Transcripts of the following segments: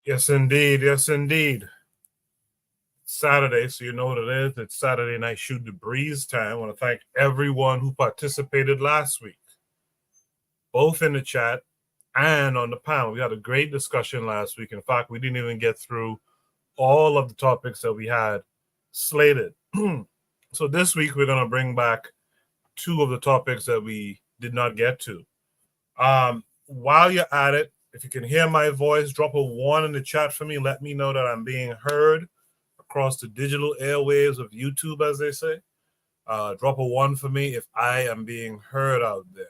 Yes, indeed. Yes, indeed. Saturday, so you know what it is. It's Saturday night Shoot the Breeze time. I want to thank everyone who participated last week, both in the chat and on the panel. We had a great discussion last week. In fact, we didn't even get through all of the topics that we had slated. So this week, we're going to bring back two of the topics that we did not get to. While you're at it, if you can hear my voice, drop a 1 in the chat for me. Let me know that I'm being heard across the digital airwaves of YouTube, as they say. Drop a 1 for me if I am being heard out there.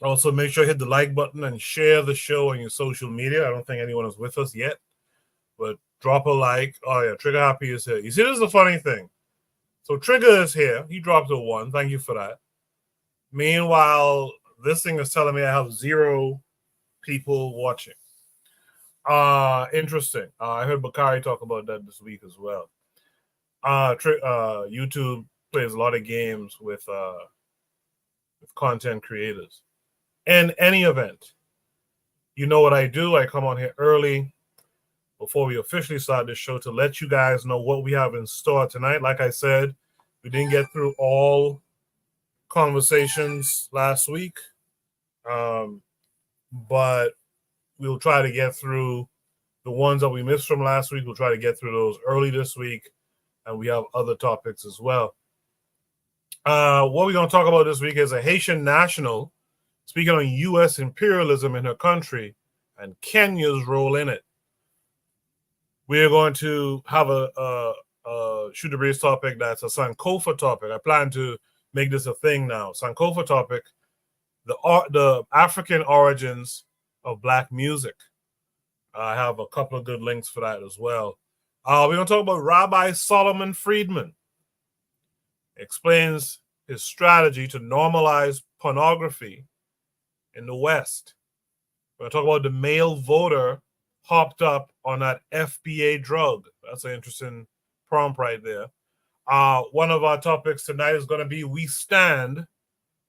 Also, make sure you hit the like button and share the show on your social media. I don't think anyone is with us yet, but drop a like. Oh, yeah, Trigger Happy is here. You see, this is the funny thing. So Trigger is here. He dropped a 1. Thank you for that. Meanwhile, this thing is telling me I have 0 people watching. Interesting. I heard Bakari talk about that this week as well. YouTube plays a lot of games with content creators. In any event, you know what I do. I come on here early before we officially start this show to let you guys know what we have in store tonight. Like I said, we didn't get through all conversations last week, but we'll try to get through the ones that we missed from last week. We'll try to get through those early this week, and we have other topics as well. What we're going to talk about this week is a Haitian national speaking on U.S. imperialism in her country and Kenya's role in it. We're going to have a Shoot the Breeze topic that's a Sankofa topic. I plan to make this a thing now. Sankofa topic, the African origins of Black music. I have a couple of good links for that as well. We're going to talk about Rabbi Solomon Friedman. Explains his strategy to normalize pornography in the West. We're going to talk about the male voter hopped up on that FBA drug. That's an interesting prompt right there. One of our topics tonight is going to be We Stand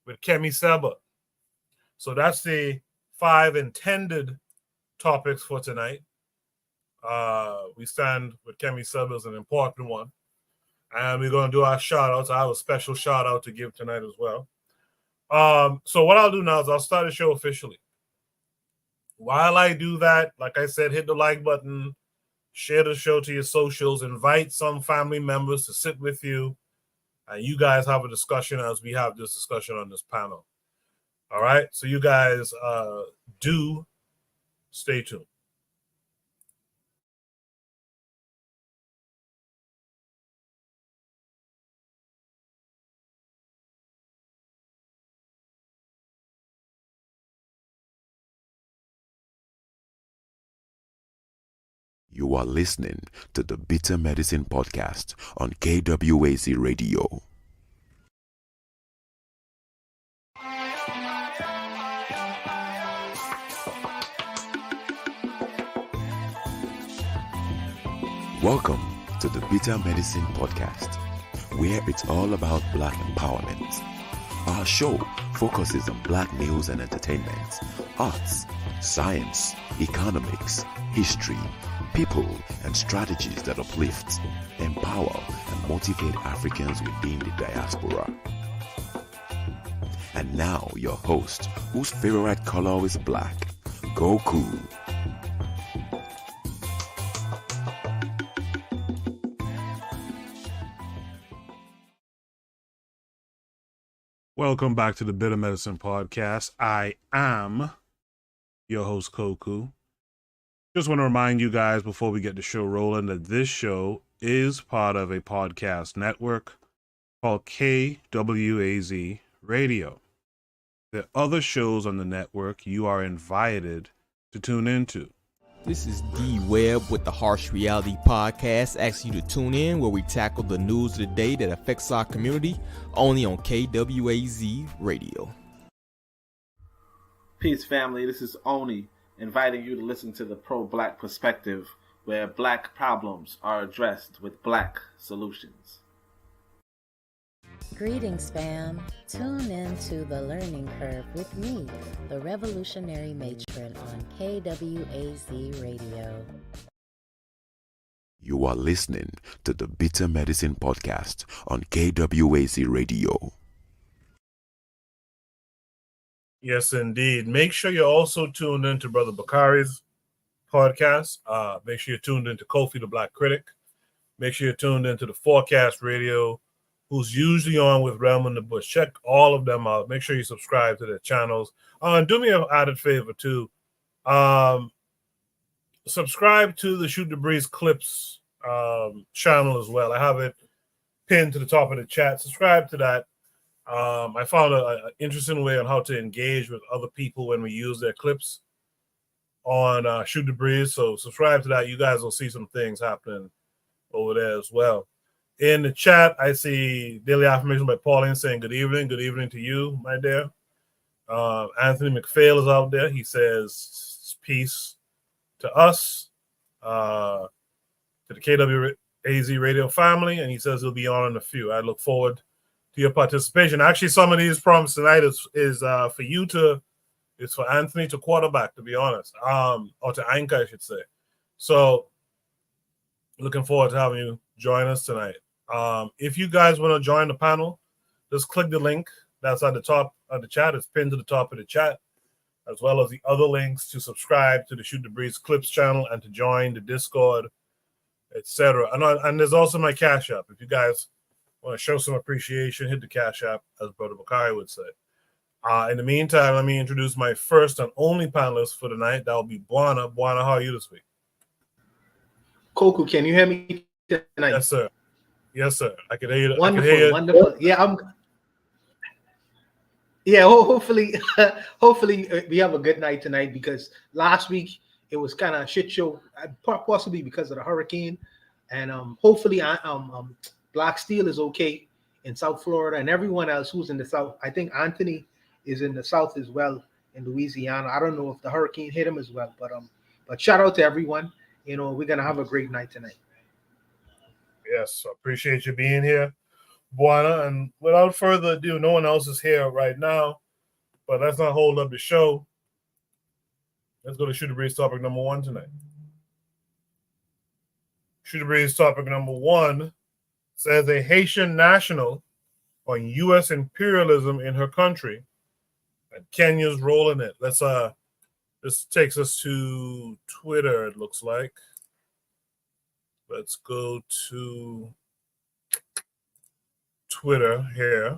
with Kemi Seba. So that's the 5 intended topics for tonight. We Stand with Kemi Seba is an important one. And we're going to do our shout outs. I have a special shout out to give tonight as well. So what I'll do now is I'll start the show officially. While I do that, like I said, hit the like button, share the show to your socials, invite some family members to sit with you, and you guys have a discussion as we have this discussion on this panel. All right? So you guys do stay tuned. You are listening to the Bitter Medicine Podcast on KWAZ Radio. Welcome to the Bitter Medicine Podcast, where it's all about Black empowerment. Our show focuses on Black news and entertainment, arts, science, economics, history, people, and strategies that uplift, empower, and motivate Africans within the diaspora. And now, your host, whose favorite color is black, Goku. Welcome back to the Bitter Medicine Podcast. I am your host, Koku. Just want to remind you guys before we get the show rolling that this show is part of a podcast network called KWAZ Radio. There are other shows on the network you are invited to tune into. This is D Webb with the Harsh Reality Podcast, asking you to tune in where we tackle the news of the day that affects our community, only on KWAZ Radio. Peace, family. This is Oni, inviting you to listen to the Pro-Black Perspective, where Black problems are addressed with Black solutions. Greetings, fam. Tune in to The Learning Curve with me, the revolutionary matron on KWAZ Radio. You are listening to the Bitter Medicine Podcast on KWAZ Radio. Yes, indeed. Make sure you're also tuned in to Brother Bakari's podcast. Make sure you're tuned into Kofi the Black Critic. Make sure you're tuned into the Forecast Radio, who's usually on with Realm in the Bush. Check all of them out. Make sure you subscribe to their channels. And do me an added favor, too. Subscribe to the Shoot the Breeze Clips channel as well. I have it pinned to the top of the chat. Subscribe to that. I found an interesting way on how to engage with other people when we use their clips on Shoot the Breeze. So subscribe to that. You guys will see some things happening over there as well. In the chat, I see Daily Affirmation by Pauline saying good evening. Good evening to you, my dear. Anthony McPhail is out there. He says peace to us, to the KWAZ radio family, and he says he'll be on in a few. I look forward to your participation. Actually, some of these prompts tonight is for you to, it's for Anthony to quarterback, to be honest, or to anchor, I should say. So, looking forward to having you join us tonight. If you guys want to join the panel, just click the link that's at the top of the chat. It's pinned to the top of the chat, as well as the other links to subscribe to the Shoot the Breeze Clips channel and to join the Discord, etc. And there's also my Cash App. If you guys want to show some appreciation, hit the Cash App, as Brother Bakari would say. In the meantime, let me introduce my first and only panelist for the night. That will be Buana. Buana, how are you this week? Koku, can you hear me tonight? Yes, sir. Yes, sir. I can hear you. Wonderful, wonderful. Yeah, hopefully, hopefully we have a good night tonight, because last week it was kind of a shit show, possibly because of the hurricane, and hopefully, Black Steel is okay in South Florida, and everyone else who's in the South. I think Anthony is in the South as well, in Louisiana. I don't know if the hurricane hit him as well, but shout out to everyone. You know, we're gonna have a great night tonight. Yes, I appreciate you being here, Buana. And without further ado, no one else is here right now, but let's not hold up the show. Let's go to Shoot the Breeze topic number one tonight. Shoot the Breeze topic number one says a Haitian national on U.S. imperialism in her country and Kenya's role in it. This takes us to Twitter, it looks like. Let's go to Twitter here.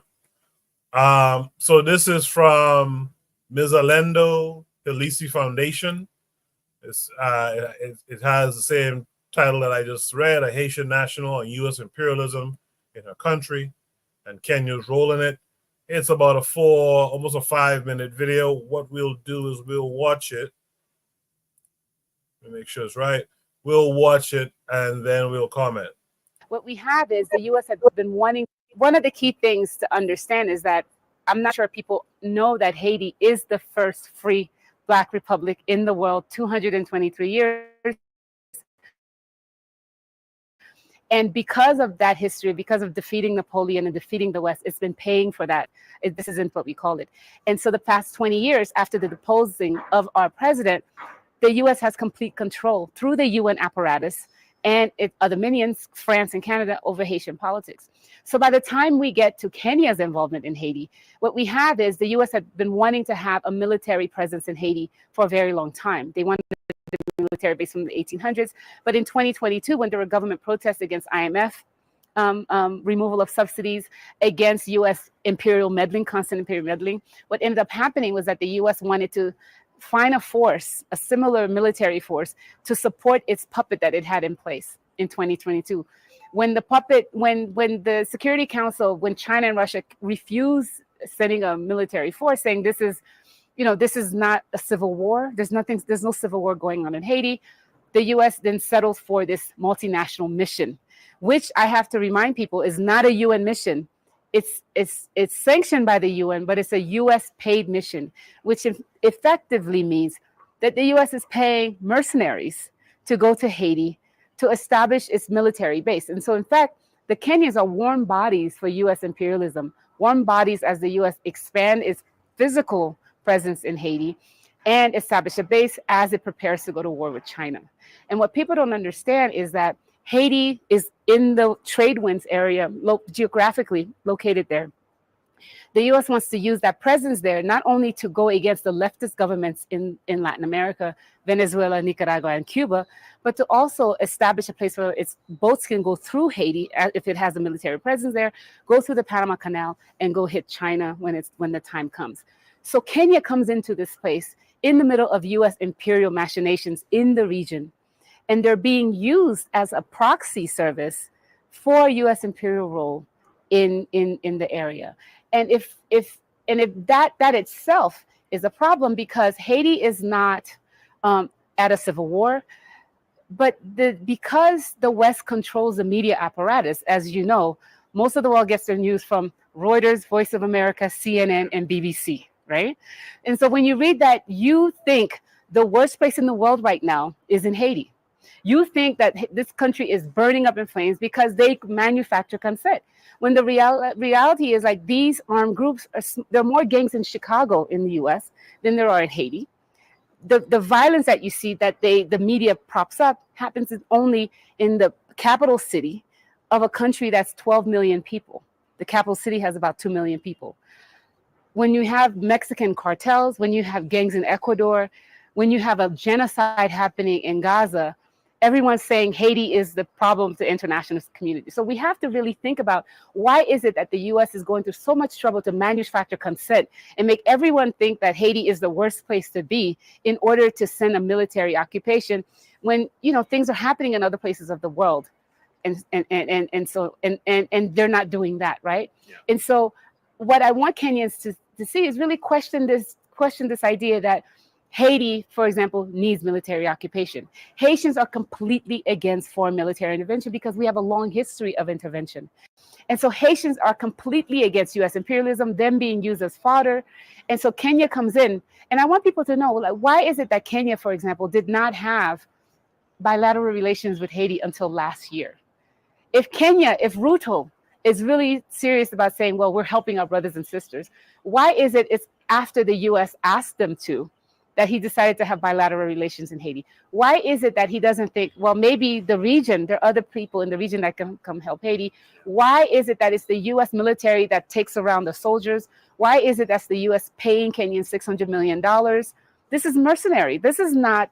So this is from Mizalendo Elisi Foundation. It has the same title that I just read, a Haitian national on U.S. imperialism in her country and Kenya's role in it. It's about almost a 5-minute video. What we'll do is we'll watch it. Let me make sure it's right. We'll watch it and then we'll comment. What we have is the U.S. has been wanting. One of the key things to understand is that I'm not sure people know that Haiti is the first free Black republic in the world, 223 years. And because of that history, because of defeating Napoleon and defeating the West, it's been paying for that. This isn't what we call it. And so the past 20 years after the deposing of our president, the U.S. has complete control through the UN apparatus and other minions, France and Canada, over Haitian politics. So by the time we get to Kenya's involvement in Haiti, what we have is the U.S. had been wanting to have a military presence in Haiti for a very long time. They wanted the military base from the 1800s. But in 2022, when there were government protests against IMF, removal of subsidies, against U.S. imperial meddling, constant imperial meddling, what ended up happening was that the U.S. wanted to find a force, a similar military force, to support its puppet that it had in place in 2022. When the Security Council, when China and Russia refused sending a military force, saying this is not a civil war, there's no civil war going on in Haiti, the U.S. then settled for this multinational mission, which I have to remind people is not a UN mission. It's sanctioned by the UN, but it's a U.S. paid mission, which effectively means that the U.S. is paying mercenaries to go to Haiti to establish its military base. And so, in fact, The Kenyans are warm bodies for U.S. imperialism, warm bodies as the U.S. expand its physical presence in Haiti and establish a base as it prepares to go to war with China. And what people don't understand is that Haiti is in the trade winds area, geographically located there. The U.S. wants to use that presence there not only to go against the leftist governments in Latin America, Venezuela, Nicaragua, and Cuba, but to also establish a place where its boats can go through Haiti if it has a military presence there, go through the Panama Canal, and go hit China when the time comes. So Kenya comes into this place in the middle of U.S. imperial machinations in the region, and they're being used as a proxy service for U.S. imperial role in the area. And if that itself is a problem, because Haiti is not at a civil war, but because the West controls the media apparatus, as you know, most of the world gets their news from Reuters, Voice of America, CNN, and BBC, right? And so when you read that, you think the worst place in the world right now is in Haiti. You think that this country is burning up in flames because they manufacture consent. When the reality is, like, these armed groups, there are more gangs in Chicago in the US than there are in Haiti. The violence that you see that the media props up happens only in the capital city of a country that's 12 million people. The capital city has about 2 million people. When you have Mexican cartels, when you have gangs in Ecuador, when you have a genocide happening in Gaza, everyone's saying Haiti is the problem to the international community. So we have to really think about, why is it that the U.S. is going through so much trouble to manufacture consent and make everyone think that Haiti is the worst place to be in order to send a military occupation when, you know, things are happening in other places of the world. And they're not doing that, right? Yeah. And so what I want Kenyans to see is really question this idea that Haiti, for example, needs military occupation. Haitians are completely against foreign military intervention because we have a long history of intervention. And so Haitians are completely against U.S. imperialism, them being used as fodder. And so Kenya comes in, and I want people to know, like, why is it that Kenya, for example, did not have bilateral relations with Haiti until last year? If Ruto is really serious about saying, well, we're helping our brothers and sisters, why is it's after the U.S. asked them to, that he decided to have bilateral relations in Haiti? Why is it that he doesn't think, well, maybe the region, there are other people in the region that can come help Haiti? Why is it that it's the U.S. military that takes around the soldiers? Why is it that's the U.S. paying Kenyans $600 million? This is mercenary. This is not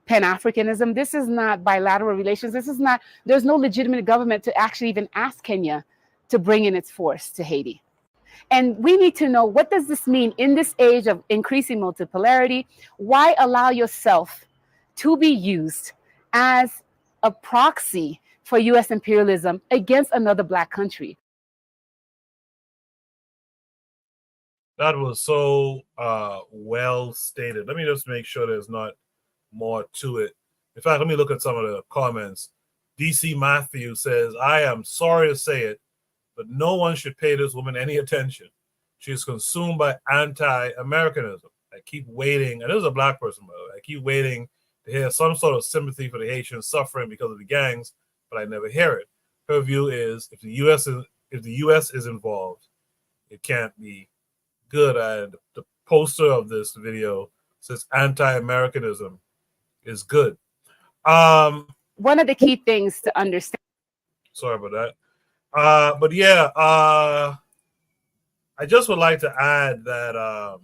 Pan-Africanism. This is not bilateral relations. There's no legitimate government to actually even ask Kenya to bring in its force to Haiti. And we need to know, what does this mean in this age of increasing multipolarity? Why allow yourself to be used as a proxy for U.S. imperialism against another Black country? That was so well stated. Let me just make sure there's not more to it. In fact, let me look at some of the comments. DC Matthew says, I am sorry to say it, but no one should pay this woman any attention. She is consumed by anti-Americanism. I keep waiting, and this is a Black person, by the way. I keep waiting to hear some sort of sympathy for the Haitians suffering because of the gangs, but I never hear it. Her view is, if the U.S. is involved, it can't be good. And the poster of this video says anti-Americanism is good. One of the key things to understand. Sorry about that. But yeah, I just would like to add that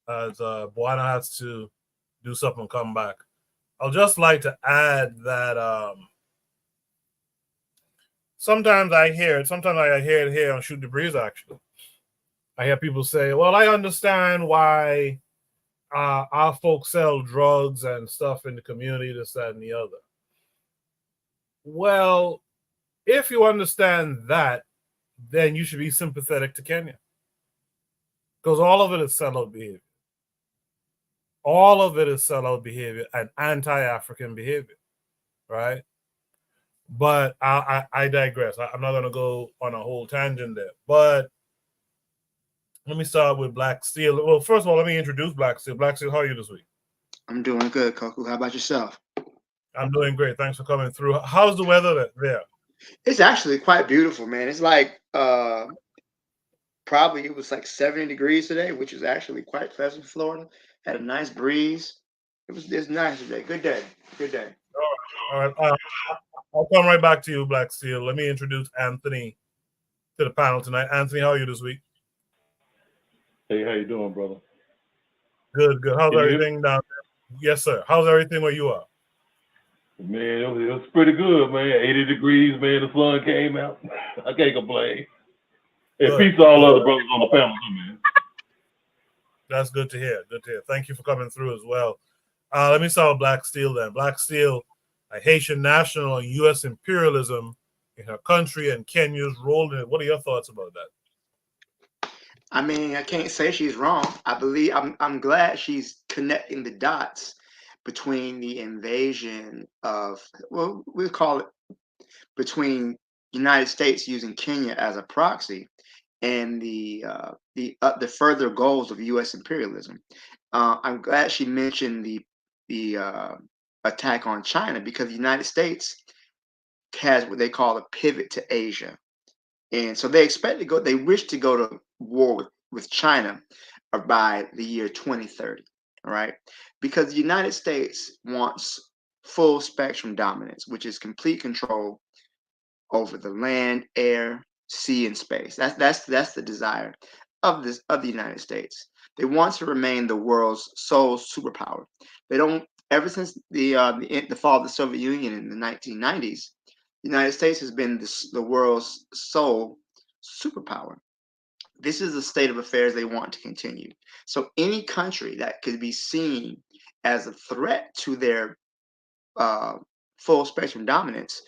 as Buana has to do something and come back, I'll just like to add that sometimes I hear it here on Shoot the Breeze, actually. I hear people say, well, I understand why our folks sell drugs and stuff in the community, this, that, and the other. Well, if you understand that, then you should be sympathetic to Kenya. Because all of it is sellout behavior. All of it is sellout behavior and anti-African behavior, right? But I digress. I'm not going to go on a whole tangent there. But let me start with Black Steel. Well, first of all, let me introduce Black Steel. Black Steel, how are you this week? I'm doing good, Koku. How about yourself? I'm doing great. Thanks for coming through. How's the weather there? It's actually quite beautiful, man. It's like probably it was like 70 degrees today, which is actually quite pleasant for Florida. Had a nice breeze. It's nice today. Good day. Good day. All right. I'll come right back to you, Black Steel. Let me introduce Anthony to the panel tonight. Anthony, how are you this week? Hey, how you doing, brother? Good, good. How's Can you hear me? everything down there? Yes, sir. How's everything where you are? Man, it was pretty good, man. 80 degrees, man. The sun came out. I can't complain. And Good. peace to all other brothers on the panel, too, man. That's good to hear. Good to hear. Thank you for coming through as well. Let me start with Black Steel then. Black Steel, a Haitian national and U.S. imperialism in her country and Kenya's role in it. What are your thoughts about that? I mean, I can't say she's wrong. I believe I'm glad she's connecting the dots between the invasion of, well, we'll call it, between United States using Kenya as a proxy and the further goals of U.S. imperialism. I'm glad she mentioned the attack on China, because the United States has what they call a pivot to Asia. And so they expect to go, they wish to go to war with China by the year 2030, all right? Because the United States wants full spectrum dominance, which is complete control over the land, air, sea, and space. That's the desire of the United States. They want to remain the world's sole superpower. They don't. Ever since the fall of the Soviet Union in the 1990s, the United States has been the world's sole superpower. This is the state of affairs they want to continue. So any country that could be seen as a threat to their full spectrum dominance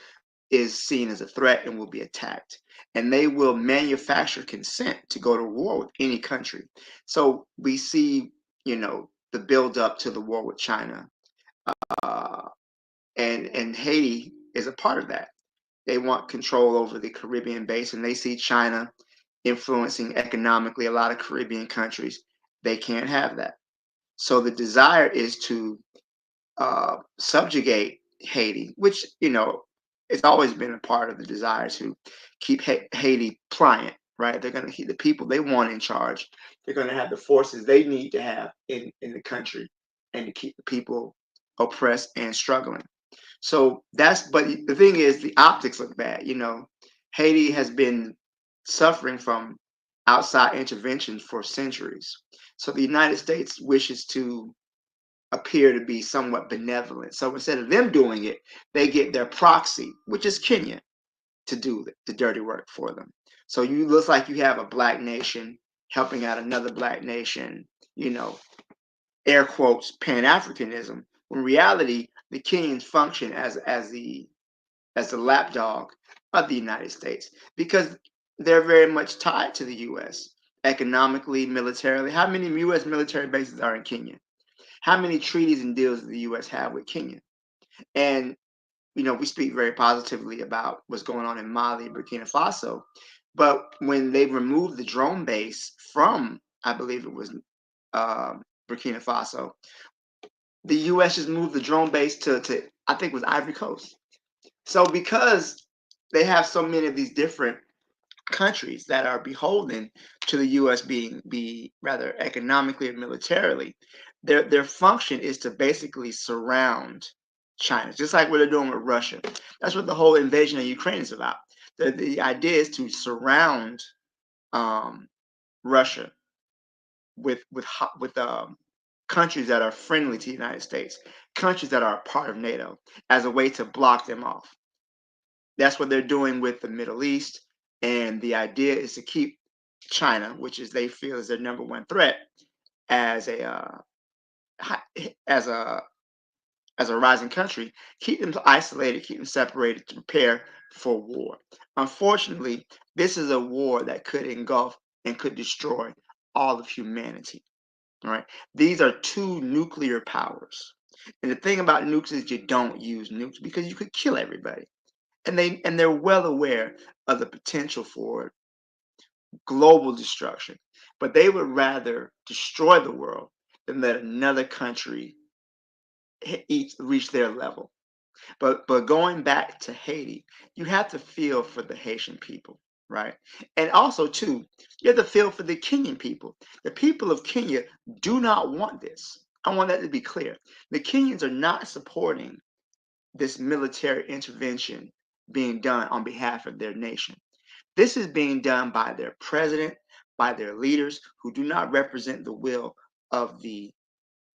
is seen as a threat and will be attacked. And they will manufacture consent to go to war with any country. So we see, the build up to the war with China, uh, and Haiti is a part of that. They want control over the Caribbean basin. They see China influencing economically a lot of Caribbean countries. They can't have that. So the desire is to subjugate Haiti, which it's always been a part of the desire to keep Haiti pliant. Right? They're going to keep the people they want in charge. They're going to have the forces they need to have in the country, and to keep the people oppressed and struggling. So but the thing is, the optics look bad. Haiti has been suffering from outside intervention for centuries. So the United States wishes to appear to be somewhat benevolent. So instead of them doing it, they get their proxy, which is Kenya, to do the dirty work for them. So you look like you have a black nation helping out another black nation, air quotes, Pan-Africanism. When reality, the Kenyans function as the lapdog of the United States, because they're very much tied to the U.S. economically, militarily. How many U.S. military bases are in Kenya? How many treaties and deals does the U.S. have with Kenya? And we speak very positively about what's going on in Mali, Burkina Faso, but when they removed the drone base from, I believe it was Burkina Faso, the U.S. just moved the drone base to I think it was Ivory Coast. So because they have so many of these different countries that are beholden to the U.S. be rather economically and militarily, their function is to basically surround China, just like what they're doing with Russia. That's what the whole invasion of Ukraine is about. The idea is to surround Russia with countries that are friendly to the United States, countries that are a part of NATO, as a way to block them off. That's what they're doing with the Middle East. And the idea is to keep China, which is they feel is their number one threat, as a as a as a rising country, keep them isolated, keep them separated to prepare for war. Unfortunately, this is a war that could engulf and could destroy all of humanity. All right, these are two nuclear powers, and the thing about nukes is you don't use nukes because you could kill everybody, and they're well aware of the potential for global destruction, but they would rather destroy the world than let another country reach their level. But going back to Haiti, you have to feel for the Haitian people, right? And also too, you have to feel for the Kenyan people. The people of Kenya do not want this. I want that to be clear. The Kenyans are not supporting this military intervention being done on behalf of their nation. This is being done by their president, by their leaders who do not represent the will of the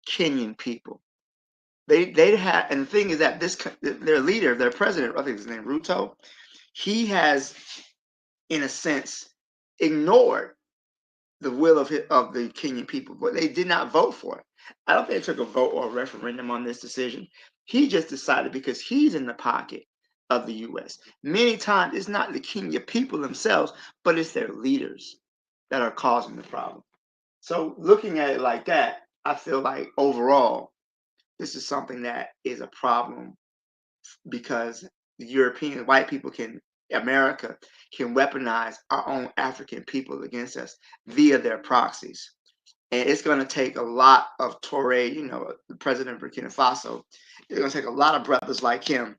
Kenyan people. They have, and the thing is that their leader, their president, I think his name Ruto, he has, in a sense, ignored the will of the Kenyan people, but they did not vote for it. I don't think they took a vote or a referendum on this decision. He just decided because he's in the pocket of the U.S. Many times it's not the Kenya people themselves, but it's their leaders that are causing the problem. So looking at it like that, I feel like overall, this is something that is a problem because the European white people America can weaponize our own African people against us via their proxies. And it's going to take a lot of Toure, the president of Burkina Faso. It's going to take a lot of brothers like him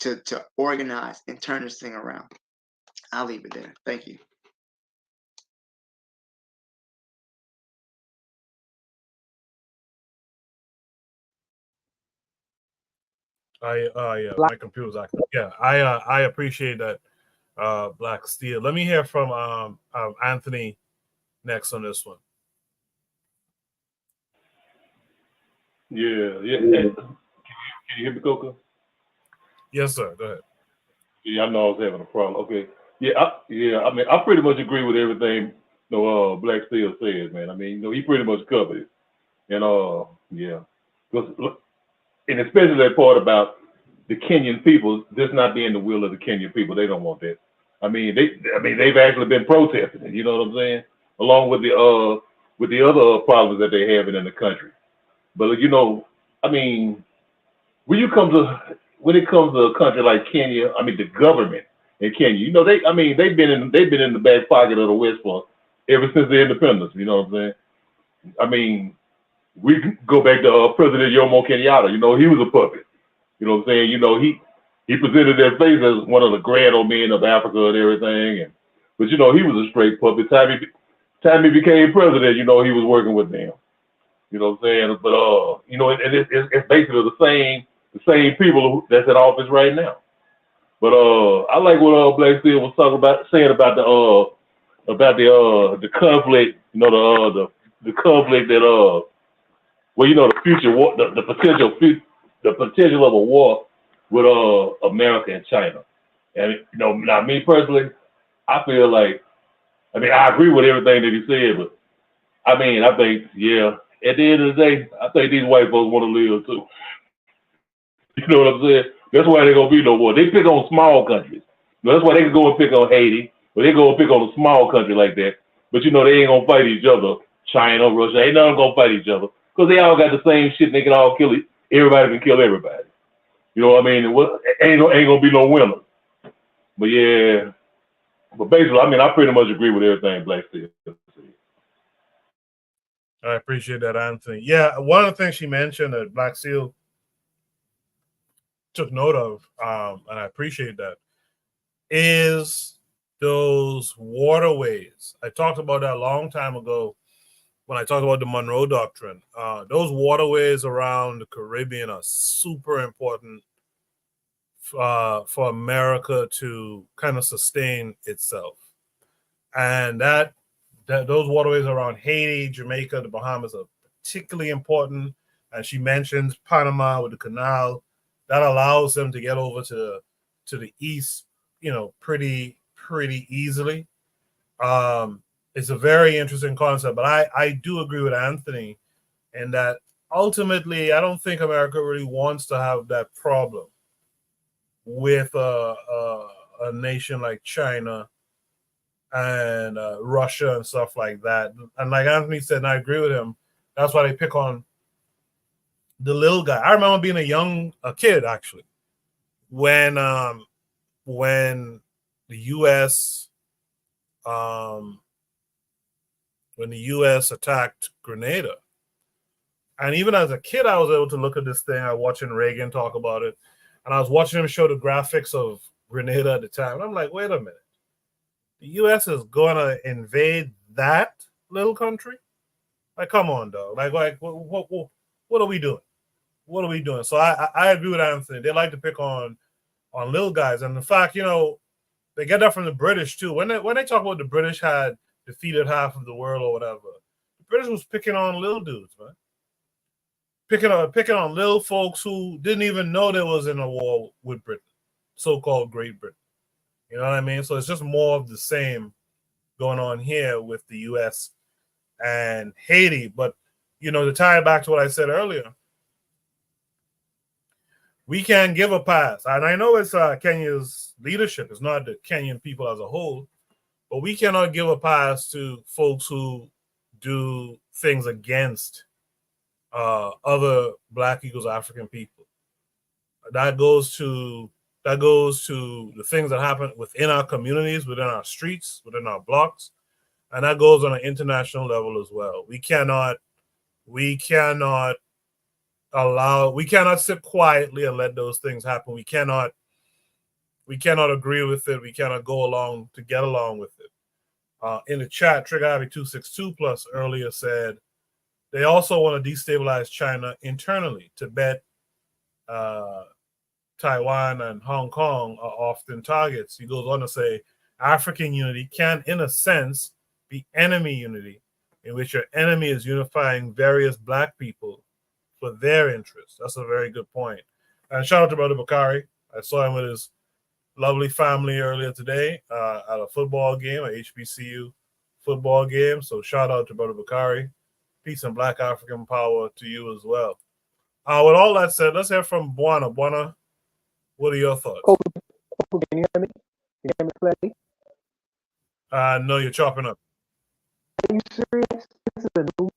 to organize and turn this thing around. I'll leave it there. Thank you. Yeah, my computer's acting. Yeah, I appreciate that, Black Steel. Let me hear from Anthony next on this one. Yeah. Can you hear me, Coco? Yes, sir. Go ahead. Yeah, I know I was having a problem. Okay. I mean, I pretty much agree with everything Black Steel says, man. I mean, he pretty much covered it. And yeah. And especially that part about the Kenyan people, this not being the will of the Kenyan people. They don't want that. I mean, they've actually been protesting it, you know what I'm saying? Along with the other problems that they have in the country. But I mean, when it comes to a country like Kenya, I mean the government in Kenya, they've been in the back pocket of the West for ever since the independence, you know what I'm saying? I mean, we go back to President Jomo Kenyatta, he was a puppet. You know what I'm saying? He presented their face as one of the grand old men of Africa and everything, but he was a straight puppet. Time he became president, he was working with them. You know what I'm saying? But and it's basically the same people that's in office right now. But I like what Black Steel was saying about the conflict. The conflict that the future war, the potential of a war with America and China. And now me personally, I feel like, I agree with everything that he said, but I think, yeah, at the end of the day, I think these white folks want to live too. You know what I'm saying? That's why they're gonna be no war. They pick on small countries. That's why they can go and pick on Haiti, but they go and pick on a small country like that. But they ain't gonna fight each other. China, Russia, ain't none gonna fight each other because they all got the same shit. And they can all kill it. Everybody can kill everybody. You know what I mean? Ain't gonna be no winner. But yeah, but basically, I pretty much agree with everything Black Steel said. I appreciate that, Anthony. Yeah, one of the things she mentioned that Black Steel took note of, and I appreciate that, is those waterways. I talked about that a long time ago when I talked about the Monroe Doctrine. Those waterways around the Caribbean are super important for America to kind of sustain itself. And those waterways around Haiti, Jamaica, the Bahamas are particularly important. And she mentions Panama with the canal. That allows them to get over to the east, pretty easily. It's a very interesting concept, but I do agree with Anthony in that ultimately I don't think America really wants to have that problem with a nation like China and Russia and stuff like that. And like Anthony said, and I agree with him, that's why they pick on the little guy. I remember being a kid actually, when the U.S. Attacked Grenada. And even as a kid, I was able to look at this thing. I was watching Reagan talk about it. And I was watching him show the graphics of Grenada at the time. And I'm like, wait a minute. The U.S. is going to invade that little country? Like, come on, dog. Like what are we doing? What are we doing? So I agree with Anthony. They like to pick on little guys. And in fact, they get that from the British too. When they talk about the British had defeated half of the world or whatever, the British was picking on little dudes, man. Picking on little folks who didn't even know they was in a war with Britain, so-called Great Britain. You know what I mean? So it's just more of the same going on here with the U.S. and Haiti. But, to tie it back to what I said earlier, we can give a pass. And I know it's Kenya's leadership. It's not the Kenyan people as a whole. But we cannot give a pass to folks who do things against other Black Eagles African people. That goes to the things that happen within our communities, within our streets, within our blocks, and that goes on an international level as well. We cannot sit quietly and let those things happen. We cannot agree with it. We cannot go along to get along with it. In the chat, Trigger Ivy 262 plus earlier said they also want to destabilize China internally. Tibet, Taiwan, and Hong Kong are often targets. He goes on to say African unity can, in a sense, be enemy unity, in which your enemy is unifying various Black people for their interests. That's a very good point. And shout out to Brother Bakari. I saw him with his lovely family earlier today at a football game, a HBCU football game. So shout out to Brother Bakari. Peace and Black African power to you as well. With all that said, let's hear from Buana. Buana, what are your thoughts? Can you hear me? Can you hear me clearly? No, you're chopping up. Are you serious? This is a new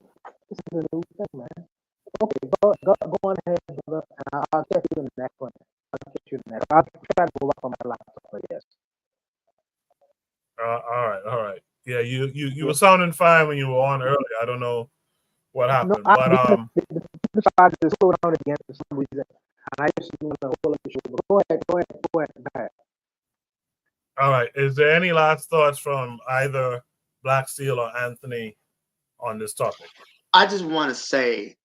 thing, man. Okay, go on ahead, brother, and I'll catch you in the next one. I'll try to go back on my laptop, but yes. All right. Yeah, you were sounding fine when you were on earlier. I don't know what happened, No, but the decided to slow down again for some reason, and I just want to hold up the show. But go ahead. All right. Is there any last thoughts from either Black Steel or Anthony on this topic? I just want to say,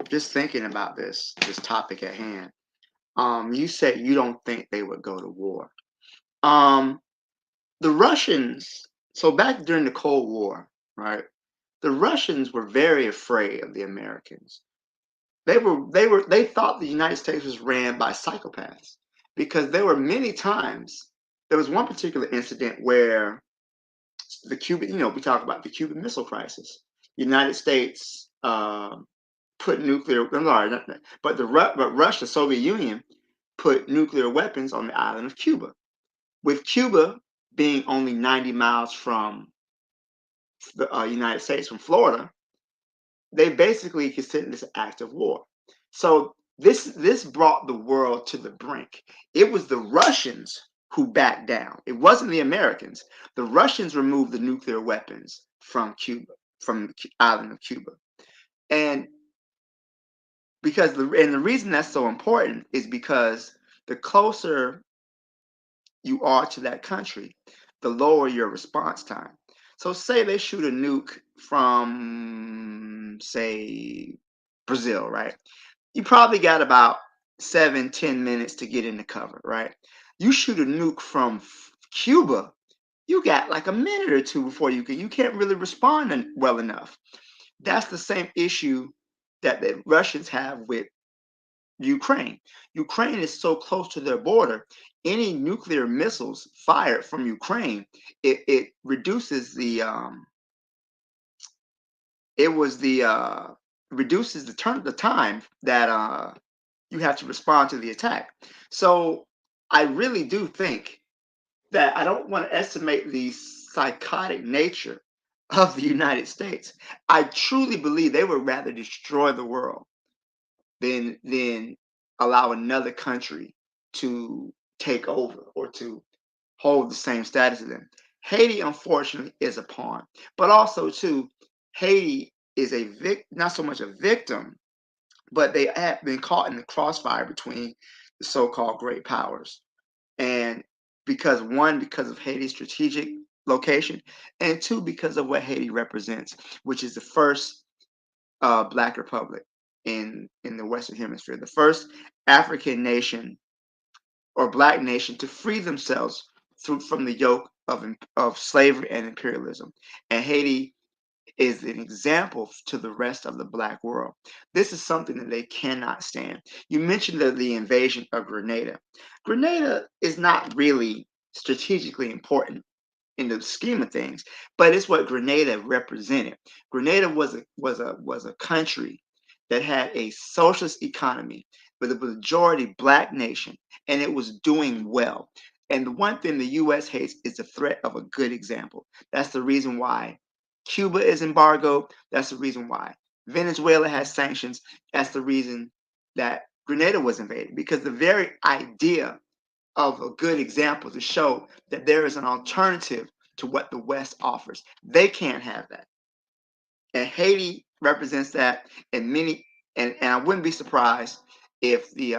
just thinking about this topic at hand. You said you don't think they would go to war. The Russians. So back during the Cold War, right? The Russians were very afraid of the Americans. They thought the United States was ran by psychopaths because there were many times. There was one particular incident where the Cuban, we talk about the Cuban Missile Crisis. The United States put nuclear, but Russia, Soviet Union, put nuclear weapons on the island of Cuba. With Cuba being only 90 miles from the United States, from Florida, they basically considered this an act of war. So this brought the world to the brink. It was the Russians who backed down. It wasn't the Americans. The Russians removed the nuclear weapons from Cuba, from the island of Cuba. And the reason that's so important is because the closer you are to that country, the lower your response time. So say they shoot a nuke from, say, Brazil, right? You probably got about 7-10 minutes to get into cover, right? You shoot a nuke from Cuba, you got like a minute or two before you can't really respond well enough. That's the same issue that the Russians have with Ukraine. Ukraine is so close to their border. Any nuclear missiles fired from Ukraine, it reduces the time that you have to respond to the attack. So I really do think that I don't want to estimate the psychotic nature of the United States. I truly believe they would rather destroy the world than allow another country to take over or to hold the same status as them. Haiti, unfortunately, is a pawn, but also too, Haiti is not so much a victim, but they have been caught in the crossfire between so-called great powers. And because of Haiti's strategic location, and two, because of what Haiti represents, which is the first Black republic in the Western Hemisphere, the first African nation or Black nation to free themselves from the yoke of slavery and imperialism. And Haiti is an example to the rest of the Black world. This is something that they cannot stand. You mentioned the invasion of Grenada. Grenada is not really strategically important in the scheme of things, but it's what Grenada represented. Grenada was a country that had a socialist economy with a majority Black nation, and it was doing well. And the one thing the U.S. hates is the threat of a good example. That's the reason why Cuba is embargoed. That's the reason why Venezuela has sanctions. That's the reason that Grenada was invaded, because the very idea of a good example to show that there is an alternative to what the West offers. They can't have that. And Haiti represents that in many, and I wouldn't be surprised if the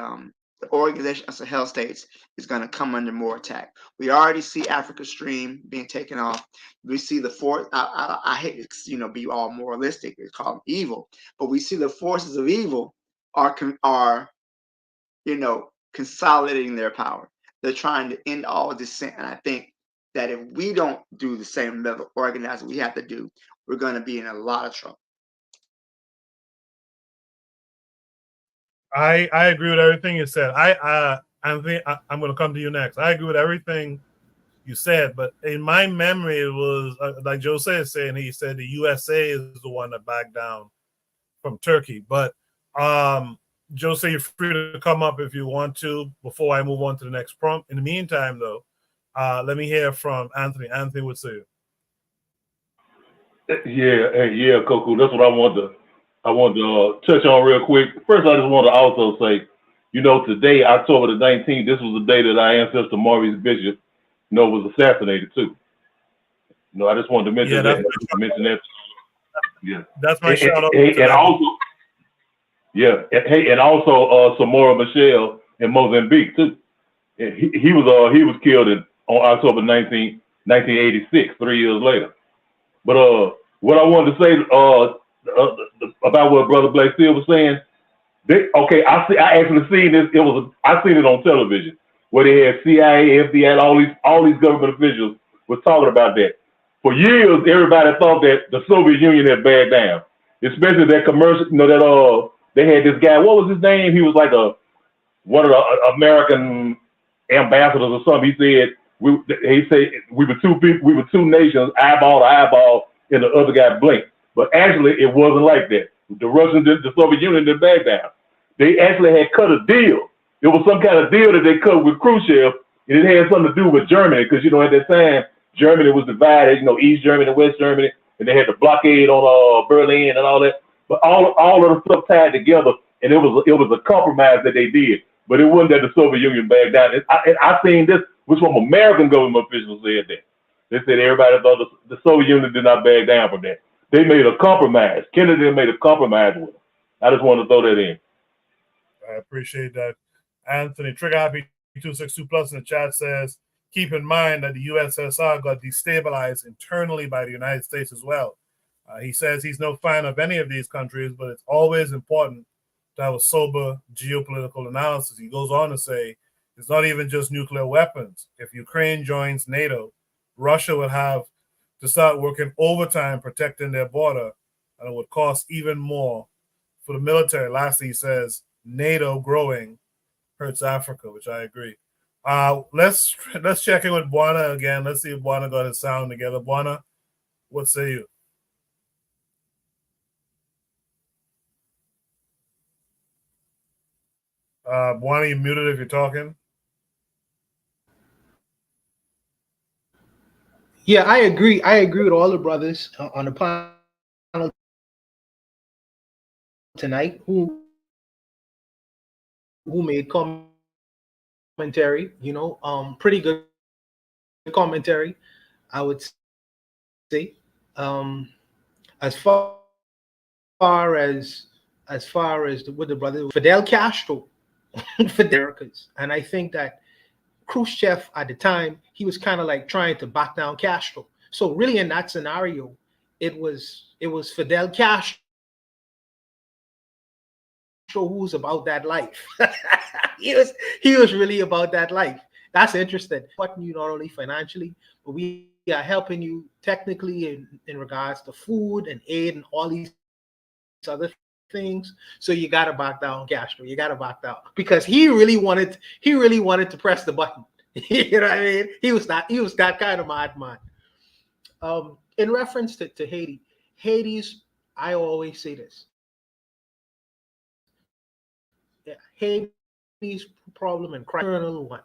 Organization of Sahel States is going to come under more attack. We already see Africa Stream being taken off. We see the force. I hate to be all moralistic. It's called evil, but we see the forces of evil are consolidating their power. They're trying to end all dissent. And I think that if we don't do the same level of organizing we have to do, we're going to be in a lot of trouble. I agree with everything you said. I'm going to come to you next. I agree with everything you said, but in my memory, it was like Jose is saying. He said the USA is the one that backed down from Turkey. But Jose, you're free to come up if you want to before I move on to the next prompt. In the meantime, though, let me hear from Anthony. Anthony, what's it? Yeah, Coco. That's what I wanted to touch on real quick. First, I just want to also say, today, October the 19th, this was the day that our ancestor Maurice Bishop, was assassinated too. I just wanted to mention that. Yeah, that's my shout out. And also, and also Samora Machel in Mozambique too. And he was killed on October 19th, 1986, 3 years later. But what I wanted to say about what Brother Black Steel was saying, I actually seen this. I seen it on television where they had CIA, FBI, all these government officials was talking about that. For years, everybody thought that the Soviet Union had backed down, especially that commercial. That they had this guy. What was his name? He was like one of the American ambassadors or something. He said we were two people, we were two nations, eyeball to eyeball, and the other guy blinked. But actually, it wasn't like that. The Russians, the Soviet Union didn't back down. They actually had cut a deal. It was some kind of deal that they cut with Khrushchev, and it had something to do with Germany, because at that time Germany was divided, East Germany and West Germany, and they had the blockade on Berlin and all that. But all of the stuff tied together, and it was a compromise that they did. But it wasn't that the Soviet Union backed down. I seen this, which from American government officials said that. They said everybody thought the Soviet Union did not back down from that. They made a compromise. Kennedy made a compromise with them. I just want to throw that in. I appreciate that. Anthony, Trigger Happy 262 Plus in the chat says, keep in mind that the USSR got destabilized internally by the United States as well. He says he's no fan of any of these countries, but it's always important to have a sober geopolitical analysis. He goes on to say, it's not even just nuclear weapons. If Ukraine joins NATO, Russia would have to start working overtime protecting their border, and it would cost even more for the military. Lastly, he says, NATO growing hurts Africa, which I agree. Let's check in with Buana again. Let's see if Buana got his sound together. Buana, what say you? Buana, you muted if you're talking. Yeah, I agree. I agree with all the brothers on the panel tonight who made commentary. Pretty good commentary, I would say. As far as what the brother Fidel Castro for the Americans. And I think that Khrushchev at the time, he was kind of like trying to back down Castro. So really in that scenario, it was Fidel Castro who was about that life. he was really about that life. That's interesting. Supporting you not only financially, but we are helping you technically in regards to food and aid and all these other things. So you got to back down Castro. You got to back down because he really wanted to press the button. You know what I mean? He was that kind of madman. In reference to Haiti, I always say this. Haiti's problem and internal one.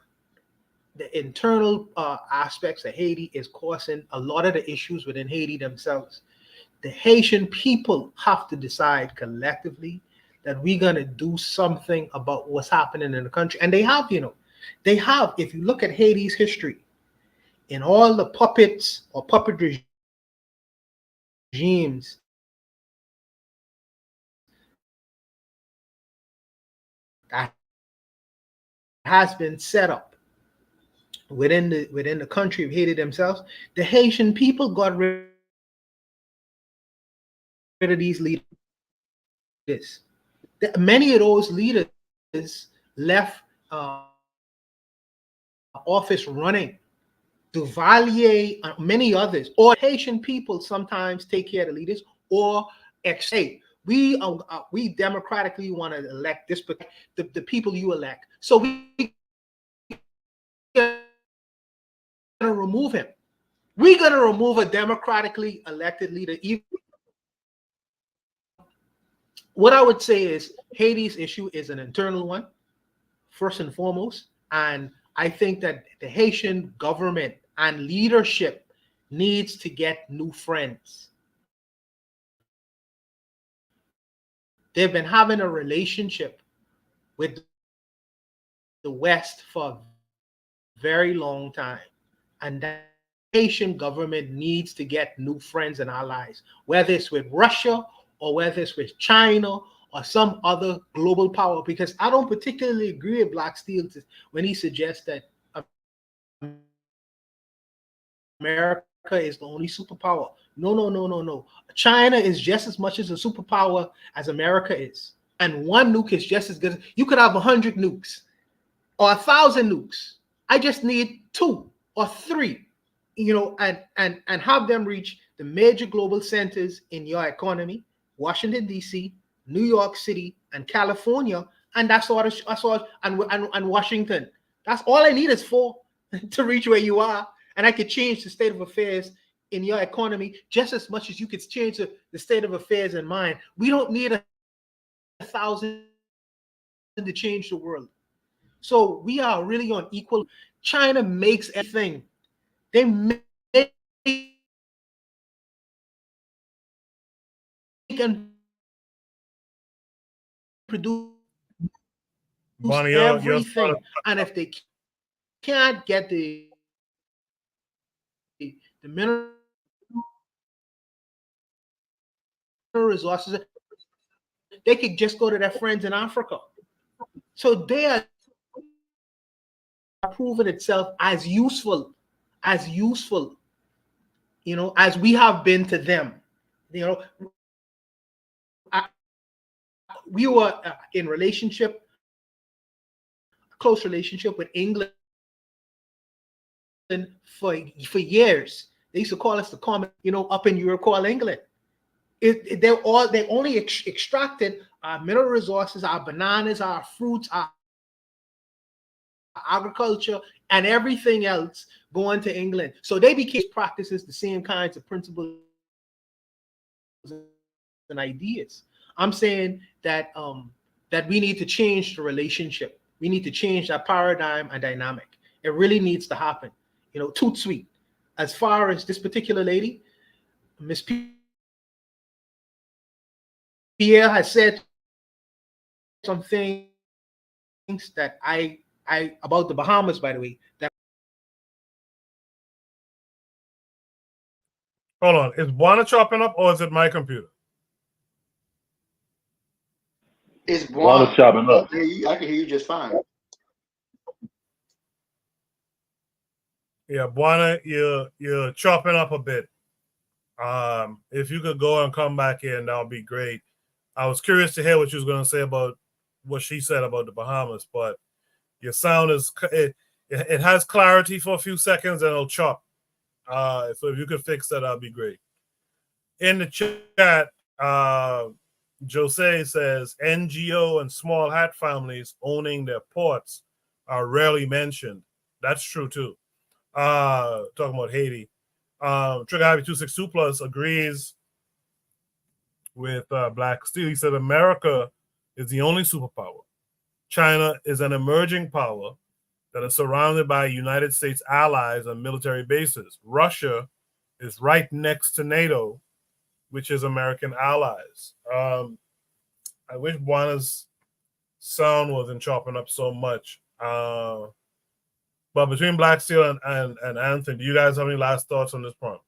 The internal aspects of Haiti is causing a lot of the issues within Haiti themselves. The Haitian people have to decide collectively that we're going to do something about what's happening in the country. And they have, if you look at Haiti's history, in all the puppets or puppet regimes that has been set up within the country of Haiti themselves, the Haitian people got rid of these leaders. Many of those leaders left office running. Duvalier, many others, or Haitian people sometimes take care of the leaders, or say we democratically want to elect this, but the people you elect. So we going to remove him. We're going to remove a democratically elected leader. What I would say is Haiti's issue is an internal one, first and foremost. And I think that the Haitian government and leadership needs to get new friends. They've been having a relationship with the West for a very long time. And the Haitian government needs to get new friends and allies, whether it's with Russia or whether it's with China or some other global power, because I don't particularly agree with Black Steel when he suggests that America is the only superpower. No. China is just as much as a superpower as America is. And one nuke is just as good. You could have 100 nukes or 1,000 nukes. I just need 2 or 3, and have them reach the major global centers in your economy, Washington, D.C., New York City, and California. And that's all, and Washington. That's all I need is 4 to reach where you are. And I could change the state of affairs in your economy just as much as you could change the state of affairs in mine. We don't need 1,000 to change the world. So we are really on equal. China makes everything. They make and produce Bonnie, everything. And if they can't get the mineral resources, they could just go to their friends in Africa. So they are proven itself as useful, as we have been to them. We were in close relationship with England for years. They used to call us the common, up in Europe, called England. They only extracted our mineral resources, our bananas, our fruits, our agriculture, and everything else going to England. So they became practices the same kinds of principles and ideas. I'm saying that that we need to change the relationship. We need to change that paradigm and dynamic. It really needs to happen. Toot sweet. As far as this particular lady, Miss Pierre has said some things that I about the Bahamas, by the way. Hold on. Is Juana chopping up or is it my computer? It's Juana's Juan. chopping up. I can hear you just fine. Yeah, Buana, you're chopping up a bit. If you could go and come back in, that would be great. I was curious to hear what you was going to say about what she said about the Bahamas, but your sound it has clarity for a few seconds and it'll chop. So if you could fix that, that'd be great. In the chat, Jose says NGO and small hat families owning their ports are rarely mentioned. That's true too. Talking about Haiti. Trigger Happy 262 Plus agrees with Black Steel. He said America is the only superpower. China is an emerging power that is surrounded by United States allies and military bases. Russia is right next to NATO, which is American allies. I wish Buana's sound wasn't chopping up so much. But between Black Steel and Anthony, do you guys have any last thoughts on this prompt?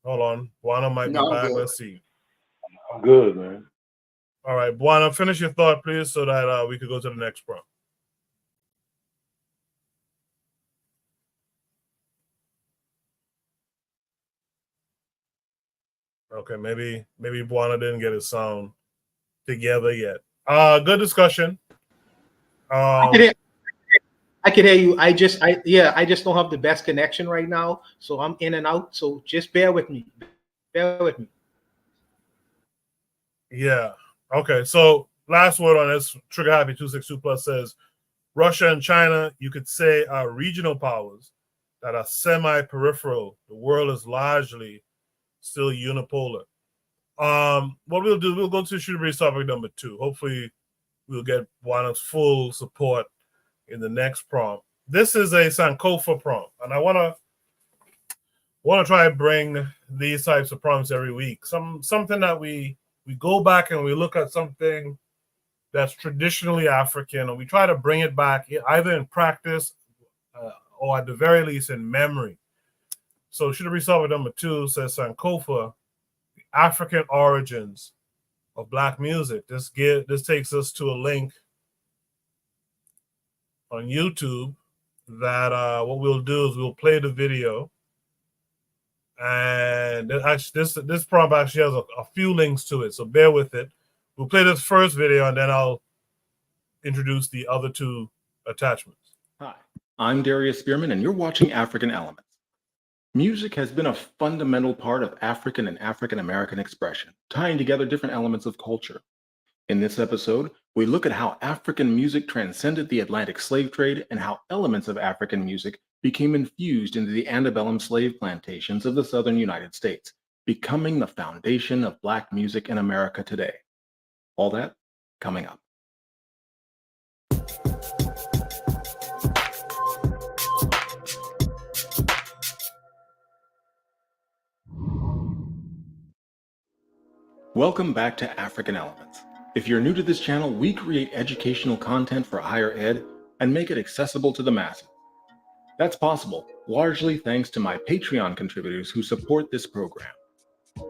Hold on. Buana might be back. Let's see. I'm good, man. All right, Buana, finish your thought, please, so that we could go to the next prompt. Okay, maybe Buana didn't get his sound together yet. Good discussion. I can hear you. I just don't have the best connection right now, so I'm in and out. So just bear with me. Bear with me. Yeah. Okay. So last word on this. Trigger Happy 262 Plus says Russia and China, you could say, are regional powers that are semi-peripheral. The world is largely still unipolar. What we'll do, we'll go to Shooter Breeze topic number 2. Hopefully, we'll get Buana's full support in the next prompt. This is a Sankofa prompt, and I want to try to bring these types of prompts every week. Something that we go back and we look at something that's traditionally African, and we try to bring it back either in practice or at the very least in memory. So Shooter Breeze topic number 2 says Sankofa, the African origins of Black music. This takes us to a link on YouTube that what we'll do is we'll play the video, and this prompt actually has a few links to it, so bear with it. We'll play this first video and then I'll introduce the other 2 attachments. Hi, I'm Darius Spearman and you're watching African Elements. Music has been a fundamental part of African and African American expression, tying together different elements of culture. In this episode, we look at how African music transcended the Atlantic slave trade and how elements of African music became infused into the antebellum slave plantations of the southern United States, becoming the foundation of Black music in America today. All that coming up. Welcome back to African Elements. If you're new to this channel, we create educational content for higher ed and make it accessible to the masses. That's possible largely thanks to my Patreon contributors who support this program.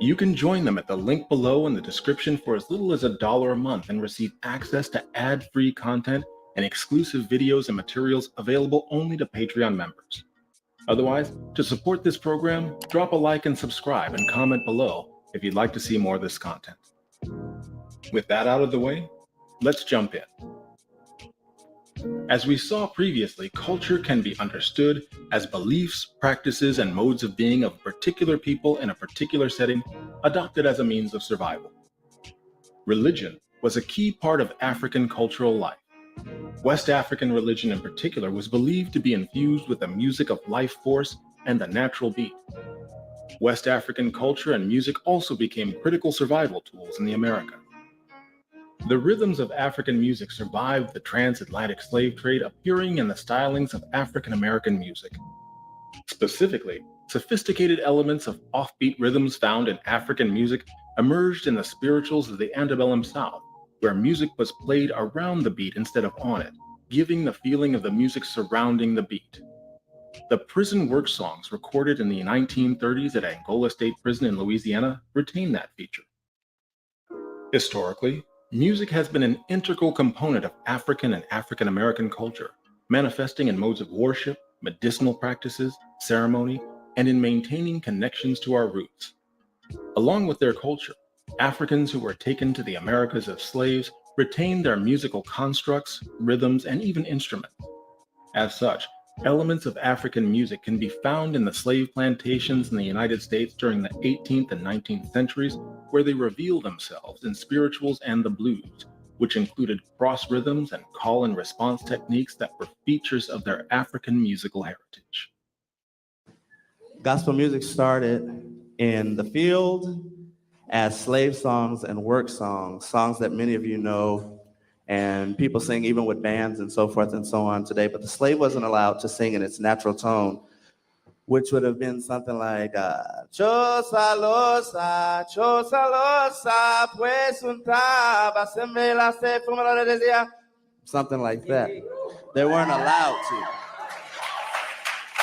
You can join them at the link below in the description for as little as $1 a month and receive access to ad-free content and exclusive videos and materials available only to Patreon members. Otherwise, to support this program, drop a like and subscribe and comment below if you'd like to see more of this content. With that out of the way, let's jump in. As we saw previously, culture can be understood as beliefs, practices, and modes of being of a particular people in a particular setting, adopted as a means of survival. Religion was a key part of African cultural life. West African religion in particular was believed to be infused with the music of life force and the natural beat. West African culture and music also became critical survival tools in the Americas. The rhythms of African music survived the transatlantic slave trade, appearing in the stylings of African American music. Specifically, sophisticated elements of offbeat rhythms found in African music emerged in the spirituals of the antebellum South, where music was played around the beat instead of on it, giving the feeling of the music surrounding the beat. The prison work songs recorded in the 1930s at Angola State Prison in Louisiana retain that feature. Historically, music has been an integral component of African and African American culture, manifesting in modes of worship, medicinal practices, ceremony, and in maintaining connections to our roots. Along with their culture, Africans who were taken to the Americas as slaves retained their musical constructs, rhythms, and even instruments. As such, elements of African music can be found in the slave plantations in the United States during the 18th and 19th centuries, where they reveal themselves in spirituals and the blues, which included cross rhythms and call and response techniques that were features of their African musical heritage. Gospel music started in the field as slave songs and work songs, songs that many of you know, and people sing even with bands and so forth and so on today. But the slave wasn't allowed to sing in its natural tone, which would have been something like Chosa losa, pues untaba, semela se fumala desea, something like that. They weren't allowed to.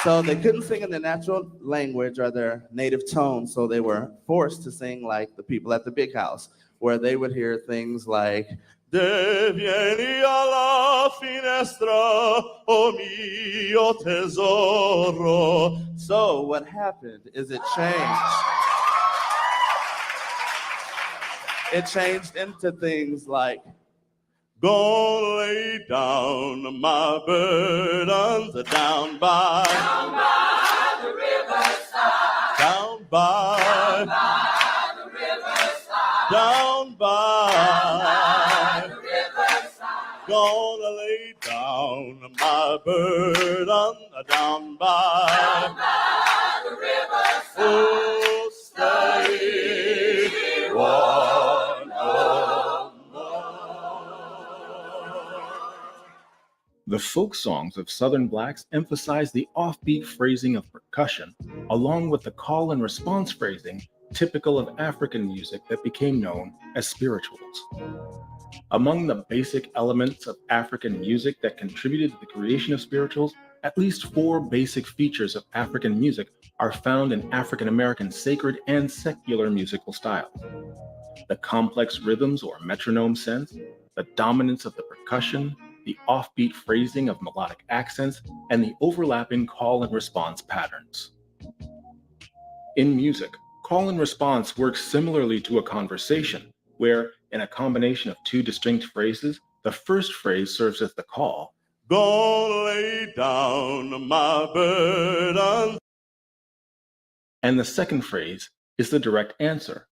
So they couldn't sing in their natural language or their native tone, so they were forced to sing like the people at the big house, where they would hear things like, De vieni alla finestra, o mio tesoro. So what happened is it changed. It changed into things like, Go lay down my burdens down by the riverside. Down by the riverside. Down by the riverside. Gonna lay down my burden down by the riverside. Oh, stay one The folk songs of Southern Blacks emphasize the offbeat phrasing of percussion, along with the call and response phrasing typical of African music that became known as spirituals. Among the basic elements of African music that contributed to the creation of spirituals, at least 4 basic features of African music are found in African American sacred and secular musical styles. The complex rhythms or metronome sense, the dominance of the percussion, the offbeat phrasing of melodic accents, and the overlapping call and response patterns. In music, call and response works similarly to a conversation, where, in a combination of 2 distinct phrases, the first phrase serves as the call, Go lay down my burden, and the second phrase is the direct answer.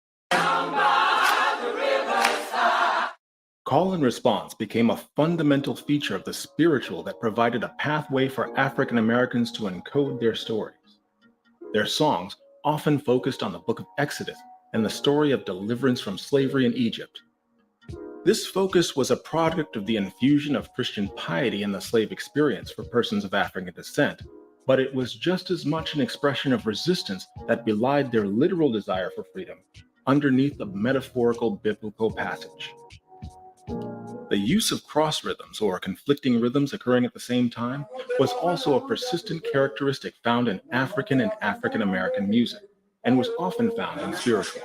Call and response became a fundamental feature of the spiritual that provided a pathway for African Americans to encode their stories. Their songs often focused on the book of Exodus and the story of deliverance from slavery in Egypt. This focus was a product of the infusion of Christian piety in the slave experience for persons of African descent, but it was just as much an expression of resistance that belied their literal desire for freedom underneath the metaphorical biblical passage. The use of cross rhythms, or conflicting rhythms occurring at the same time, was also a persistent characteristic found in African and African American music, and was often found in spiritual.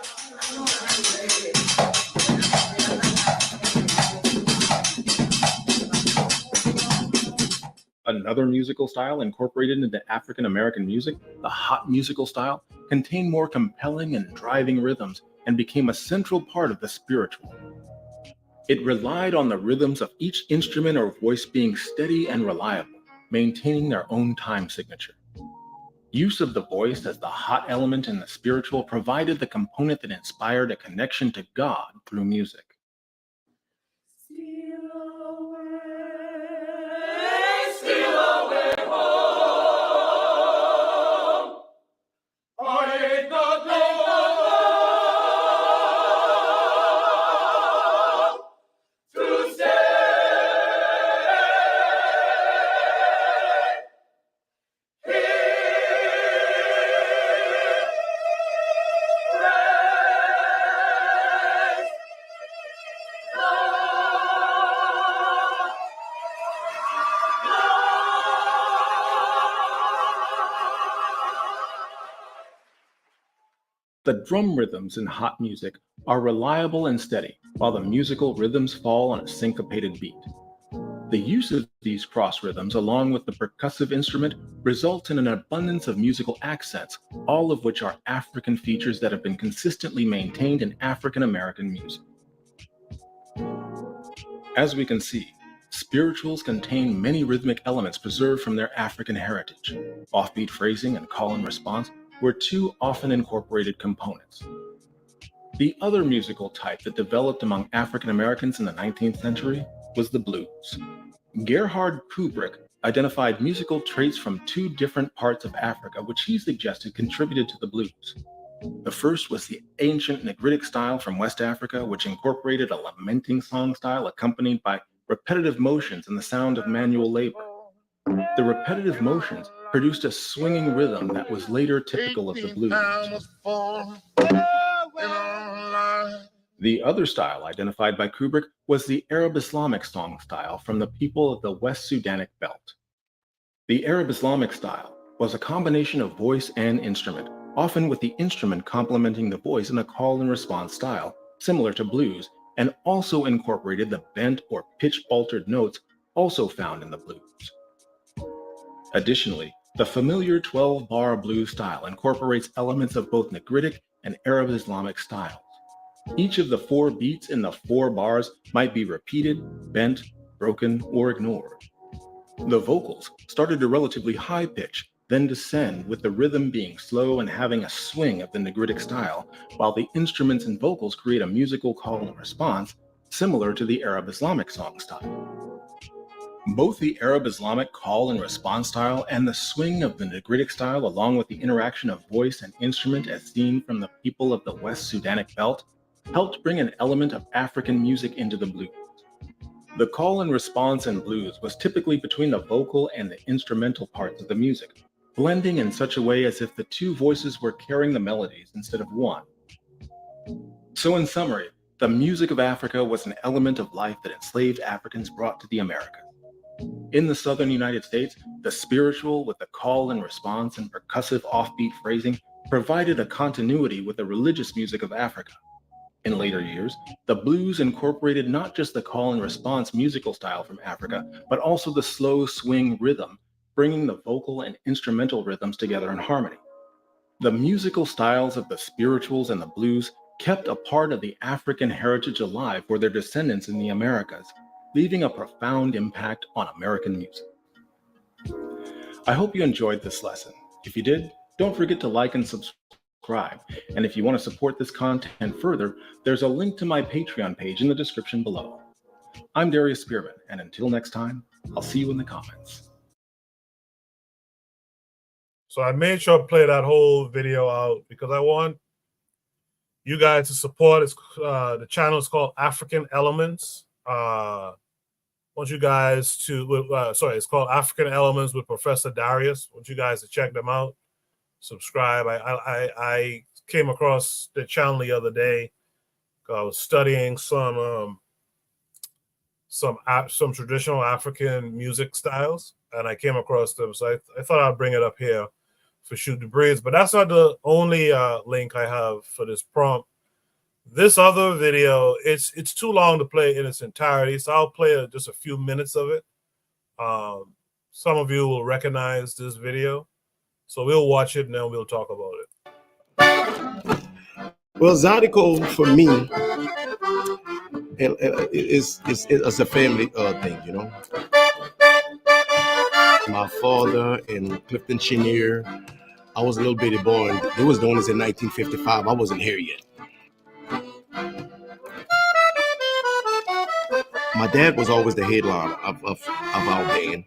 Another musical style incorporated into African American music, the hot musical style, contained more compelling and driving rhythms and became a central part of the spiritual. It relied on the rhythms of each instrument or voice being steady and reliable, maintaining their own time signature. Use of the voice as the hot element in the spiritual provided the component that inspired a connection to God through music. The drum rhythms in hot music are reliable and steady, while the musical rhythms fall on a syncopated beat. The use of these cross rhythms, along with the percussive instrument, results in an abundance of musical accents, all of which are African features that have been consistently maintained in African American music. As we can see, spirituals contain many rhythmic elements preserved from their African heritage. Offbeat phrasing and call and response were two often incorporated components. The other musical type that developed among African Americans in the 19th century was the blues. Gerhard Kubrick identified musical traits from two different parts of Africa, which he suggested contributed to the blues. The first was the ancient Negritic style from West Africa, which incorporated a lamenting song style accompanied by repetitive motions and the sound of manual labor. The repetitive motions produced a swinging rhythm that was later typical of the blues. The other style identified by Kubrick was the Arab Islamic song style from the people of the West Sudanic belt. The Arab Islamic style was a combination of voice and instrument, often with the instrument complementing the voice in a call and response style, similar to blues, and also incorporated the bent or pitch-altered notes also found in the blues. Additionally, the familiar 12-bar blues style incorporates elements of both Negritic and Arab Islamic styles. Each of the 4 beats in the 4 bars might be repeated, bent, broken, or ignored. The vocals start at a relatively high pitch, then descend with the rhythm being slow and having a swing of the Negritic style, while the instruments and vocals create a musical call and response similar to the Arab Islamic song style. Both the Arab Islamic call and response style and the swing of the Negritic style, along with the interaction of voice and instrument as seen from the people of the West Sudanic belt, helped bring an element of African music into the blues. The call and response in blues was typically between the vocal and the instrumental parts of the music, blending in such a way as if the two voices were carrying the melodies instead of one. So in summary, the music of Africa was an element of life that enslaved Africans brought to the Americas. In the southern United States, the spiritual with the call and response and percussive offbeat phrasing provided a continuity with the religious music of Africa. In later years, the blues incorporated not just the call and response musical style from Africa, but also the slow swing rhythm, bringing the vocal and instrumental rhythms together in harmony. The musical styles of the spirituals and the blues kept a part of the African heritage alive for their descendants in the Americas, leaving a profound impact on American music. I hope you enjoyed this lesson. If you did, don't forget to like and subscribe. And if you want to support this content further, there's a link to my Patreon page in the description below. I'm Darius Spearman, and until next time, I'll see you in the comments. So I made sure to play that whole video out because I want you guys to support. It's the channel is called African Elements. I want you guys to it's called African Elements with Professor Darius. I want you guys to check them out. Subscribe. I came across the channel the other day. I was studying some traditional African music styles, and I came across them. So I thought I'd bring it up here for Shoot the Breeze. But that's not the only link I have for this prompt. This other video, it's too long to play in its entirety, so I'll play just a few minutes of it. Some of you will recognize this video. So we'll watch it and then we'll talk about it. Well, Zydeco for me is a family thing, you know. My father and Clifton Chenier, I was a little bitty boy, and they was doing this in 1955. I wasn't here yet. My dad was always the headliner of our band.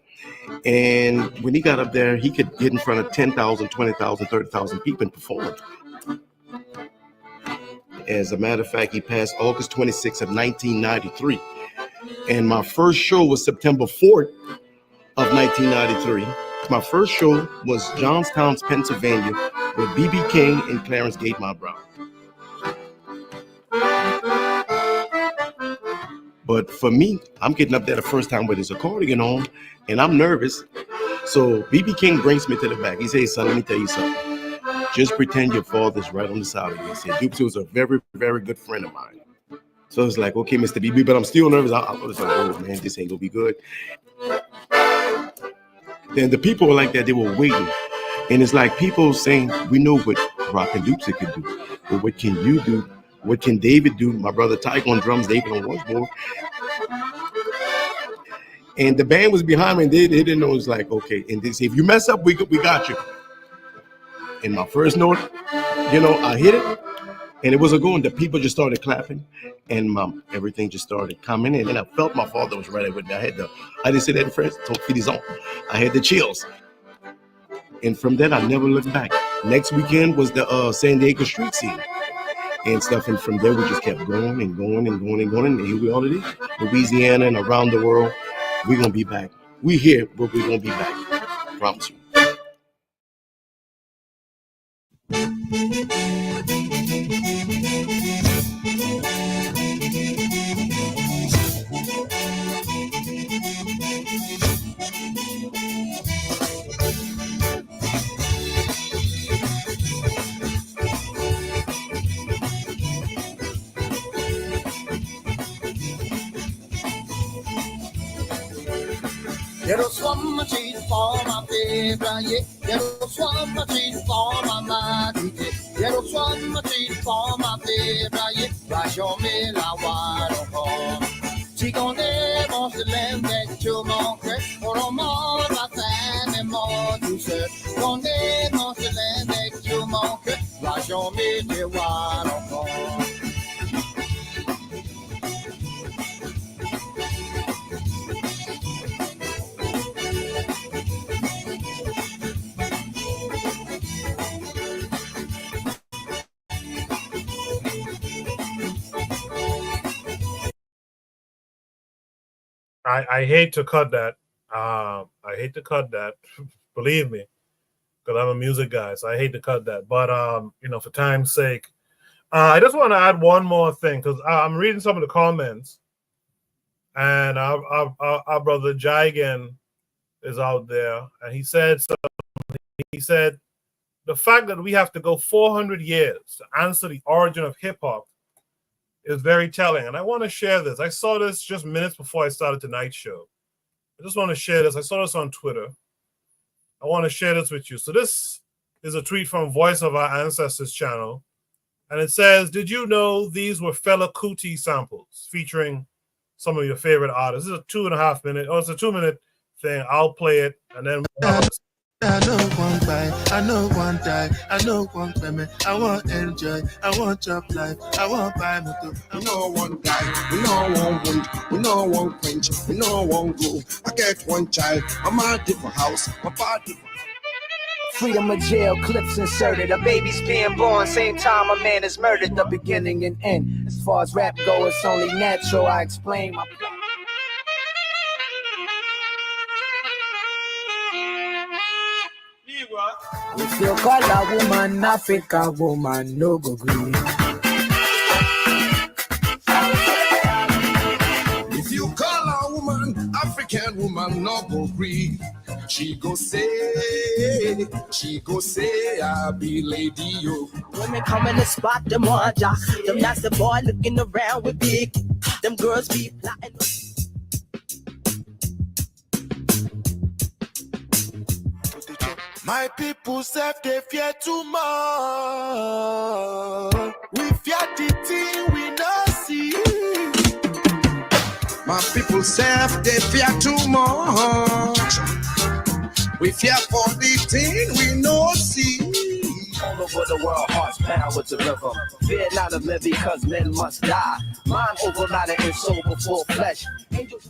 And when he got up there, he could get in front of 10,000, 20,000, 30,000 people and perform. As a matter of fact, he passed August 26th of 1993. And my first show was September 4th of 1993. My first show was Johnstown, Pennsylvania, with B.B. King and Clarence Gatemouth Brown. But for me, I'm getting up there the first time with his accordion on, and I'm nervous. So B.B. King brings me to the back. He says, son, let me tell you something. Just pretend your father's right on the side of you. He said, Dupes was a very, very good friend of mine. So it's like, okay, Mr. BB, but I'm still nervous. I was like, oh man, this ain't gonna be good. Then the people were like that, they were waiting. And it's like people saying, we know what Rock and Dupes could do, but what can you do? What can David do? My brother Tyke on drums, David on washboard. And the band was behind me, and they didn't know. It was like, okay, and they say, if you mess up, we got you. And my first note, I hit it, and it was a go, and the people just started clapping, and everything just started coming in, and I felt my father was right with me. I didn't say that in French, I had the chills. And from then, I never looked back. Next weekend was the San Diego street scene and stuff, and from there, we just kept going and going and going and going, and here we are today, Louisiana and around the world. We're going to be back. We here, but we're going to be back. Promise you. There was one machine for my baby, yeah. There was one machine for my mighty, yeah. There was one machine for my baby, yeah. Right on me, la wide on. She gon' live on the land that you won't get, or on more my family, more to say. Gon' live on the land that you won't get, right on me, la wide on. I hate to cut that. Believe me, because I'm a music guy, so I hate to cut that. But for time's sake, I just want to add one more thing, because I'm reading some of the comments, and our brother Jigan is out there, and he said the fact that we have to go 400 years to answer the origin of hip hop is very telling. And I want to share this. I saw this just minutes before I started tonight's show. I just want to share this. I saw this on Twitter. I want to share this with you. So this is a tweet from Voice of Our Ancestors channel. And it says, did you know these were Fela Kuti samples featuring some of your favorite artists? This is a 2.5 minute, it's a 2-minute thing. I'll play it, and then I know one buy, I know one die, I know one payment, I want enjoy, I want job life, I want buy motor. We know one die, we know one wound, we know one quench, we know one groove. I get one child, I'm a different house, my body. Freedom of jail, clips inserted. A baby's being born, same time a man is murdered. The beginning and end. As far as rap go, it's only natural. I explain my plan. If you call a woman African woman, no go green. If you call a woman African woman, no go green. She go say, I be lady yo. Women come in the spot, them wonder. Them that's the boy looking around with big. Them girls be plotting. My people say they fear too much. We fear the thing we not see. My people say they fear too much. We fear for the thing we no see. All over the world, hearts pound with the rhythm. Fear not of men because men must die. Mind over matter and soul before flesh. Angels.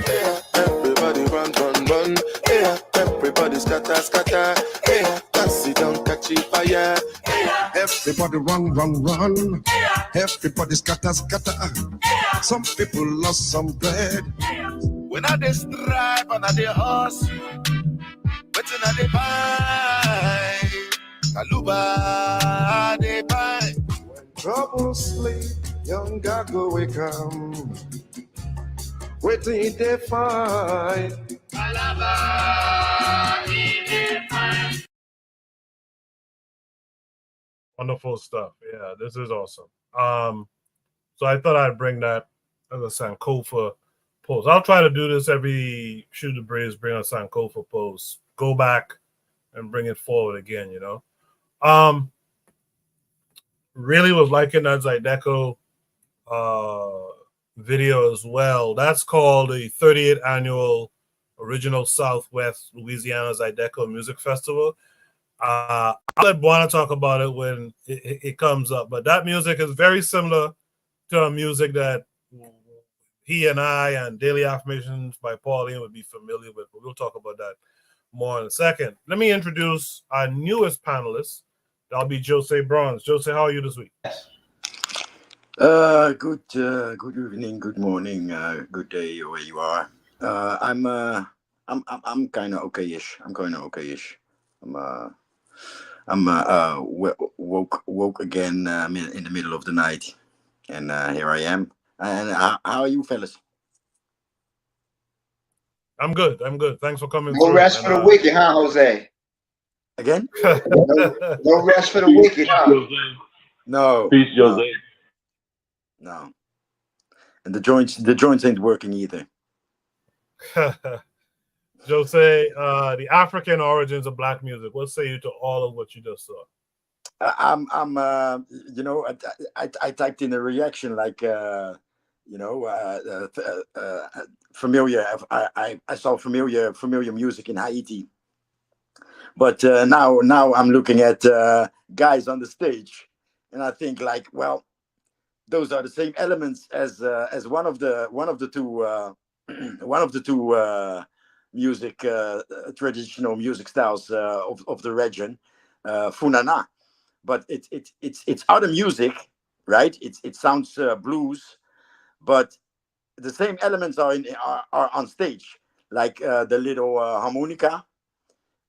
Yeah, everybody run, run, run. Yeah, everybody scatter, scatter. Yeah, pass it down, catch it fire. Yeah, everybody run, run, run. Yeah, everybody scatter, scatter. Yeah, some people lost some bread. When I they strive and I they hustle, waiting I they buy. Kaluba they buy. When trouble sleep, young God go wake up. Waiting they find. Alaba. Wonderful stuff. Yeah, this is awesome. So I thought I'd bring that as a Sankofa post. I'll try to do this every Shoot the Breeze, bring a Sankofa post, go back and bring it forward again, you know. Really was liking that Zydeco video as well. That's called the 38th annual Original Southwest Louisiana Zydeco Music Festival. I'll let Buana talk about it when it comes up, but that music is very similar to music that he and I and Daily Affirmations by Pauline would be familiar with, but we'll talk about that more in a second. Let me introduce our newest panelist. That'll be Jose Bronze. Jose, how are you this week? Good evening, good morning, good day where you are. I'm kind of okayish. I'm woke again in the middle of the night, and here I am. And how are you, fellas? I'm good. Thanks for coming No through. rest for the wicked, huh, Jose? Again? no rest for the wicked, huh? No. Peace, Jose. No. And the joints ain't working either. Jose, the African origins of black music. What say you to all of what you just saw? I typed in a reaction like, familiar. I saw familiar music in Haiti, but now I'm looking at guys on the stage, and I think like, well, those are the same elements as one of the two music traditional music styles of the region, Funana. But it's other music, right? It sounds blues, but the same elements are on stage, like the little harmonica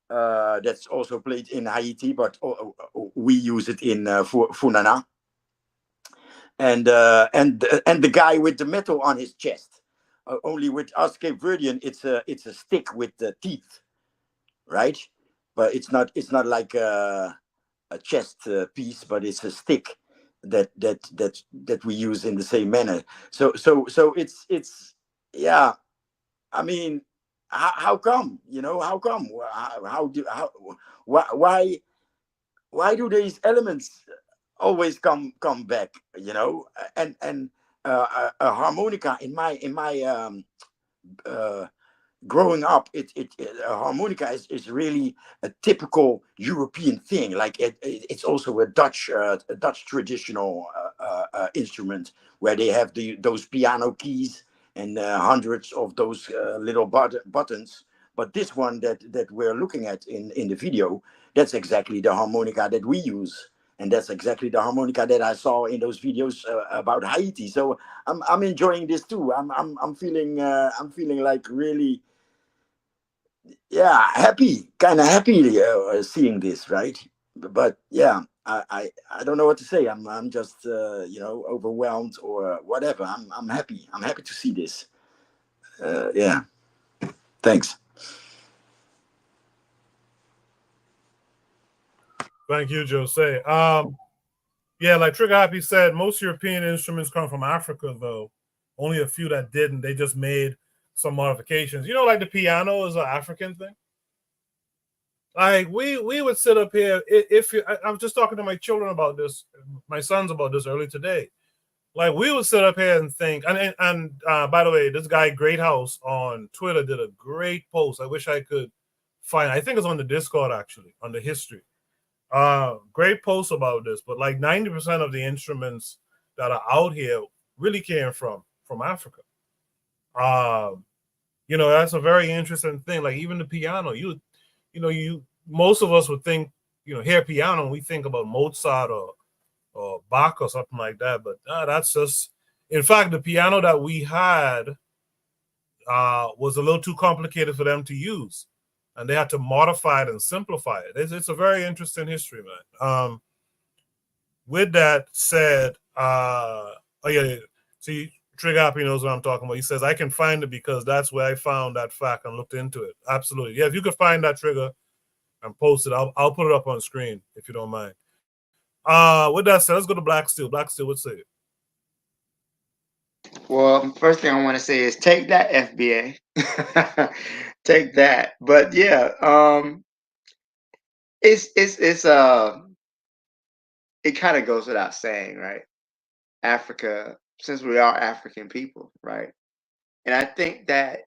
that's also played in Haiti, but we use it in Funana. And the guy with the metal on his chest. Only with us Cape Verdean, it's a stick with the teeth, right? But it's not like a chest piece, but it's a stick that we use in the same manner. So it's yeah. I mean, how come? How come? Why do these elements always come back? And a harmonica in my growing up, a harmonica is really a typical European thing. Like it's also a Dutch traditional instrument where they have those piano keys and hundreds of those little buttons. But this one that we're looking at in the video, that's exactly the harmonica that we use. And that's exactly the harmonica that I saw in those videos about Haiti. So I'm enjoying this too. I'm feeling like really, yeah, kind of happy seeing this, right? But yeah, I don't know what to say. I'm just overwhelmed or whatever. I'm happy. I'm happy to see this. Yeah, thanks. Thank you, Jose. Yeah, like Trigger Happy said, most European instruments come from Africa, though. Only a few that didn't. They just made some modifications. Like the piano is an African thing. Like we would sit up here. I was just talking to my children about this, my sons about this early today. Like we would sit up here and think. And by the way, this guy Great House on Twitter did a great post. I wish I could find. I think it's on the Discord actually, on the history. Great post about this. But like 90% of the instruments that are out here really came from Africa. That's a very interesting thing. Like even the piano, most of us would think, hear piano and we think about Mozart or Bach or something like that. But that's just, in fact, the piano that we had was a little too complicated for them to use. And they had to modify it and simplify it. It's a very interesting history, man. With that said, see, Trigger Happy knows what I'm talking about. He says, I can find it because that's where I found that fact and looked into it. Absolutely. Yeah, if you could find that, Trigger, and post it, I'll put it up on screen if you don't mind. With that said, let's go to Black Steel. Black Steel, what's it? Well, first thing I want to say is take that, FBA. Take that. But yeah, it's it kind of goes without saying, right? Africa, since we are African people, right? And I think that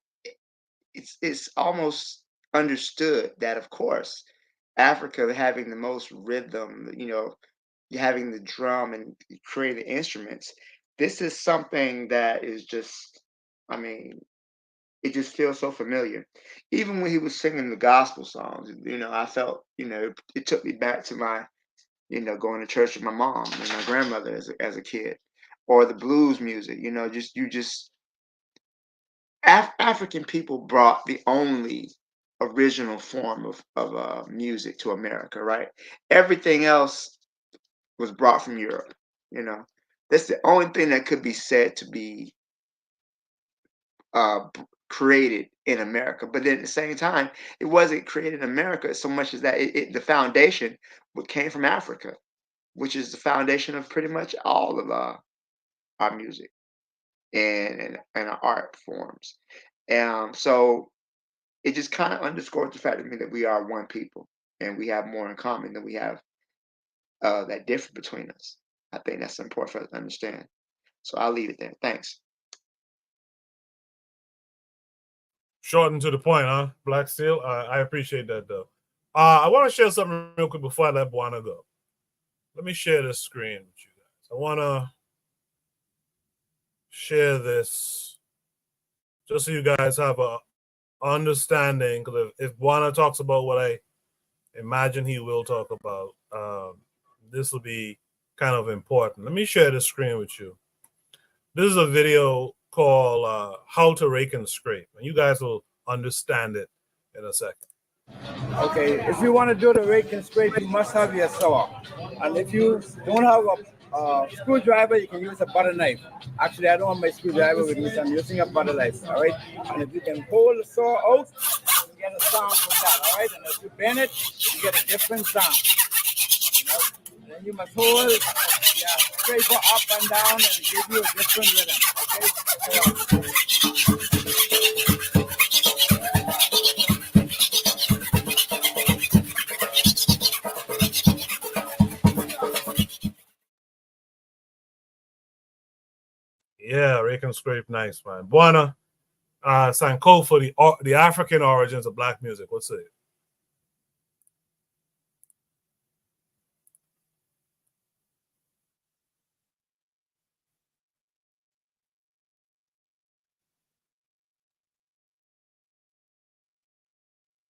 it's almost understood that, of course, Africa having the most rhythm, having the drum and creating instruments, this is something that is just, I mean, it just feels so familiar. Even when he was singing the gospel songs, I felt, it took me back to my, going to church with my mom and my grandmother as a kid, or the blues music, African people brought the only original form of music to America, right? Everything else was brought from Europe. You know, that's the only thing that could be said to be created in America. But then at the same time, it wasn't created in America so much as that the foundation came from Africa, which is the foundation of pretty much all of our music and our art forms. So it just kind of underscores the fact to me that we are one people and we have more in common than we have that differ between us. I think that's important for us to understand. So I'll leave it there. Thanks. Short and to the point, huh? Black Steel. I appreciate that though. I want to share something real quick before I let Buana go. Let me share this screen with you guys. I want to share this just so you guys have a understanding. Because if Buana talks about what I imagine he will talk about, this will be kind of important. Let me share this screen with you. This is a video called How to Rake and Scrape. And you guys will understand it in a second. Okay, if you want to do the rake and scrape, you must have your saw. And if you don't have a screwdriver, you can use a butter knife. Actually, I don't have my screwdriver with me, so I'm using a butter knife, all right? And if you can pull the saw out, you get a sound from that, all right? And if you bend it, you get a different sound. Then you must hold your scraper up and down and give you a different rhythm, okay? Yeah, rake and scrape, nice, man. Buana, Sanko for the African origins of black music. What's it?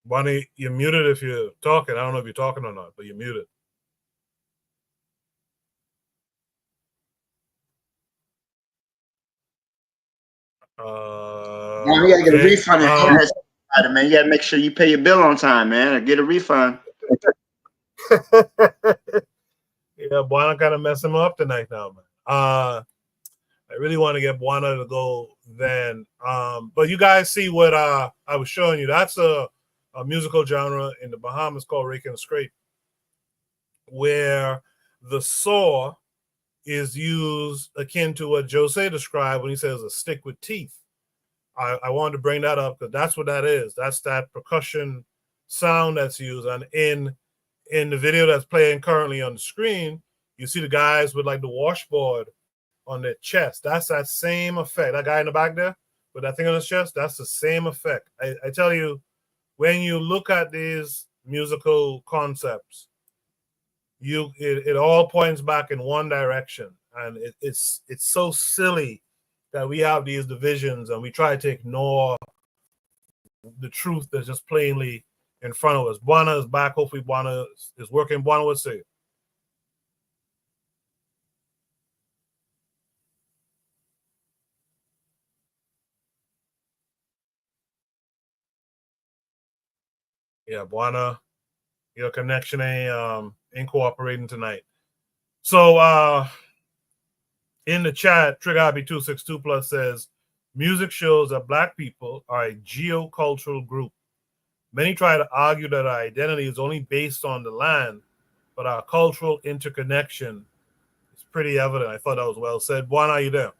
Buana, you're muted if you're talking. I don't know if you're talking or not, but you're muted. Man, you gotta get a refund. Man, you gotta make sure you pay your bill on time, man, or get a refund. Yeah, Buana kind of messed him up tonight now, man. I really want to get Buana to go then. But you guys see what I was showing you. That's a musical genre in the Bahamas called rake and scrape, where the saw is used akin to what Jose described when he says a stick with teeth. I wanted to bring that up because that's what that is. That's that percussion sound that's used. And in the video that's playing currently on the screen, you see the guys with like the washboard on their chest. That's that same effect. That guy in the back there with that thing on his chest, that's the same effect. I tell you, when you look at these musical concepts, it all points back in one direction. And it's so silly that we have these divisions and we try to ignore the truth that's just plainly in front of us. Buana is back. Hopefully Buana is working. Buana, what's it? Yeah, Buana, your connection ain't cooperating tonight. So in the chat, TriggerIB262 Plus says, music shows that black people are a geocultural group. Many try to argue that our identity is only based on the land, but our cultural interconnection is pretty evident. I thought that was well said. Juan, are you there?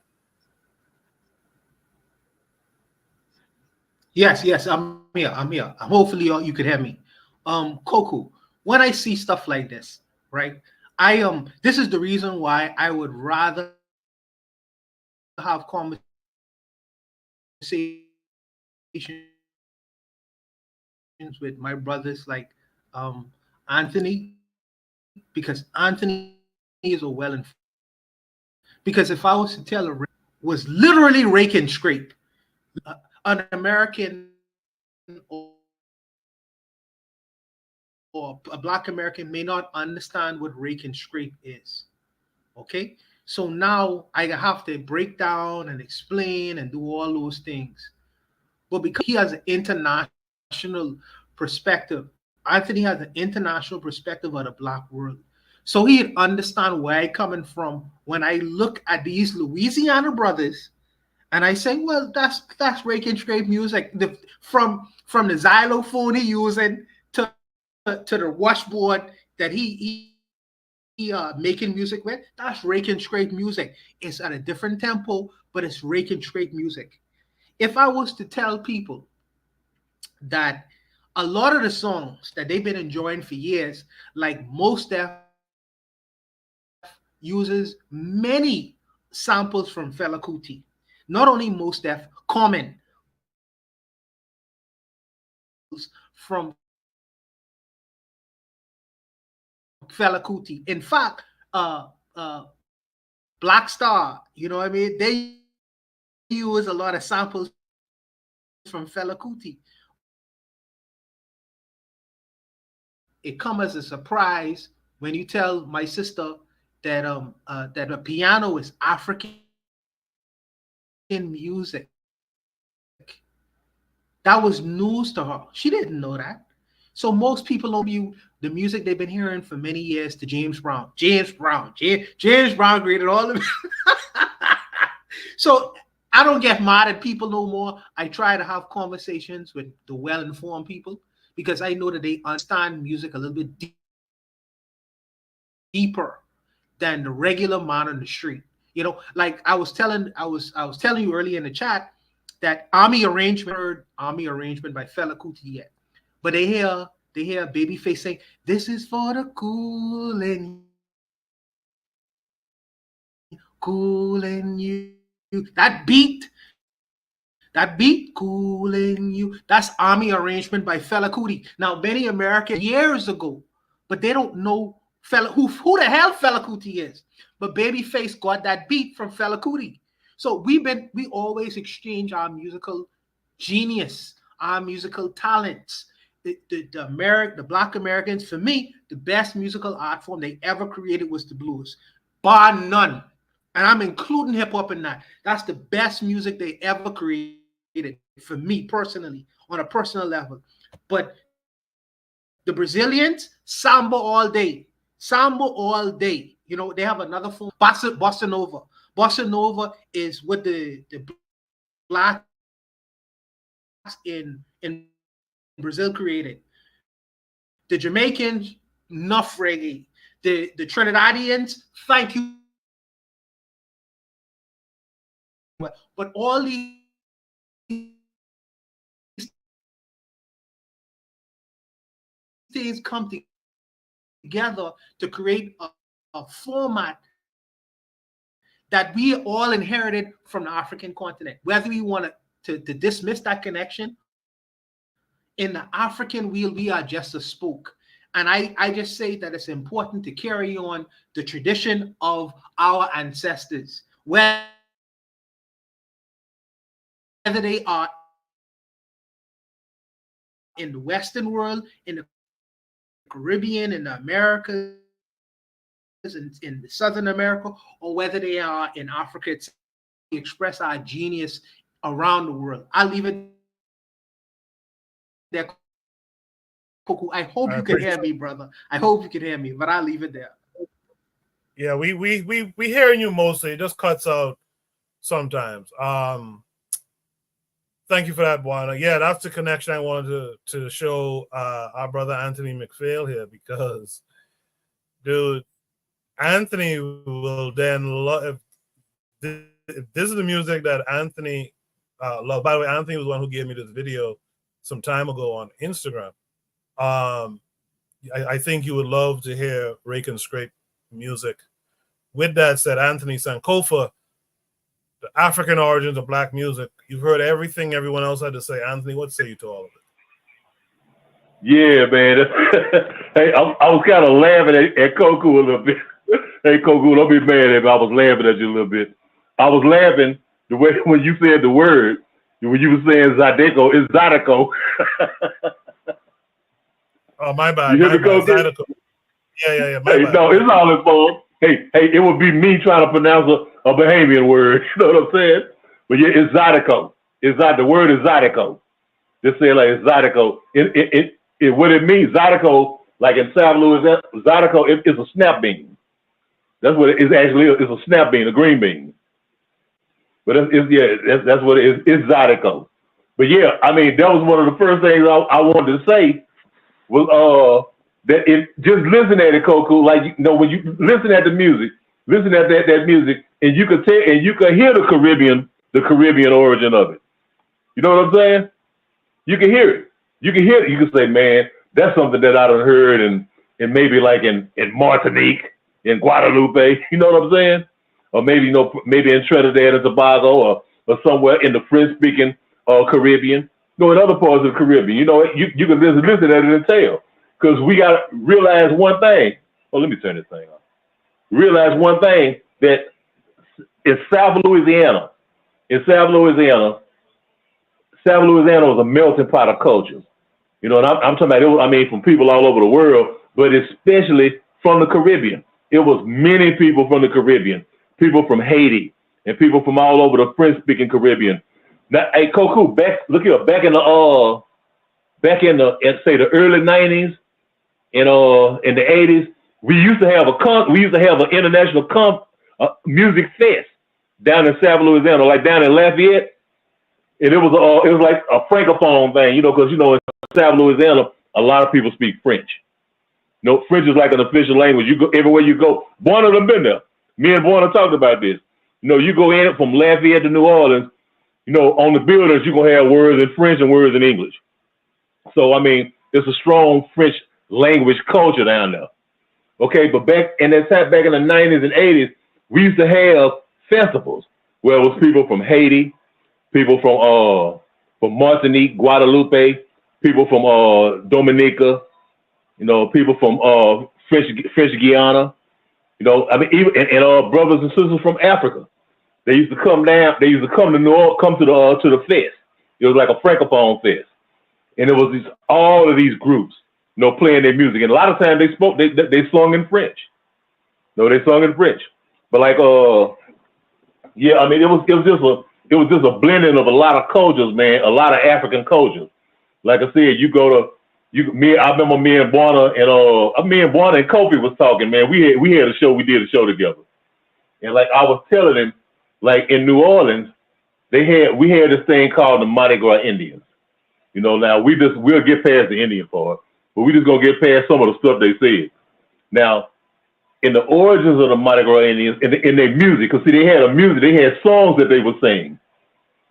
Yes, I'm here. Hopefully you could hear me. Koku, when I see stuff like this, right? This is the reason why I would rather have conversations with my brothers like Anthony, because Anthony is a well-informed. Because if I was to tell was literally rake and scrape, an American or a Black American may not understand what rake and scrape is. Okay, so now I have to break down and explain and do all those things. But because he has an international perspective, Anthony has an international perspective of the Black world. So he'd understand where I'm coming from when I look at these Louisiana brothers and I say, well, that's rake and scrape music. From the xylophone he using to the washboard that he making music with, that's rake and scrape music. It's at a different tempo, but it's rake and scrape music. If I was to tell people that a lot of the songs that they've been enjoying for years, like Mos Def uses many samples from Fela Kuti. Not only Mos Def, Common from Fela Kuti. In fact, Black Star, you know what I mean? They use a lot of samples from Fela Kuti. It comes as a surprise when you tell my sister that that a piano is African music. That was news to her. She didn't know that. So most people know the music they've been hearing for many years to James Brown. James Brown created all of it. So I don't get mad at people no more. I try to have conversations with the well-informed people because I know that they understand music a little bit deeper than the regular man on the street. You know, like I was telling you earlier in the chat that Army Arrangement by Fela Kuti yet. But they hear Babyface saying, "This is for the cooling you." That beat, cooling you. That's Army Arrangement by Fela Kuti. Now, many Americans years ago, but they don't know who the hell Fela Kuti is. But Babyface got that beat from Fela Kuti. So we always exchange our musical genius, our musical talents. The Black Americans, for me, the best musical art form they ever created was the blues, bar none. And I'm including hip hop in that. That's the best music they ever created for me personally, on a personal level. But the Brazilians, samba all day. Samba all day. You know, they have another form, bossa nova. Bossa nova is what the Blacks in Brazil created. The Jamaicans, enough reggae. The Trinidadians, thank you. But all these things come together to create a format that we all inherited from the African continent. Whether we want to dismiss that connection, in the African wheel, we are just a spoke. And I just say that it's important to carry on the tradition of our ancestors, whether they are in the Western world, in the Caribbean, in the Americas, in Southern America, or whether they are in Africa. We express our genius around the world. I'll leave it there. I hope you can hear me, brother. I hope you can hear me, but I'll leave it there. Yeah, we hearing you mostly. It just cuts out sometimes. Thank you for that, Juana. Yeah, that's the connection I wanted to show our brother Anthony McPhail here, because dude, Anthony will then love. If this is the music that Anthony loved. By the way, Anthony was the one who gave me this video some time ago on Instagram. I think you would love to hear Rake and Scrape music. With that said, Anthony Sankofa, the African origins of black music. You've heard everything everyone else had to say. Anthony, what say you to all of it? Yeah, man. Hey, I was kind of laughing at Koku a little bit. Hey, Koku, don't be mad at me. I was laughing at you a little bit. I was laughing the way when you said the word, when you were saying Zydeco, it's Zydeco. Oh, my bad. You hear me, Koku? Zydeco. Yeah. My Hey, bad. no, it's all his fault. Hey, it would be me trying to pronounce a Bahamian word. You know what I'm saying? But yeah, it's Zydeco. The word is Zydeco. Just say it like it's Zydeco. What it means, Zydeco, like in South Louisiana, Zydeco is a snap bean. That's what it is actually. It's a snap bean, a green bean. But that's what it is. It's Zydeco. But yeah, I mean, that was one of the first things I wanted to say was that it just listen at it, Koku, like when you listen at the music, listen at that music, and you could tell and you could hear the Caribbean origin of it. You know what I'm saying? You can hear it. You can hear it. You can say, man, that's something that I done heard and maybe like in Martinique, in Guadeloupe, you know what I'm saying? Or maybe maybe in Trinidad and Tobago or somewhere in the French-speaking Caribbean. In other parts of the Caribbean, you can listen at it and tell. Because we got to realize one thing. Oh, let me turn this thing on. Realize one thing, that in South Louisiana was a melting pot of cultures. And I'm talking about, from people all over the world, but especially from the Caribbean. It was many people from the Caribbean, people from Haiti, and people from all over the French-speaking Caribbean. Now, hey, Koku, back in the early 90s, in the 80s, we used to have an international music fest down in South Louisiana, like down in Lafayette, and it was like a francophone thing, because in South Louisiana a lot of people speak French. French is like an official language. You go everywhere you go. Borna done been there. Me and Borna talked about this. You go in from Lafayette to New Orleans. On the buildings you're gonna have words in French and words in English. So it's a strong French language culture down there. Okay, but back in the 90s and 80s, we used to have festivals where it was people from Haiti, people from Martinique, Guadeloupe, people from Dominica, people from French Guiana, even and brothers and sisters from Africa. They used to come down. They used to come to New Orleans, come to the fest. It was like a francophone fest, and it was all of these groups, playing their music. And a lot of times they sung in French. They sung in French. But like, yeah, it was just a blending of a lot of cultures, man. A lot of African cultures. Like I said, I remember me and Buana and Kofi was talking, man. We did a show together. And like I was telling him, like in New Orleans, we had this thing called the Mardi Gras Indians. Now we'll get past the Indian part, but we just gonna get past some of the stuff they said. Now, in the origins of the Mardi Gras Indians, in their music, because see, they had songs that they would sing.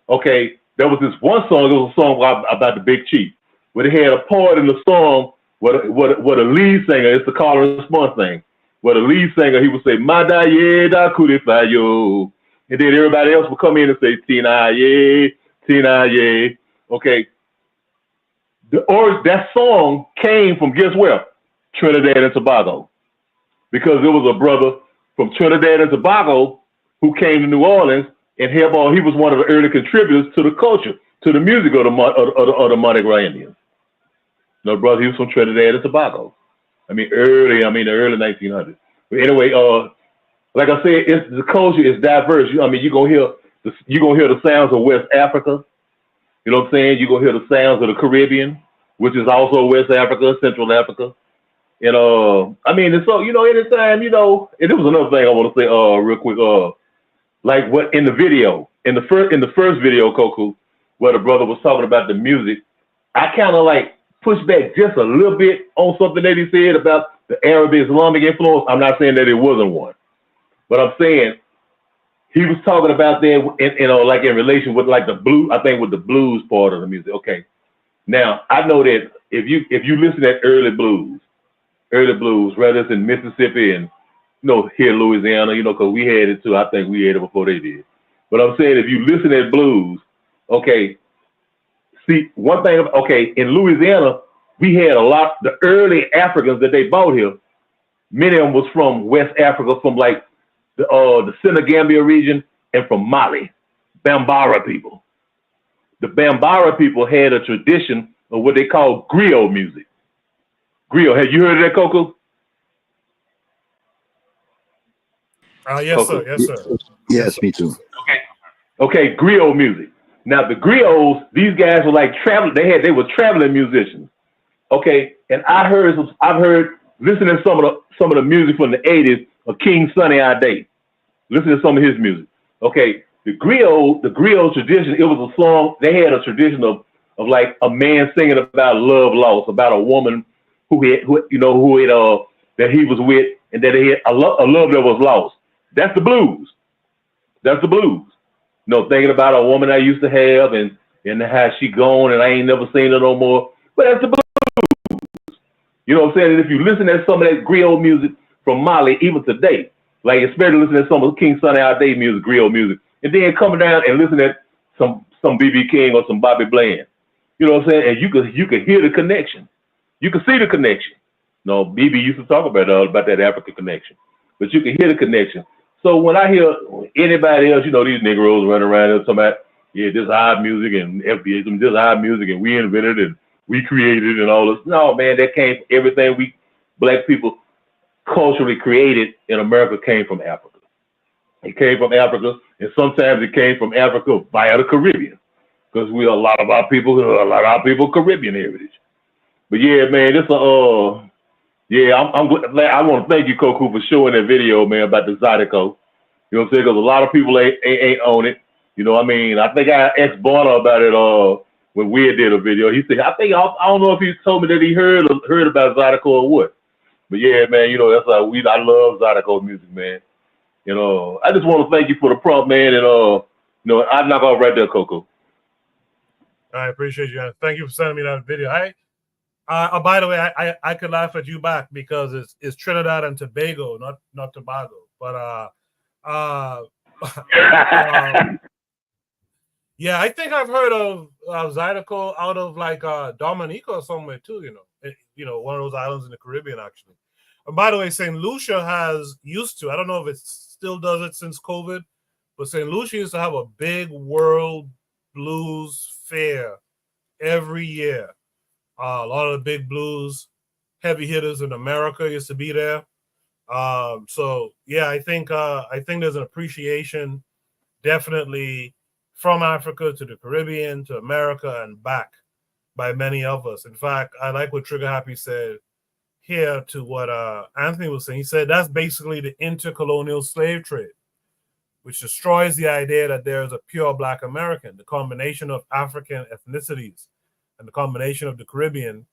Okay, there was this one song, it was a song about the Big Chief, where they had a part in the song where the lead singer, it's the call and response thing, where the lead singer, he would say, Madaye da Kudifayo, and then everybody else would come in and say, Tina ye, Tina ye. Okay, that song came from, guess where? Trinidad and Tobago. Because there was a brother from Trinidad and Tobago who came to New Orleans and he was one of the early contributors to the culture, to the music of the Mardi Gras Indians. Brother, he was from Trinidad and Tobago. The early 1900s. But anyway, like I said, the culture is diverse. You're gonna hear the sounds of West Africa. You know what I'm saying? You're gonna hear the sounds of the Caribbean, which is also West Africa, Central Africa. And and so anytime, and there was another thing I want to say real quick, like what in the video, in the first video, Koku, where the brother was talking about the music, I kind of like pushed back just a little bit on something that he said about the Arab Islamic influence, I'm not saying that it wasn't one, but I'm saying he was talking about that, like in relation with like the blues, I think with the blues part of the music. Okay. Now, I know that if you listen to early blues, whether it's in Mississippi and, here in Louisiana, because we had it too. I think we had it before they did. But I'm saying if you listen to blues, okay, see, one thing, in Louisiana, we had a lot, the early Africans that they brought here, many of them was from West Africa, from like the Senegambia region and from Mali, Bambara people. The Bambara people had a tradition of what they call griot music. Griot, have you heard of that, Coco? Yes, Coco? sir. Yes, sir. Yes, me too. Okay, griot music. Now the griots, these guys were like they were traveling musicians. Okay, and I've heard listening to some of the music from the 80s of King Sunny Ade. Listen to some of his music. Okay, the griot tradition, it was a song, they had a tradition of like a man singing about love lost, about a woman that he was with, and that he had a love that was lost. That's the blues. That's the blues. Thinking about a woman I used to have and how she gone and I ain't never seen her no more. But that's the blues. You know what I'm saying? And if you listen to some of that griot music from Mali, even today, like especially listening to some of King Sunny Ade music, griot music, and then coming down and listening to some B.B. King or some Bobby Bland. You know what I'm saying? And you could hear the connection. You could see the connection. B.B. used to talk about that African connection, but you can hear the connection. So when I hear anybody else, these Negroes running around and talking about, this is our music and FBA, this is our music and we invented it and we created it and all this. No, man, that came from everything we black people culturally created in America came from Africa. It came from Africa, and sometimes it came from Africa via the Caribbean, because a lot of our people Caribbean heritage. But yeah, man, I'm glad. I want to thank you, Coco, for showing that video, man, about the Zydeco. You know what I'm saying? Because a lot of people ain't on it. I think I asked Bonner about it when we did a video. He said, I don't know if he told me that he heard about Zydeco or what. But yeah, man, that's how I love Zydeco music, man. I just want to thank you for the prompt, man, and I knock off right there, Coco. I appreciate you. Thank you for sending me that video. By the way, I could laugh at you back because it's Trinidad and Tobago, not Tobago. But yeah, I think I've heard of Zydeco out of like Dominica or somewhere too. One of those islands in the Caribbean, actually. And by the way, St. Lucia used to. I don't know if it still does it since COVID, but St. Lucia used to have a big World Blues Fair every year. A lot of the big blues heavy hitters in America used to be there. So yeah, I think there's an appreciation definitely from Africa to the Caribbean to America and back by many of us. In fact, I like what Trigger Happy said here to what Anthony was saying. He said that's basically the intercolonial slave trade, which destroys the idea that there is a pure Black American. The combination of African ethnicities and the combination of the Caribbean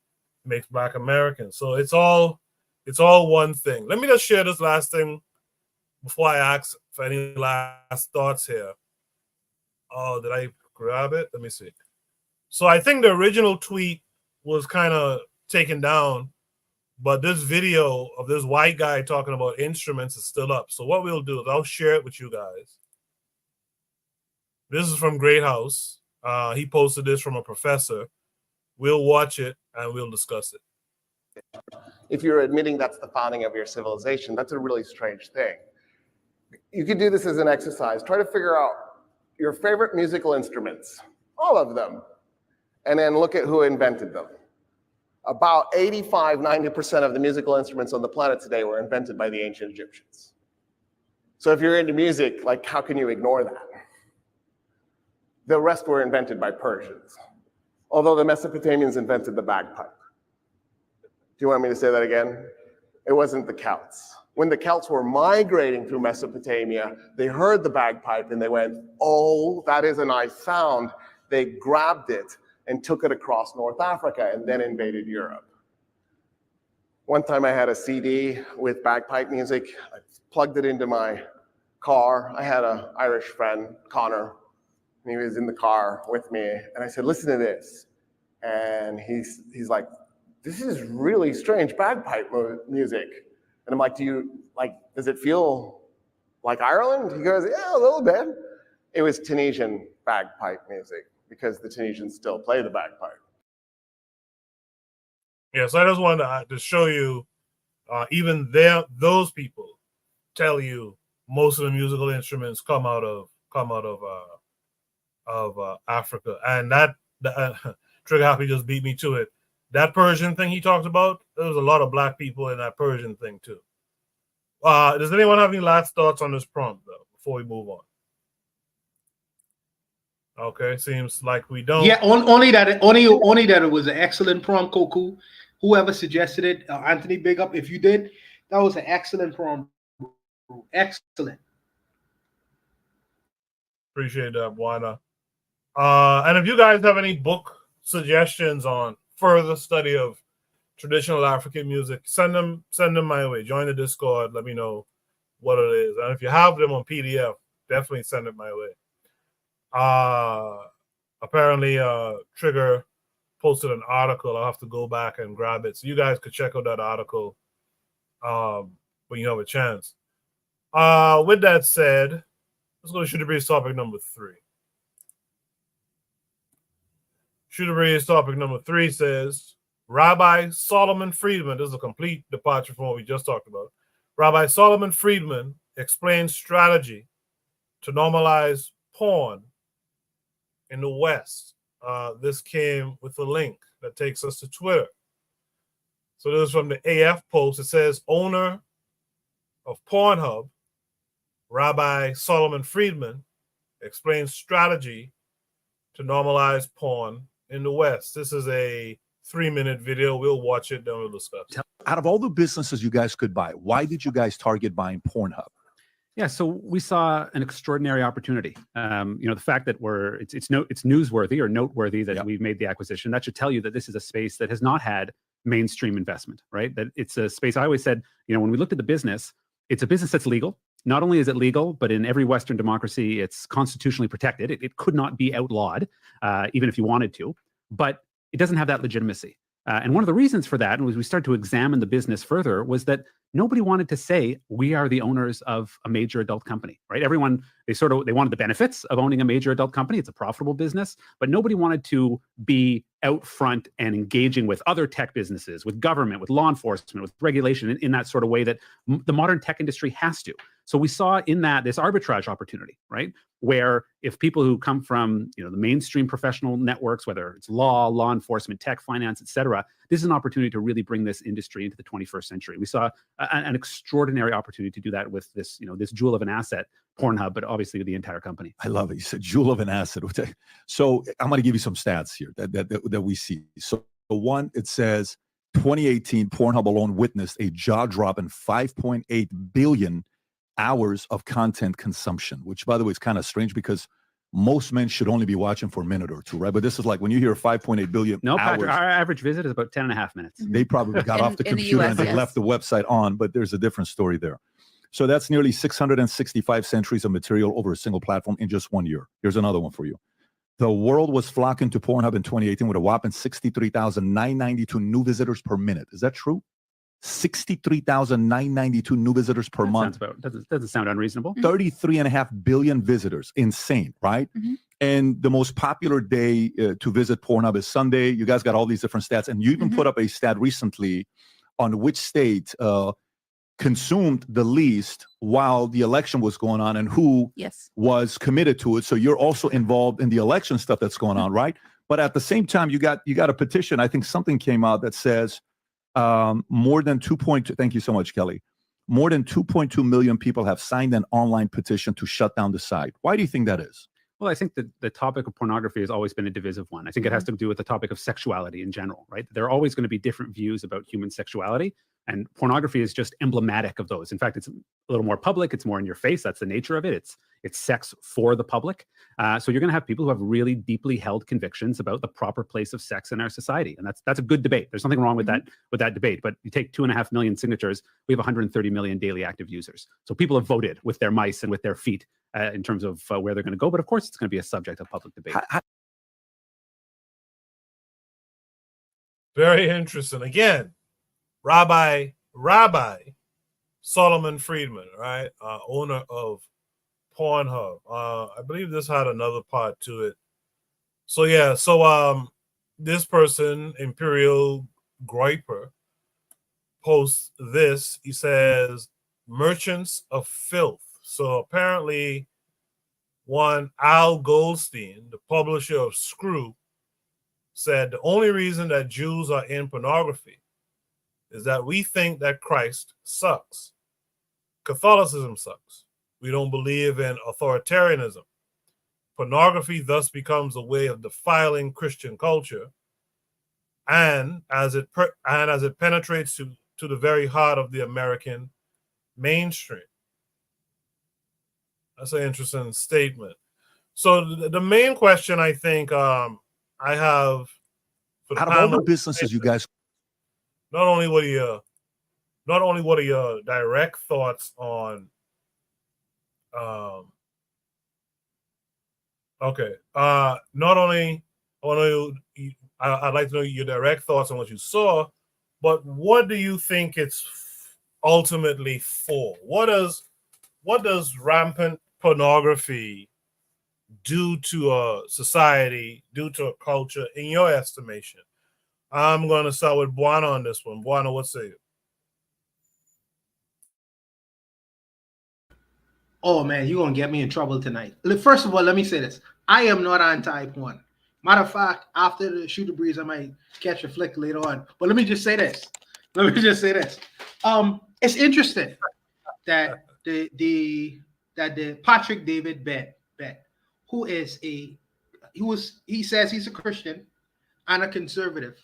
makes Black Americans. So it's all one thing. Let me just share this last thing before I ask for any last thoughts here. Oh, did I grab it? Let me see. So I think the original tweet was kind of taken down, but this video of this white guy talking about instruments is still up. So what we'll do is I'll share it with you guys. This is from Great House. He posted this from a professor. We'll watch it and we'll discuss it. If you're admitting that's the founding of your civilization, that's a really strange thing. You could do this as an exercise. Try to figure out your favorite musical instruments, all of them, and then look at who invented them. About 85–90% of the musical instruments on the planet today were invented by the ancient Egyptians. So if you're into music, like, how can you ignore that? The rest were invented by Persians, although the Mesopotamians invented the bagpipe. Do you want me to say that again? It wasn't the Celts. When the Celts were migrating through Mesopotamia, they heard the bagpipe and they went, oh, that is a nice sound. They grabbed it and took it across North Africa and then invaded Europe. One time I had a CD with bagpipe music. I plugged it into my car. I had an Irish friend, Connor, and he was in the car with me. And I said, listen to this. And he's like, this is really strange bagpipe music. And I'm like, does it feel like Ireland? He goes, yeah, a little bit. It was Tunisian bagpipe music because the Tunisians still play the bagpipe. Yeah, so I just wanted to show you, even those people tell you most of the musical instruments come out of Africa, and that Trigger Happy just beat me to it. That Persian thing he talked about, there was a lot of black people in that Persian thing too. Does anyone have any last thoughts on this prompt though before we move on? Okay, seems like we don't. Yeah, only that it was an excellent prompt, Koku. Whoever suggested it, Anthony, big up if you did. That was an excellent prompt. Excellent. Appreciate that, Buana. And if you guys have any book suggestions on further study of traditional African music, send them my way. Join the Discord. Let me know what it is. And if you have them on PDF, definitely send it my way. Apparently, Trigger posted an article. I'll have to go back and grab it. So you guys could check out that article when you have a chance. With that said, let's go to Shooter Breeze topic number 3. Shooter Breeze topic number 3 says, Rabbi Solomon Friedman, this is a complete departure from what we just talked about. Rabbi Solomon Friedman explains strategy to normalize porn in the West. This came with a link that takes us to Twitter. So this is from the AF post. It says, owner of Pornhub, Rabbi Solomon Friedman, explains strategy to normalize porn in the West. This is a 3-minute video. We'll watch it, then we'll discuss it. Out of all the businesses you guys could buy, why did you guys target buying Pornhub? Yeah, so we saw an extraordinary opportunity. The fact that it's newsworthy or noteworthy that we've made the acquisition, that should tell you that this is a space that has not had mainstream investment, right? That it's a space, I always said, when we looked at the business, it's a business that's legal. Not only is it legal, but in every Western democracy, it's constitutionally protected. It could not be outlawed, even if you wanted to, but it doesn't have that legitimacy. And one of the reasons for that, and as we started to examine the business further, was that nobody wanted to say we are the owners of a major adult company, right? Everyone, they wanted the benefits of owning a major adult company. It's a profitable business, but nobody wanted to be out front and engaging with other tech businesses, with government, with law enforcement, with regulation in that sort of way that the modern tech industry has to. So we saw in that this arbitrage opportunity, right? Where if people who come from the mainstream professional networks, whether it's law enforcement, tech, finance, et cetera, this is an opportunity to really bring this industry into the 21st century. We saw an extraordinary opportunity to do that with this, this jewel of an asset, Pornhub, but obviously the entire company. I love it. You said jewel of an asset. So I'm going to give you some stats here that we see. So one, it says 2018, Pornhub alone witnessed a jaw-dropping 5.8 billion hours of content consumption, which, by the way, is kind of strange because most men should only be watching for a minute or two, right? But this is like when you hear 5.8 billion no, hours. Patrick, our average visit is about 10.5 minutes. They probably got off the computer and they left the website on, but there's a different story there. So that's nearly 665 centuries of material over a single platform in just 1 year. Here's another one for you. The world was flocking to Pornhub in 2018 with a whopping 63,992 new visitors per minute. Is that true? 63,992 new visitors per month. Doesn't sound unreasonable. 33.5 billion visitors. Insane, right? Mm-hmm. And the most popular day to visit Pornhub is Sunday. You guys got all these different stats. And you even put up a stat recently on which state consumed the least while the election was going on and who was committed to it. So you're also involved in the election stuff that's going on, right? But at the same time, you got a petition. I think something came out that says more than 2.2. Thank you so much, Kelly. More than 2.2 million people have signed an online petition to shut down the site. Why do you think that is? Well, I think that the topic of pornography has always been a divisive one. I think it has to do with the topic of sexuality in general, right? There are always going to be different views about human sexuality, and pornography is just emblematic of those. In fact, it's a little more public. It's more in your face. That's the nature of it. It's sex for the public. So you're going to have people who have really deeply held convictions about the proper place of sex in our society, and that's a good debate. There's nothing wrong with that debate. But you take 2.5 million signatures, we have 130 million daily active users. So people have voted with their mice and with their feet in terms of where they're going to go. But of course, it's going to be a subject of public debate. Very interesting. Again, Rabbi Solomon Friedman, right? Owner of Pornhub. I believe this had another part to it. So yeah, this person, Imperial Groiper, posts this. He says, merchants of filth. So apparently one Al Goldstein, the publisher of Screw, said the only reason that Jews are in pornography is that we think that Christ sucks. Catholicism sucks. We don't believe in authoritarianism. Pornography thus becomes a way of defiling Christian culture, and as it penetrates to the very heart of the American mainstream. That's an interesting statement. So the main question I think I have for the out of all the panel, businesses you guys, not only what are your direct thoughts on not only I'd like to know your direct thoughts on what you saw, but what do you think it's ultimately for? What does rampant pornography do to a society, do to a culture, in your estimation? I'm going to start with Buana on this one. Buana, what say you? Oh man, you're gonna get me in trouble tonight. First of all, let me say this: I am not anti-porn. Matter of fact, after the Shoot the Breeze, I might catch a flick later on. But let me just say this. It's interesting that the Patrick David Bet, who is he says he's a Christian and a conservative.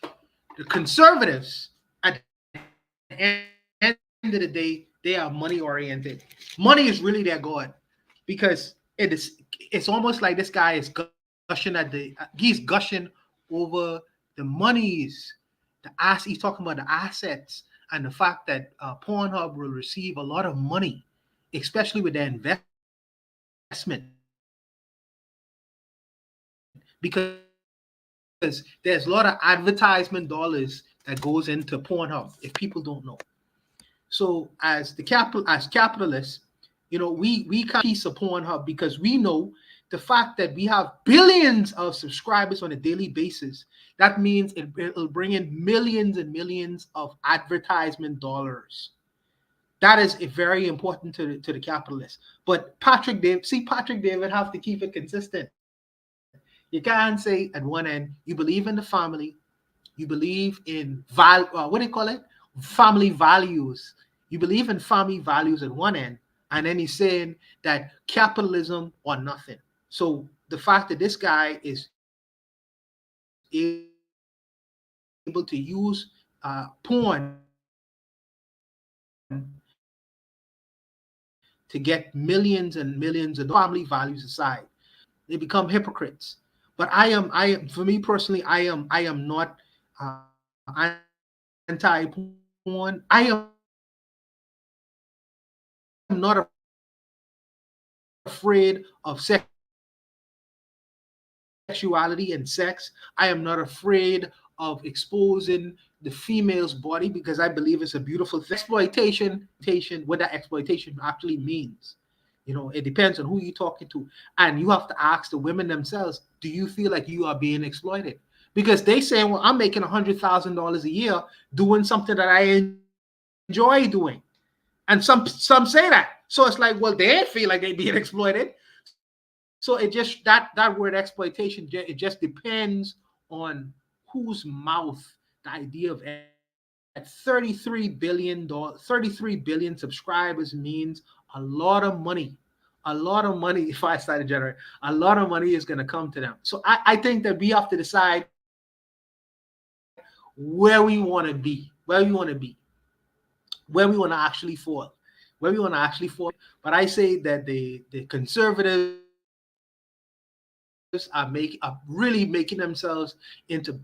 The conservatives, at the end of the day, they are money oriented. Money is really their god, because it's almost like this guy is gushing he's gushing over the monies, he's talking about the assets and the fact that Pornhub will receive a lot of money, especially with their investment, because there's a lot of advertisement dollars that goes into Pornhub, if people don't know. So as capitalists, we can't piece of Pornhub, because we know the fact that we have billions of subscribers on a daily basis. That means it'll bring in millions and millions of advertisement dollars. That is very important to the capitalists. But Patrick David have to keep it consistent. You can't say at one end you believe in the family, you believe in family values. You believe in family values at one end, and then he's saying that capitalism or nothing. So the fact that this guy is able to use porn to get millions and millions of family values aside, they become hypocrites. But for me personally, I am not anti-porn. I am not afraid of sexuality and sex. I am not afraid of exposing the female's body, because I believe it's a beautiful thing. Exploitation, what that exploitation actually means. It depends on who you're talking to. And you have to ask the women themselves, do you feel like you are being exploited? Because they say, well, I'm making $100,000 a year doing something that I enjoy doing. And some say that. So it's like, well, they feel like they're being exploited. So it just, that word exploitation, it just depends on whose mouth the idea of at 33 billion subscribers means a lot of money. If I started generating, a lot of money is going to come to them. So I think that we have to decide where we want to be, where we want to actually fall. where we want to actually fall. But I say that the conservatives are really making themselves into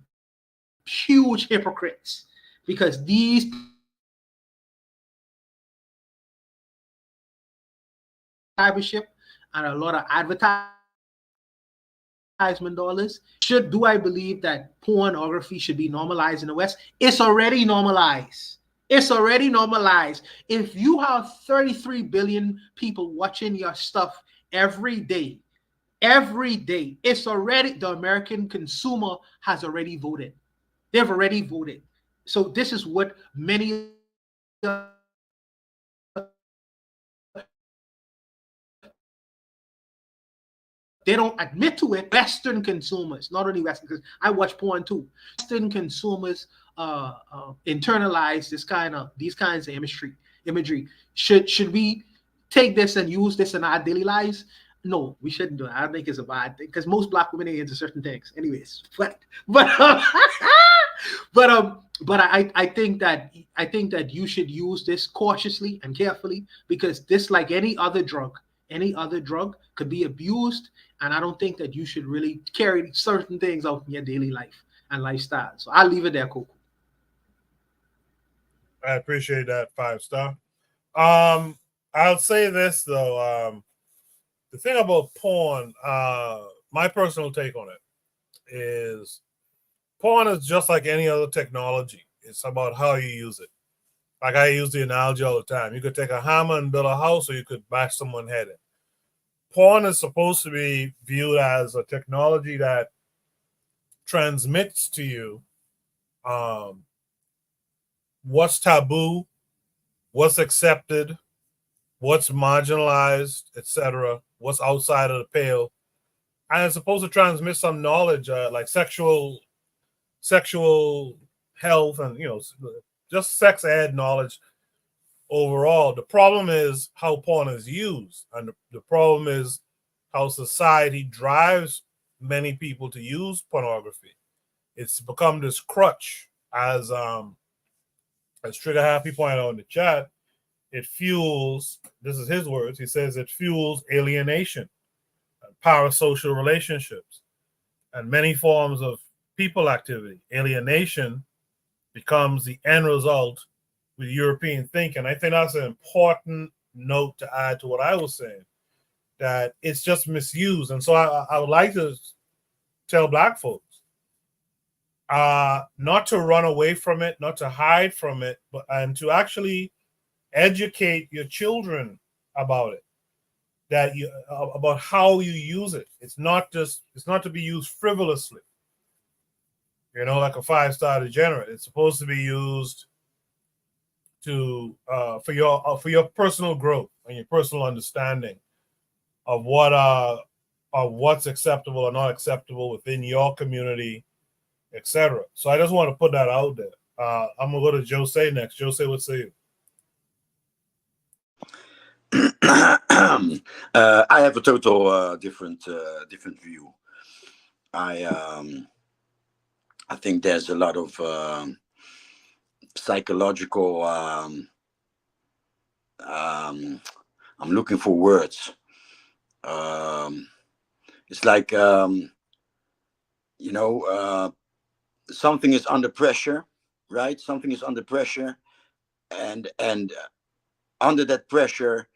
huge hypocrites, because these subscribership and a lot of advertisement dollars. Do I believe that pornography should be normalized in the West? It's already normalized. It's already normalized. If you have 33 billion people watching your stuff every day, it's already, the American consumer has already voted. They've already voted. So this is what many they don't admit to it. Western consumers, not only Western, because I watch porn too. Western consumers internalize these kinds of imagery. Should we take this and use this in our daily lives? No, we shouldn't do it. I don't think it's a bad thing, because most black women are into certain things. Anyways, but I think that you should use this cautiously and carefully, because this, like any other drug could be abused, and I don't think that you should really carry certain things out in your daily life and lifestyle. So I'll leave it there, Coco. I appreciate that, 5-star. I'll say this though. The thing about porn, my personal take on it is porn is just like any other technology. It's about how you use it. Like I use the analogy all the time. You could take a hammer and build a house, or you could bash someone's head in. Porn is supposed to be viewed as a technology that transmits to you what's taboo, what's accepted, what's marginalized, etc., what's outside of the pale, and it's supposed to transmit some knowledge, like sexual health, and just sex ed knowledge overall. The problem is how porn is used, and the problem is how society drives many people to use pornography. It's become this crutch, as Trigger Happy pointed out in the chat. It fuels, this is his words, he says it fuels alienation, parasocial relationships, and many forms of people activity. Alienation becomes the end result with European thinking. I think that's an important note to add to what I was saying, that it's just misused. And so I would like to tell black folks not to run away from it, not to hide from it, and to actually educate your children about it, about how you use it. It's not to be used frivolously, like a 5-star degenerate. It's supposed to be used to for your personal growth and your personal understanding of what's acceptable or not acceptable within your community, etc. So I just want to put that out there. I'm gonna go to Jose next. Jose, what say you? I have a total different view. I think there's a lot of psychological. I'm looking for words. It's like something is under pressure, right? Something is under pressure, and under that pressure,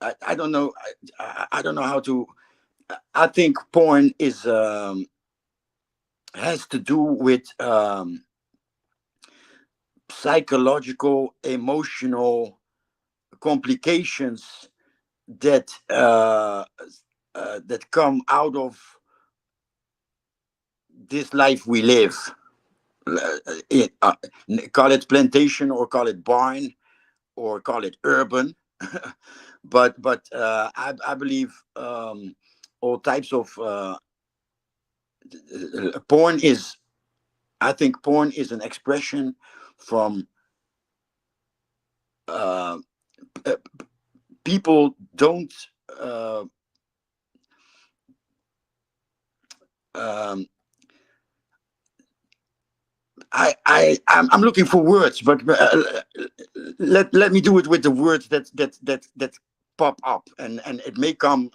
I don't know. I don't know how to. I think porn is has to do with psychological, emotional complications that that come out of this life we live. Call it plantation, or call it barn, or call it urban. but I believe all types of porn is. I think porn is an expression from people don't I'm looking for words, but let me do it with the words that pop up, and it may come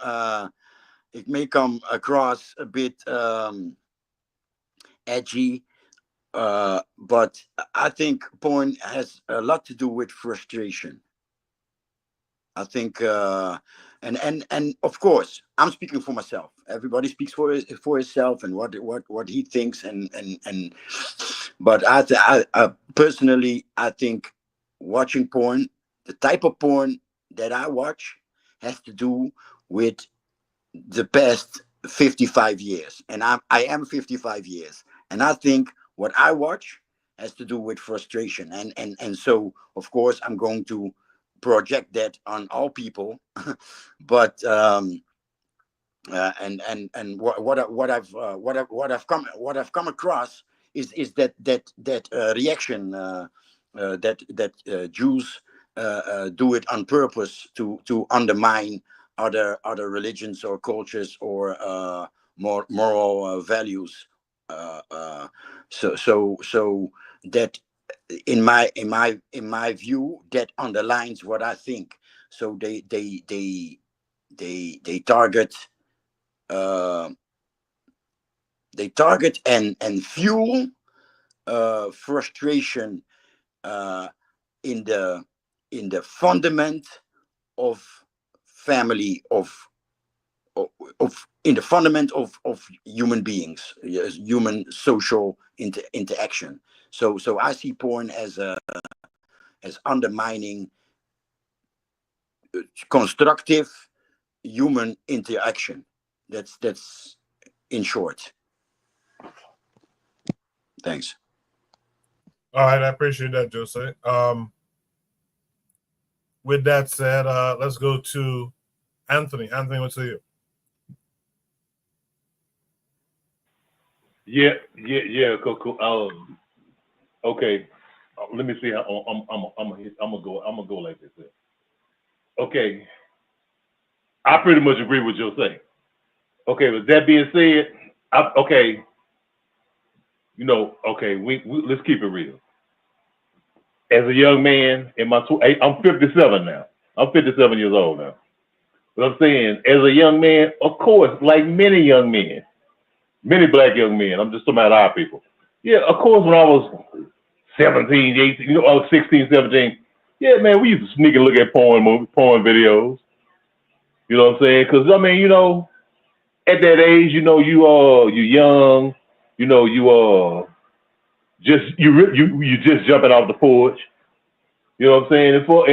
across a bit edgy, but I think porn has a lot to do with frustration. I think, and of course, I'm speaking for myself. Everybody speaks for himself and what he thinks, but I personally, I think watching porn, the type of porn that I watch, has to do with the past 55 years, and I am 55 years, and I think what I watch has to do with frustration, and so of course I'm going to project that on all people, but what I've come across is that reaction that Jews do it on purpose to undermine other religions or cultures or more moral values. So that in my view, that underlines what I think. So they target and fuel frustration in the fundament of family, in the fundament of human beings, human social interaction. So I see porn as undermining constructive human interaction. That's in short. Thanks. All right, I appreciate that, Jose. With that said, let's go to Anthony. Anthony, what's you? Yeah, cool. Okay, let me see how I'm gonna go like this. Okay, I pretty much agree with what you're saying. Okay, with that being said, okay, let's keep it real. As a young man, I'm 57 now. I'm 57 years old now. But I'm saying, as a young man, of course, like many young men, many black young men, I'm just talking about our people. Yeah, of course, when I was 17, 18, I was 16, 17, yeah, man, we used to sneak and look at porn videos. You know what I'm saying? Because, I mean, at that age, you're young, you just jumping off the porch. You know what I'm saying? And for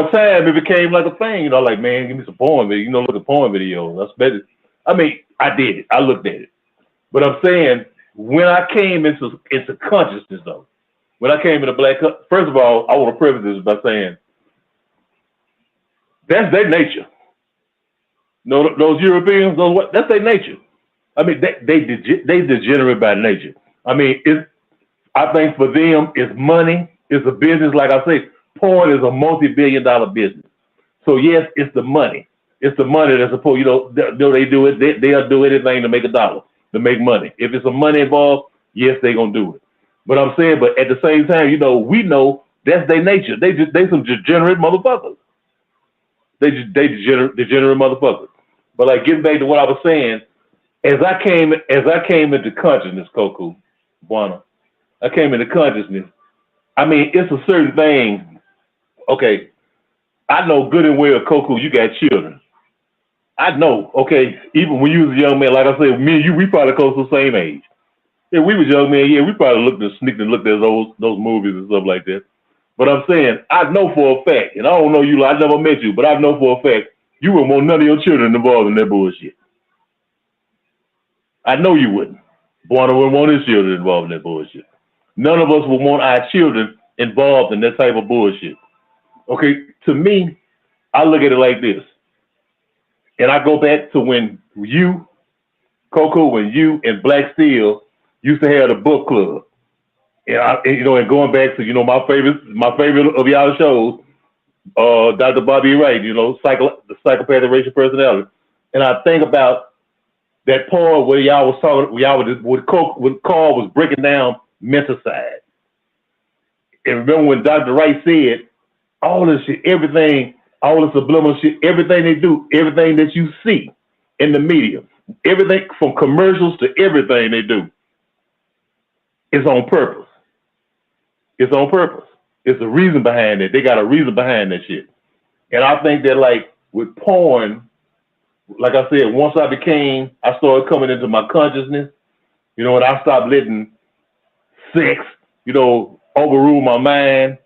a time, it became like a thing. Like, man, give me some porn video. Look at porn videos. That's better. I mean, I did it. I looked at it. But I'm saying, when I came into consciousness, though, when I came into first of all, I want to preface this by saying, that's their nature. Those Europeans, that's their nature. I mean, they degenerate by nature. I mean, I think for them, it's money. It's a business. Like I say, porn is a multi-billion-dollar business. So yes, it's the money. It's the money that's supposed, they do it. They'll do anything to make a dollar, to make money. If it's some money involved, yes, they're gonna do it. But I'm saying, but at the same time, we know that's their nature. They some degenerate motherfuckers. They degenerate motherfuckers. But like, getting back to what I was saying, as I came into consciousness, Coco, Buana, I came into consciousness. I mean, it's a certain thing. Okay, I know good and well, Coco, you got children. I know, okay, even when you was a young man, like I said, me and you, we probably close to the same age. Yeah, we was young men, yeah, we probably sneaked and looked at those movies and stuff like that. But I'm saying, I know for a fact, and I don't know you, I never met you, but I know for a fact, you wouldn't want none of your children involved in that bullshit. I know you wouldn't. Buana wouldn't want his children involved in that bullshit. None of us would want our children involved in that type of bullshit. Okay, to me, I look at it like this. And I go back to when you, Coco, when you and Black Steel used to have the book club. And going back to, my favorite of y'all shows, Dr. Bobby Wright, the psychopathic racial personality. And I think about that part where y'all was talking, when Carl was breaking down menticide. And remember when Dr. Wright said, all this shit, everything, all the subliminal shit, everything they do, everything that you see in the media, everything from commercials to everything they do is on purpose. It's on purpose. It's a reason behind it. They got a reason behind that shit. And I think that like with porn, like I said, once I started coming into my consciousness, you know, and I stopped letting sex, you know, overrule my mind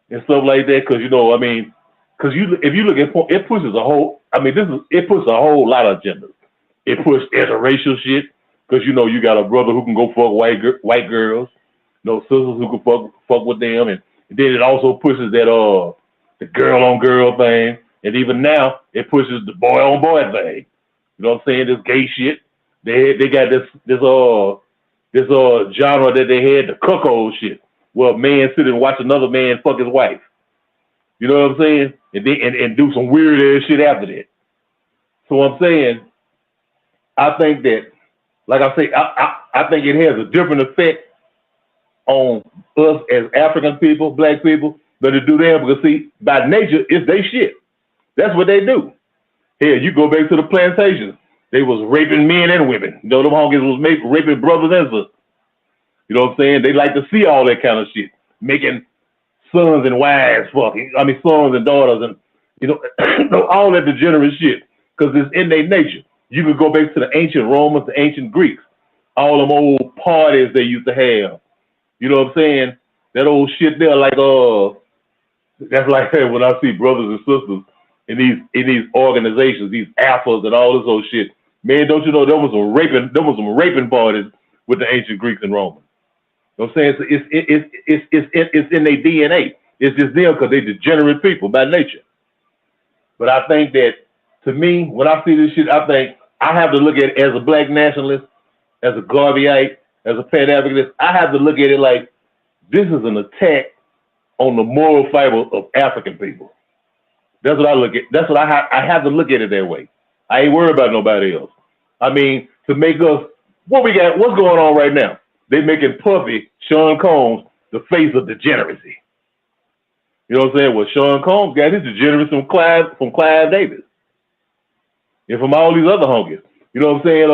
and stuff like that. Cause you know, I mean, if you look at porn, it pushes a whole, I mean, it puts a whole lot of agendas. It pushes interracial shit. Cause you know, you got a brother who can go fuck white girls, you know, sisters who can fuck with them. And then it also pushes that, the girl on girl thing. And even now it pushes the boy on boy thing. You know what I'm saying? This gay shit. They got this genre that they had, the cuckold shit. Where a man sit and watch another man fuck his wife. You know what I'm saying? And do some weird ass shit after that. So I'm saying, I think that, like I say, I think it has a different effect on us as African people, black people, than it do them, because see, by nature, it's they shit. That's what they do. Here, you go back to the plantations. They was raping men and women. You know, them honkies was raping brothers and sisters. You know what I'm saying? They like to see all that kind of shit. Making sons and wives fucking. I mean, sons and daughters and, you know, all that degenerate shit. Because it's in their nature. You could go back to the ancient Romans, the ancient Greeks. All them old parties they used to have. You know what I'm saying? That old shit there, like, that's like when I see brothers and sisters in these organizations, these alphas and all this old shit. Man, don't you know there was some raping parties with the ancient Greeks and Romans. You know what I'm saying? It's in their DNA. It's just them because they degenerate people by nature. But I think that, to me, when I see this shit, I think I have to look at it as a black nationalist, as a Garveyite, as a Pan-Africanist. I have to look at it like this is an attack on the moral fiber of African people. That's what I look at. That's what I have to look at it that way. I ain't worried about nobody else. I mean, to make us, what's going on right now? They making Puffy, Sean Combs, the face of degeneracy. You know what I'm saying? Well, Sean Combs got his degeneracy from Clive Davis. And from all these other honkies. You know what I'm saying?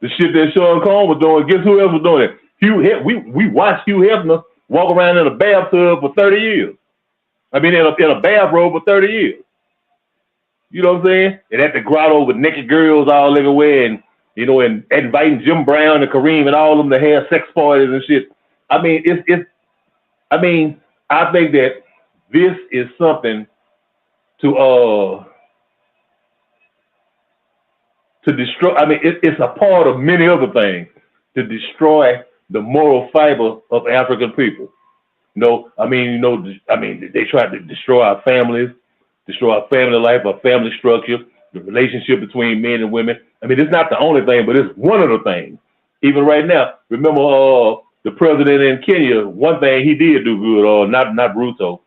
The shit that Sean Combs was doing, guess who else was doing it? We watched Hugh Hefner walk around in a bathtub for 30 years. I mean, in a bathrobe for 30 years. You know what I'm saying? And at the grotto with naked girls all everywhere, and you know, and inviting Jim Brown and Kareem and all of them to have sex parties and shit. I mean, I think that this is something to destroy. I mean, it's a part of many other things to destroy the moral fiber of African people. You know, they try to destroy our families, destroy our family life, our family structure, the relationship between men and women. I mean, it's not the only thing, but it's one of the things. Even right now, remember the president in Kenya, one thing he did do good, not Ruto,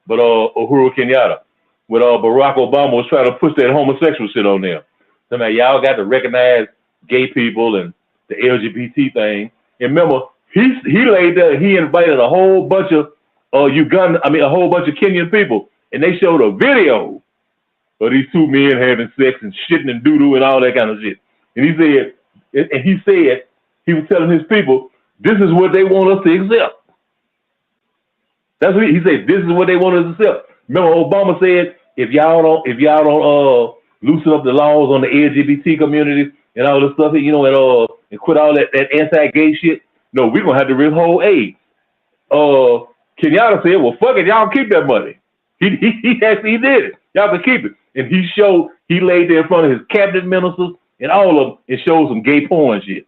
but Uhuru Kenyatta, when Barack Obama was trying to push that homosexual shit on them. So now y'all got to recognize gay people and the LGBT thing. And remember, he laid there, he invited a whole bunch of a whole bunch of Kenyan people, and they showed a video of these two men having sex and shitting and doo-doo and all that kind of shit. And he said, he was telling his people, this is what they want us to accept. That's what he said, this is what they want us to accept. Remember, Obama said, if y'all don't loosen up the laws on the LGBT community and all this stuff, you know, and quit all that anti-gay shit, no, we're gonna have to withhold aid. Kenyatta said, well, fuck it, y'all keep that money. He actually did it. Y'all can keep it. And he laid there in front of his cabinet ministers and all of them and showed some gay porn shit.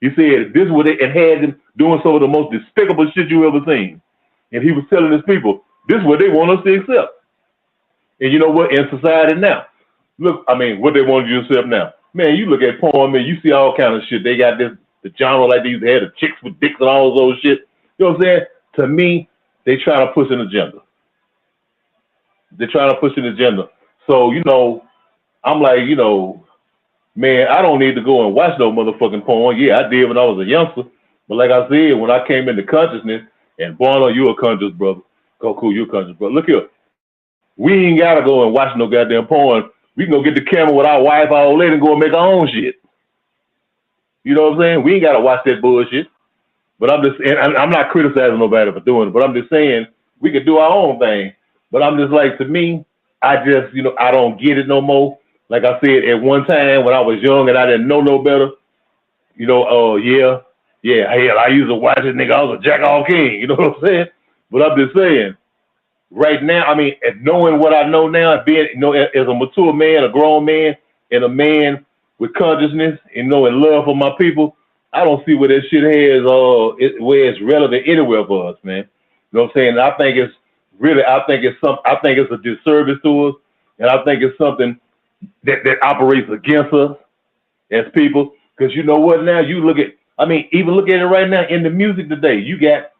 He said this is what and had them doing some of the most despicable shit you ever seen. And he was telling his people, this is what they want us to accept. And you know what? In society now, look, I mean, what they want you to accept now. Man, you look at porn, man, you see all kind of shit. They got the genre like these, they had the chicks with dicks and all those shit. You know what I'm saying? To me, they try to push an agenda. They're trying to push an agenda. So, you know, I'm like, you know, man, I don't need to go and watch no motherfucking porn. Yeah, I did when I was a youngster. But like I said, when I came into consciousness, and Barno, you a conscious brother. Goku, you a conscious brother. Look here. We ain't gotta go and watch no goddamn porn. We can go get the camera with our wife, our old lady, and go and make our own shit. You know what I'm saying? We ain't gotta watch that bullshit. But I'm just, and I'm not criticizing nobody for doing it, but I'm just saying we could do our own thing. But I'm just like, to me, I just, I don't get it no more. Like I said, at one time when I was young and I didn't know no better, hell, I used to watch it, nigga. I was a jack all king, you know what I'm saying? But I'm just saying, right now, I mean, and knowing what I know now, being, as a mature man, a grown man, and a man with consciousness, and love for my people, I don't see where that shit has, where it's relevant anywhere for us, man. You know what I'm saying? I think it's a disservice to us, and I think it's something that operates against us as people. Because you know what? Now you look at, even look at it right now in the music today. You got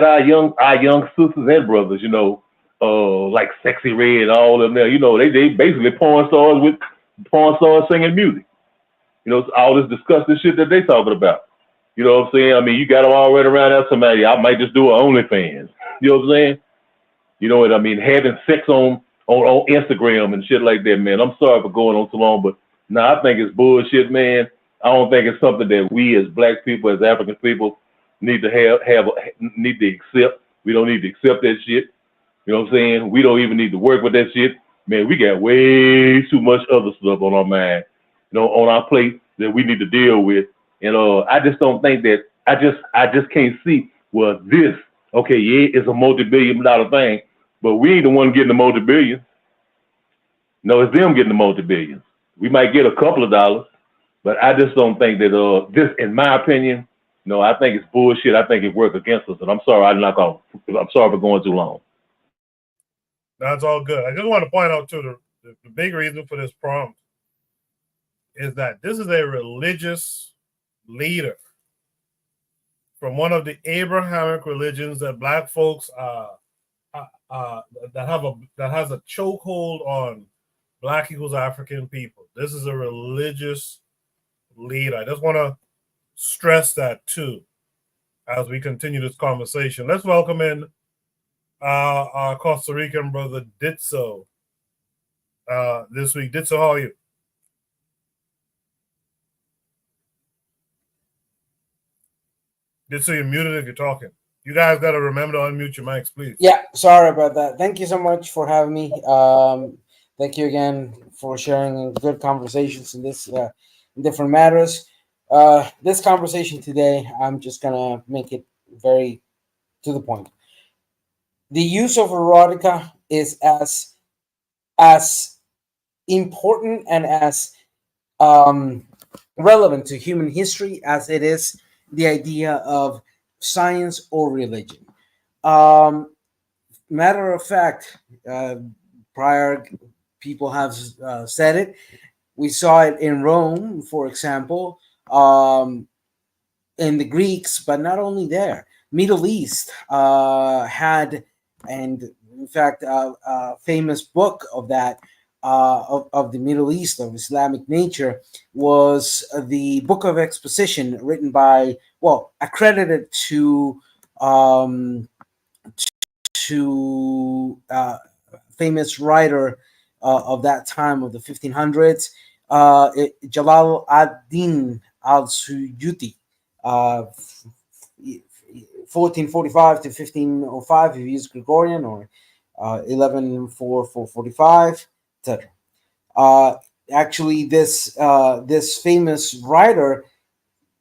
our young sisters and brothers, like Sexy Red and all of them there. They basically porn stars singing music. All this disgusting shit that they talking about. You know what I'm saying? You got them all right around there. Somebody, I might just do an OnlyFans. You know what I'm saying? You know what I mean? Having sex on Instagram and shit like that, man. I'm sorry for going on so long, but I think it's bullshit, man. I don't think it's something that we as black people, as African people, need to need to accept. We don't need to accept that shit. You know what I'm saying? We don't even need to work with that shit. Man, we got way too much other stuff on our mind, on our plate that we need to deal with. And I just don't think that, I just can't see, well, this, okay, yeah, it's a multi-billion-dollar thing, but we ain't the one getting the multi-billions. No, it's them getting the multi-billions. We might get a couple of dollars, but I just don't think that this, in my opinion, I think it's bullshit. I think it works against us. And I'm sorry, I'm sorry for going too long. That's all good. I just want to point out too, the big reason for this prompt is that this is a religious leader from one of the Abrahamic religions that black folks that has a chokehold on Black equals African people. This is a religious leader. I just want to stress that too as we continue this conversation. Let's welcome in our Costa Rican brother Ditso this week. Ditso, how are you? Ditso, you're muted if you're talking. You guys got to remember to unmute your mics, please. Yeah, sorry about that. Thank you so much for having me. Thank you again for sharing good conversations in this different matters. This conversation today, I'm just gonna make it very to the point. The use of erotica is as important and as relevant to human history as it is the idea of science or religion. Matter of fact, prior people have said it. We saw it in Rome, for example, in the Greeks, but not only there. Middle East had, and in fact, a famous book of that, of the Middle East, of Islamic nature, was the Book of Exposition, written by, accredited to famous writer of that time, of the 1500s, Jalal ad-Din al-Suyuti, 1445 to 1505, if you use Gregorian, or 114445, etc. Actually, this famous writer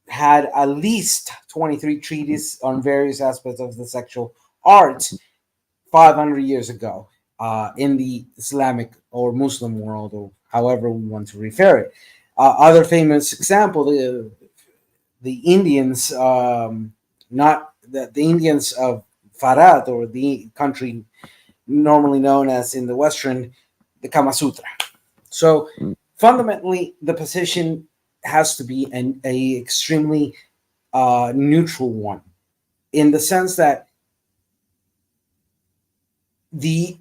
had at least 23 treatises on various aspects of the sexual arts 500 years ago in the Islamic or Muslim world, or however we want to refer it. Other famous example, the Indians, not the Indians of Farad, or the country normally known as in the Western, the Kama Sutra. So fundamentally, the position has to be an extremely neutral one, in the sense that the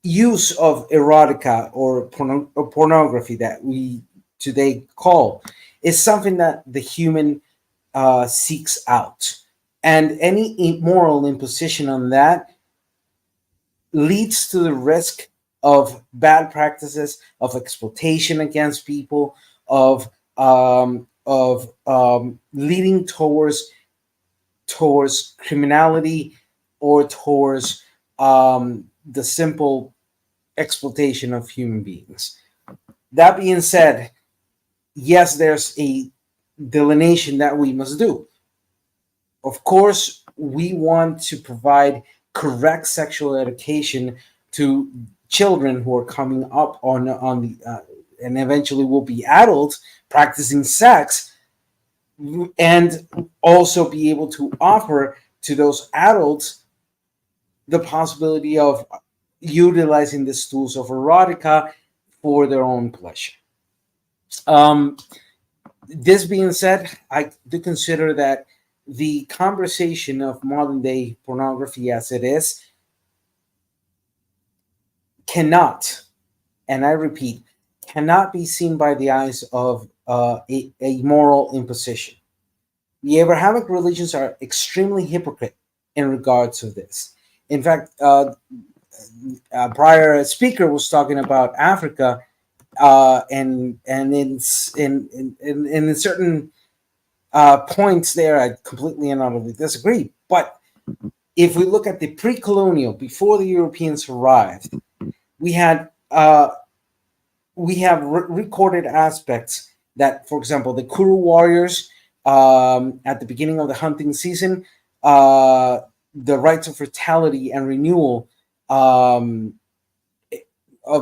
use of erotica or pornography that we today call is something that the human seeks out. And any moral imposition on that leads to the risk of bad practices, of exploitation against people, of leading towards criminality or towards the simple exploitation of human beings. That being said, yes, there's a delineation that we must do. Of course, we want to provide correct sexual education to children who are coming up on the and eventually will be adults practicing sex, and also be able to offer to those adults the possibility of utilizing the tools of erotica for their own pleasure. This being said, I do consider that the conversation of modern day pornography as it is cannot, and I repeat, cannot be seen by the eyes of a moral imposition. The Abrahamic religions are extremely hypocrite in regards to this. In fact, a prior speaker was talking about Africa, and in certain points there, I completely and utterly disagree. But if we look at the pre-colonial, before the Europeans arrived, we have recorded aspects that, for example, the Kuru warriors at the beginning of the hunting season, the rites of fertility and renewal of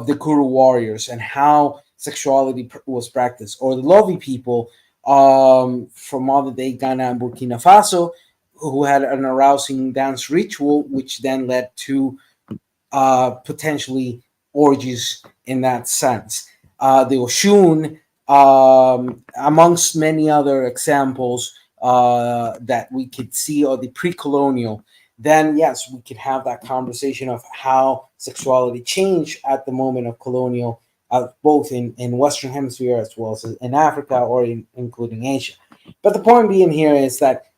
the Kuru warriors and how sexuality was practiced, or the Lovi people from modern day Ghana and Burkina Faso, who had an arousing dance ritual, which then led to potentially orgies in that sense. The Oshun, amongst many other examples that we could see, or the pre-colonial, then yes, we could have that conversation of how sexuality changed at the moment of colonial, both in Western Hemisphere as well as in Africa, or including Asia. But the point being here is that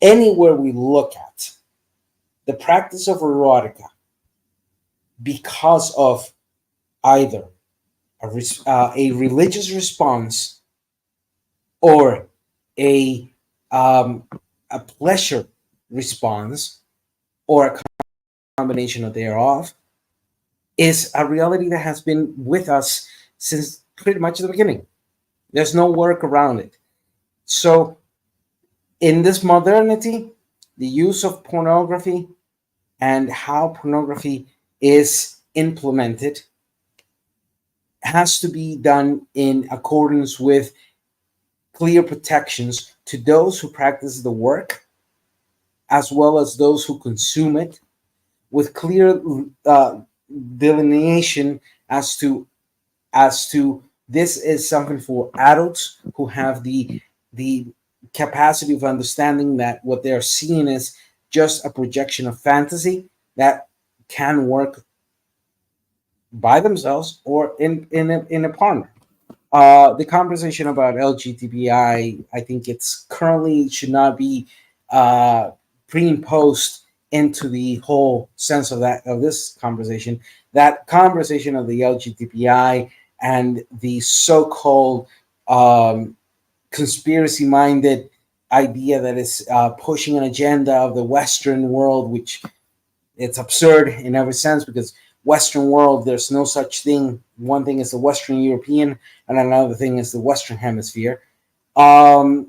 anywhere we look at the practice of erotica, because of either a religious response or a pleasure response, or a combination of thereof, is a reality that has been with us since pretty much the beginning. There's no work around it. So in this modernity, the use of pornography and how pornography is implemented has to be done in accordance with clear protections to those who practice the work, as well as those who consume it, with clear delineation as to this is something for adults who have the capacity of understanding that what they're seeing is just a projection of fantasy that can work by themselves or in a partner. The conversation about LGBTI, I think it's currently should not be pre-imposed into the whole sense of this conversation. That conversation of the LGBTI and the so-called conspiracy-minded idea that is pushing an agenda of the Western world, which it's absurd in every sense, because Western world, there's no such thing. One thing is the Western European, and another thing is the Western Hemisphere. But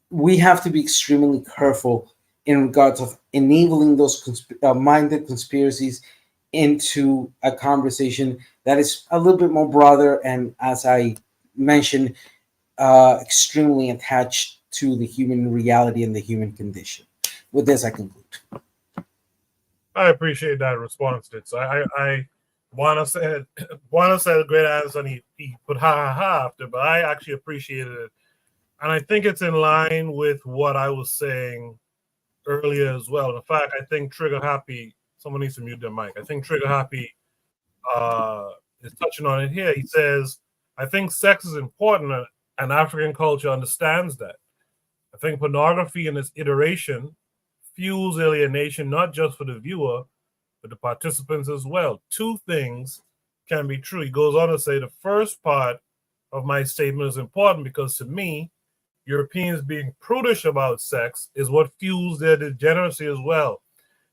we have to be extremely careful in regards of enabling those minded conspiracies into a conversation that is a little bit more broader, and, as I mentioned, extremely attached to the human reality and the human condition. With this, I conclude. I appreciate that response, Ditz. I Juana said a great answer, and he put ha ha ha after, but I actually appreciated it. And I think it's in line with what I was saying earlier as well. In fact, I think Trigger Happy Someone needs to mute their mic. I think Trigger Happy is touching on it here. He says, I think sex is important and African culture understands that. I think pornography in its iteration fuels alienation, not just for the viewer, but the participants as well. Two things can be true. He goes on to say the first part of my statement is important because to me, Europeans being prudish about sex is what fuels their degeneracy as well.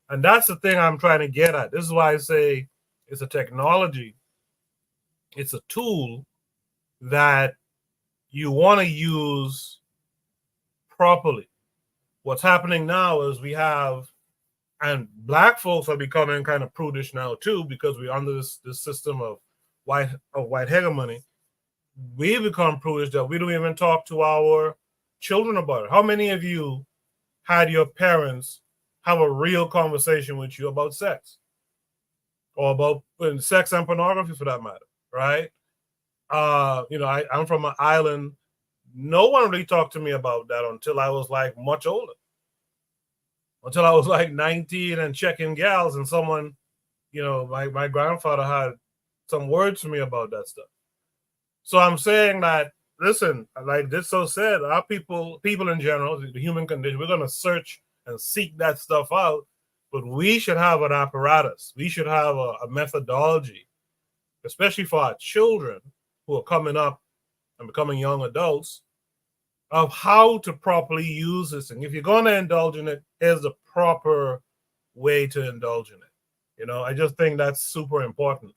And that's the thing I'm trying to get at. This is why I say it's a technology, it's a tool that you want to use properly. What's happening now is we have, and black folks are becoming kind of prudish now too, because we're under this system of white hegemony. We become prudish that we don't even talk to our children about it. How many of you had your parents have a real conversation with you about sex, or about sex and pornography for that matter, right? I'm from an island. No one really talked to me about that until I was like much older. Until I was like 19 and checking gals, and someone, my grandfather had some words to me about that stuff. So I'm saying that, listen, like this so said, our people in general, the human condition, we're going to search and seek that stuff out, but we should have an apparatus. We should have a methodology, especially for our children who are coming up and becoming young adults, of how to properly use this thing. If you're going to indulge in it, here's the proper way to indulge in it. I just think that's super important.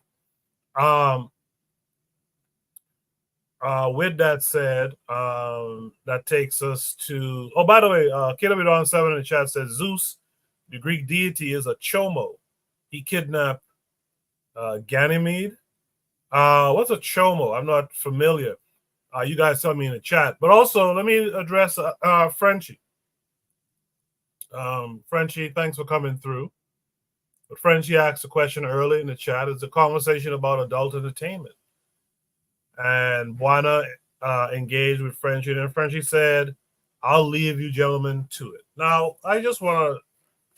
With that said, that takes us to, oh, by the way, KW7 in the chat says Zeus, the Greek deity, is a chomo. He kidnapped Ganymede. What's a chomo? I'm not familiar. You guys tell me in the chat. But also, let me address Frenchie. Frenchie, thanks for coming through. But Frenchie asked a question early in the chat. It's a conversation about adult entertainment. And Buana engaged with Frenchie, and Frenchie said, I'll leave you gentlemen to it. Now, I just want to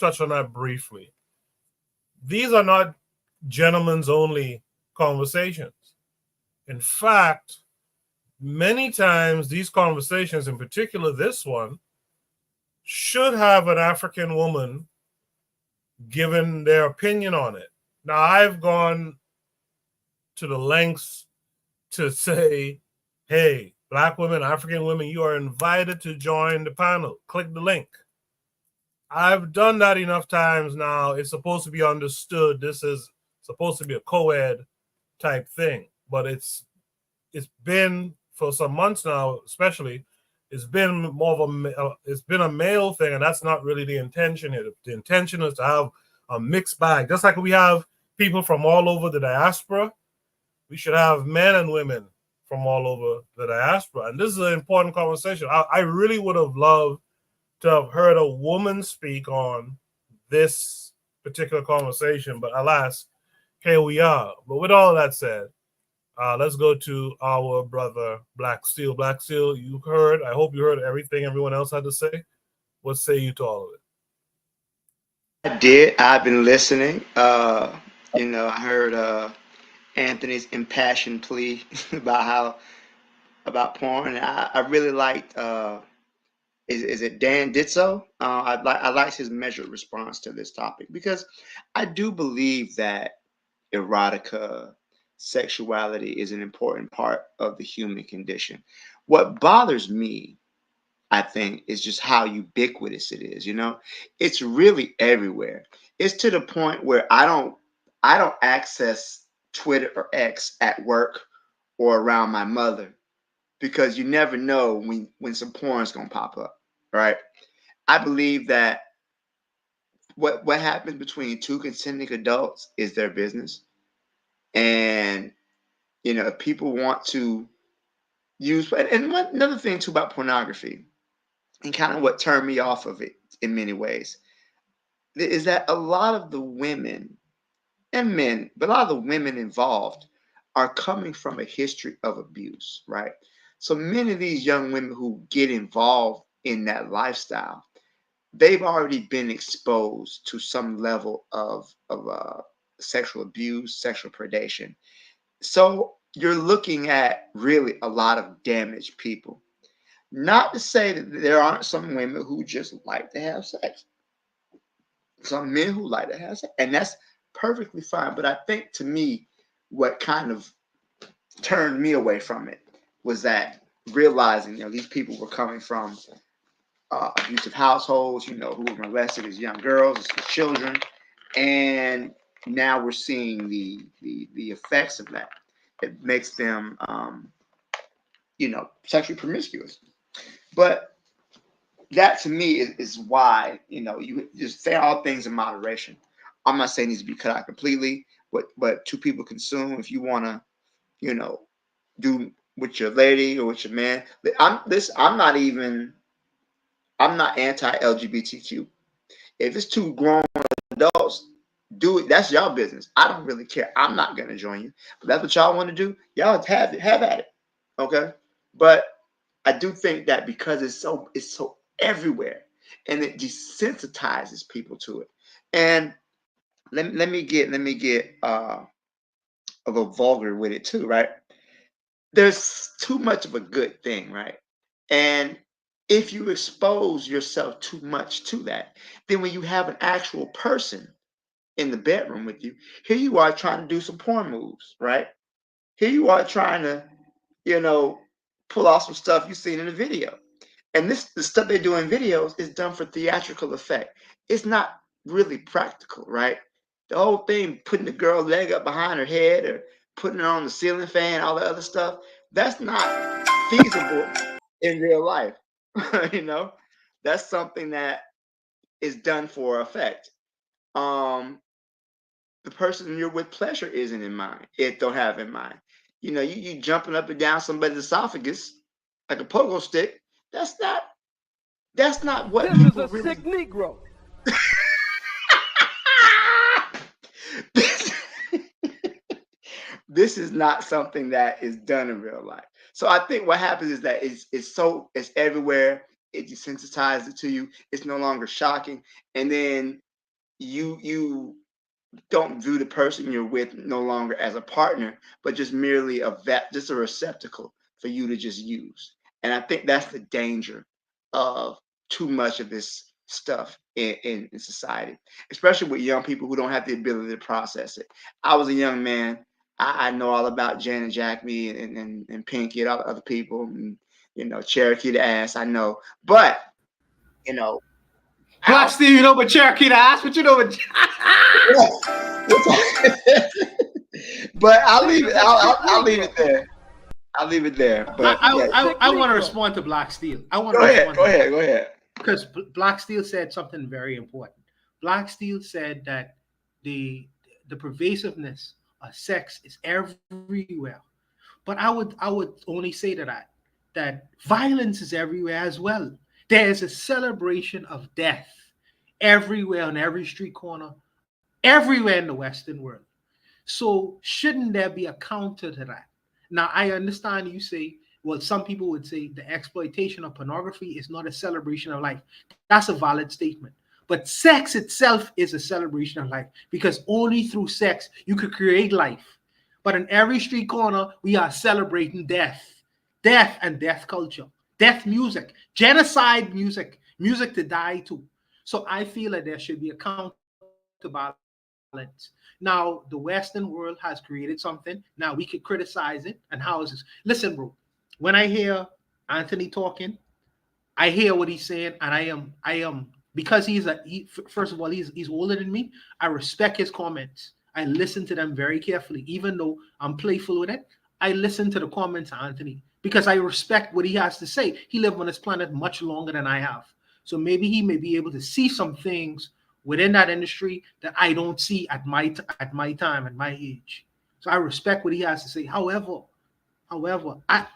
touch on that briefly. These are not gentlemen's only conversations. In fact, many times these conversations, in particular this one, should have an African woman giving their opinion on it. Now, I've gone to the lengths to say, hey, Black women, African women, you are invited to join the panel. Click the link. I've done that enough times now. It's supposed to be understood. This is supposed to be a co-ed type thing. But it's been, for some months now, especially, it's been more of a male thing, and that's not really the intention here. The intention is to have a mixed bag. Just like we have people from all over the diaspora, we should have men and women from all over the diaspora. And this is an important conversation. I really would have loved to have heard a woman speak on this particular conversation, but alas, here we are. But with all that said, let's go to our brother Black Steel. Black Steel, I hope you heard everything everyone else had to say. What say you to all of it? I did. I've been listening. I heard Anthony's impassioned plea about porn. And I really liked is it Dan Ditso? I liked his measured response to this topic, because I do believe that erotica, sexuality is an important part of the human condition. What bothers me, I think, is just how ubiquitous it is. It's really everywhere. It's to the point where I don't access Twitter or X at work or around my mother, because you never know when some porn is gonna pop up, right? I believe that what happens between two consenting adults is their business, and if people want to use, and another thing too about pornography, and kind of what turned me off of it in many ways, is that a lot of the women and men, but a lot of the women involved are coming from a history of abuse, right? So many of these young women who get involved in that lifestyle, they've already been exposed to some level of sexual abuse, sexual predation. So you're looking at really a lot of damaged people. Not to say that there aren't some women who just like to have sex, some men who like to have sex, and that's perfectly fine. But I think, to me, what kind of turned me away from it was that realizing, these people were coming from abusive households, who were molested as young girls, as children, and now we're seeing the effects of that. It makes them, sexually promiscuous. But that, to me, is why, you just say all things in moderation. I'm not saying it needs to be cut out completely, but two people consume. If you want to, do with your lady or with your man, I'm not anti-LGBTQ. If it's two grown adults, do it. That's y'all business. I don't really care. I'm not gonna join you. But that's what y'all want to do. Y'all have at it. Okay. But I do think that because it's so everywhere, and it desensitizes people to it. And let me get a little vulgar with it too, right? There's too much of a good thing, right? And if you expose yourself too much to that, then when you have an actual person in the bedroom with you, here you are trying to do some porn moves, right? Here you are trying to, pull off some stuff you've seen in the video. And the stuff they do in videos is done for theatrical effect. It's not really practical, right? The whole thing, putting the girl's leg up behind her head or putting her on the ceiling fan, all the other stuff, that's not feasible in real life. That's something that is done for effect. The person you're with pleasure isn't in mind. It don't have in mind. You jumping up and down somebody's esophagus like a pogo stick. That's not what this people is a really. sick Negro. This is not something that is done in real life. So I think what happens is that it's everywhere. It desensitizes it to you. It's no longer shocking, and then you don't view the person you're with no longer as a partner, but just merely just a receptacle for you to just use. And I think that's the danger of too much of this stuff in society, especially with young people who don't have the ability to process it. I was a young man. I know all about Janet Jackme and Pinky and all the other people, and Cherokee the Ass. I know, but Black Steve, you know about Cherokee the Ass, but you know what? But I'll leave it. I'll leave it there. I'll leave it there. But I want to respond to Black Steel. Go ahead. Because Black Steel said something very important. Black Steel said that the pervasiveness of sex is everywhere. But I would only say to that violence is everywhere as well. There is a celebration of death everywhere on every street corner, everywhere in the Western world. So shouldn't there be a counter to that? Now, I understand you say, well, some people would say the exploitation of pornography is not a celebration of life. That's a valid statement. But sex itself is a celebration of life, because only through sex you could create life. But in every street corner, we are celebrating death and death culture, death music, genocide music, music to die to. So I feel that there should be a counterbalance. Now, the Western world has created something. Now we could criticize it. And how is this? Listen, bro, when I hear Anthony talking, I hear what he's saying, and I am because first of all, he's older than me. I respect his comments. I listen to them very carefully, even though I'm playful with it. I listen to the comments of Anthony because I respect what he has to say. He lived on this planet much longer than I have. So maybe he may be able to see some things within that industry that I don't see at my time, at my age. So I respect what he has to say. However, I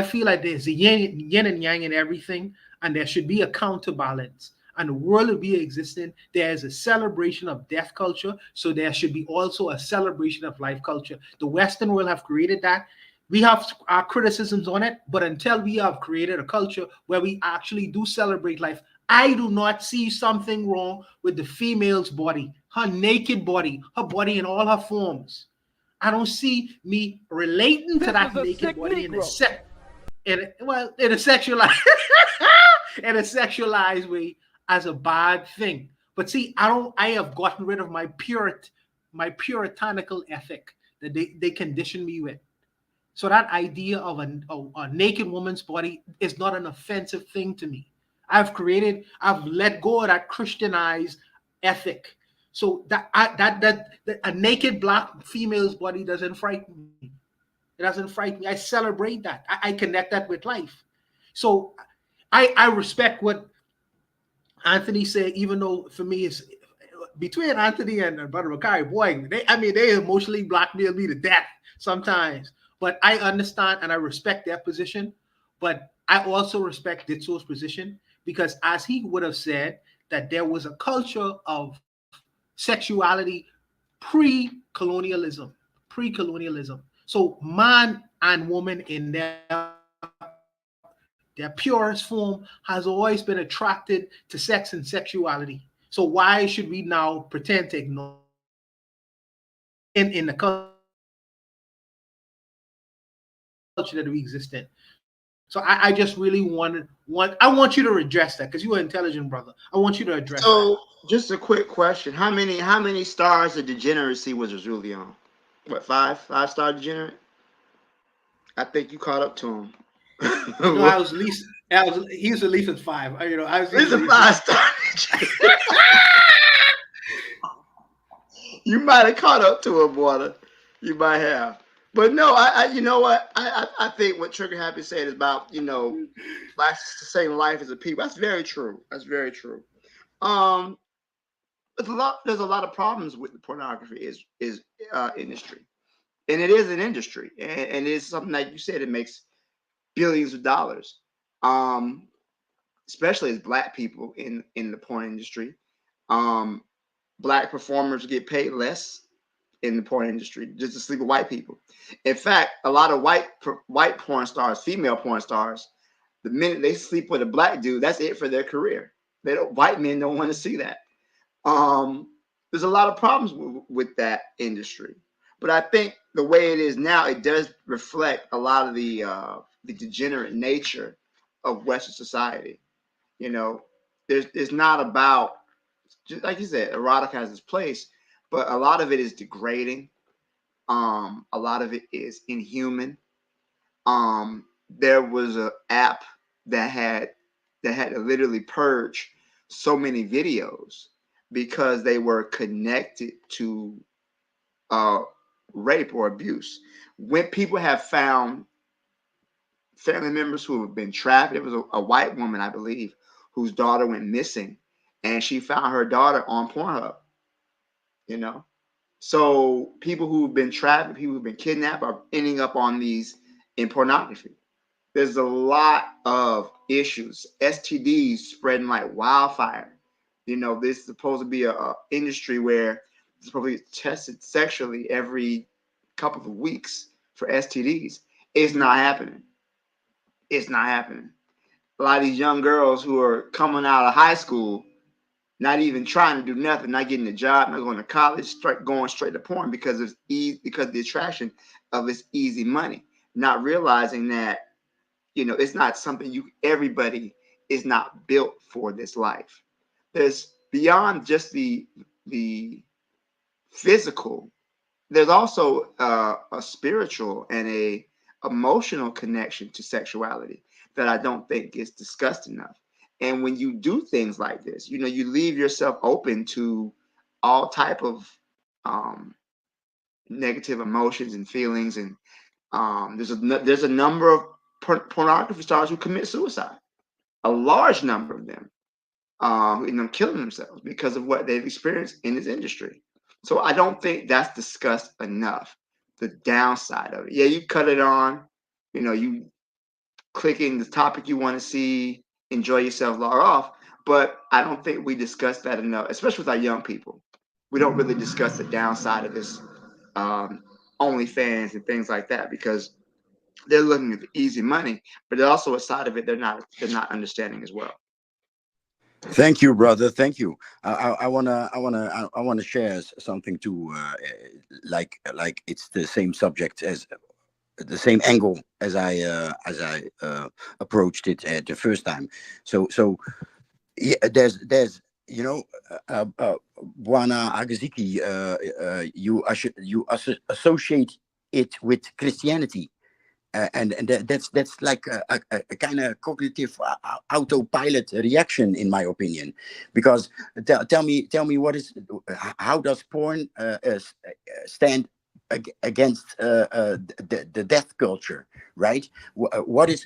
feel like there's a yin and yang in everything, and there should be a counterbalance. And the world will be existing. There's a celebration of death culture, so there should be also a celebration of life culture. The Western world have created that. We have our criticisms on it, but until we have created a culture where we actually do celebrate life, I do not see something wrong with the female's body, her naked body, her body in all her forms. I don't see me relating to that naked body in a sexualized in a sexualized way as a bad thing. But see, I have gotten rid of my puritanical ethic that they conditioned me with. So that idea of a naked woman's body is not an offensive thing to me. I've let go of that Christianized ethic. So that a naked black female's body doesn't frighten me. It doesn't frighten me. I celebrate that. I connect that with life. So I respect what Anthony said, even though for me it's between Anthony and Brother Makari, boy, they emotionally blackmail me to death sometimes. But I understand and I respect their position. But I also respect Ditso's position because, as he would have said, that there was a culture of sexuality pre-colonialism. Pre-colonialism. So man and woman in their purest form has always been attracted to sex and sexuality. So why should we now pretend to ignore in the culture that we exist in? So I just really I want you to address that because you're an intelligent brother. I want you to address So, just a quick question: How many stars of Degeneracy was really on? What, 5-star Degenerate? I think you caught up to him. that. No, he was at least at 5. I was He's a 5-star. You might have caught up to him, Water. You might have. But no, you know what? I think what Trigger Happy said is about, blacks the same life as a people. That's very true. That's very true. There's a lot of problems with the pornography industry, and it is an industry, and it's something like you said. It makes billions of dollars, especially as black people in the porn industry. Black performers get paid less in the porn industry just to sleep with white people. In fact, a lot of white porn stars, female porn stars, the minute they sleep with a black dude, that's it for their career. White men don't want to see that. There's a lot of problems with that industry, but I think the way it is now, it does reflect a lot of the degenerate nature of Western society. It's not about, just like you said, erotica has its place, but a lot of it is degrading. A lot of it is inhuman. There was an app that had to literally purge so many videos because they were connected to rape or abuse. When people have found family members who have been trapped, it was a white woman, I believe, whose daughter went missing, and she found her daughter on Pornhub. So people who've been trapped, people who've been kidnapped, are ending up on these in pornography. There's a lot of issues. STDs spreading like wildfire. This is supposed to be a industry where it's probably tested sexually every couple of weeks for STDs. It's not happening. It's not happening. A lot of these young girls who are coming out of high school, not even trying to do nothing, not getting a job, not going to college, going straight to porn because of because of the attraction of this easy money, not realizing that it's not something everybody is not built for this life. There's beyond just the physical. There's also a spiritual and a emotional connection to sexuality that I don't think is discussed enough. And when you do things like this, you leave yourself open to all type of negative emotions and feelings. And there's a number of pornography stars who commit suicide. A large number of them end up killing themselves because of what they've experienced in this industry. So I don't think that's discussed enough. The downside of it. Yeah, you cut it on. You clicking the topic you want to see, enjoy yourself, log off. But I don't think we discuss that enough, especially with our young people. We don't really discuss the downside of this OnlyFans and things like that because they're looking at the easy money, but there's also a side of it they're not understanding as well. Thank you, brother. Thank you. I wanna share something too. Like it's the same subject as the same angle as I approached it at the first time. So yeah, there's Bwana Agaziki. You associate it with Christianity. And that's like a kind of cognitive autopilot reaction, in my opinion, because tell me how does porn stand against the death culture, right? What is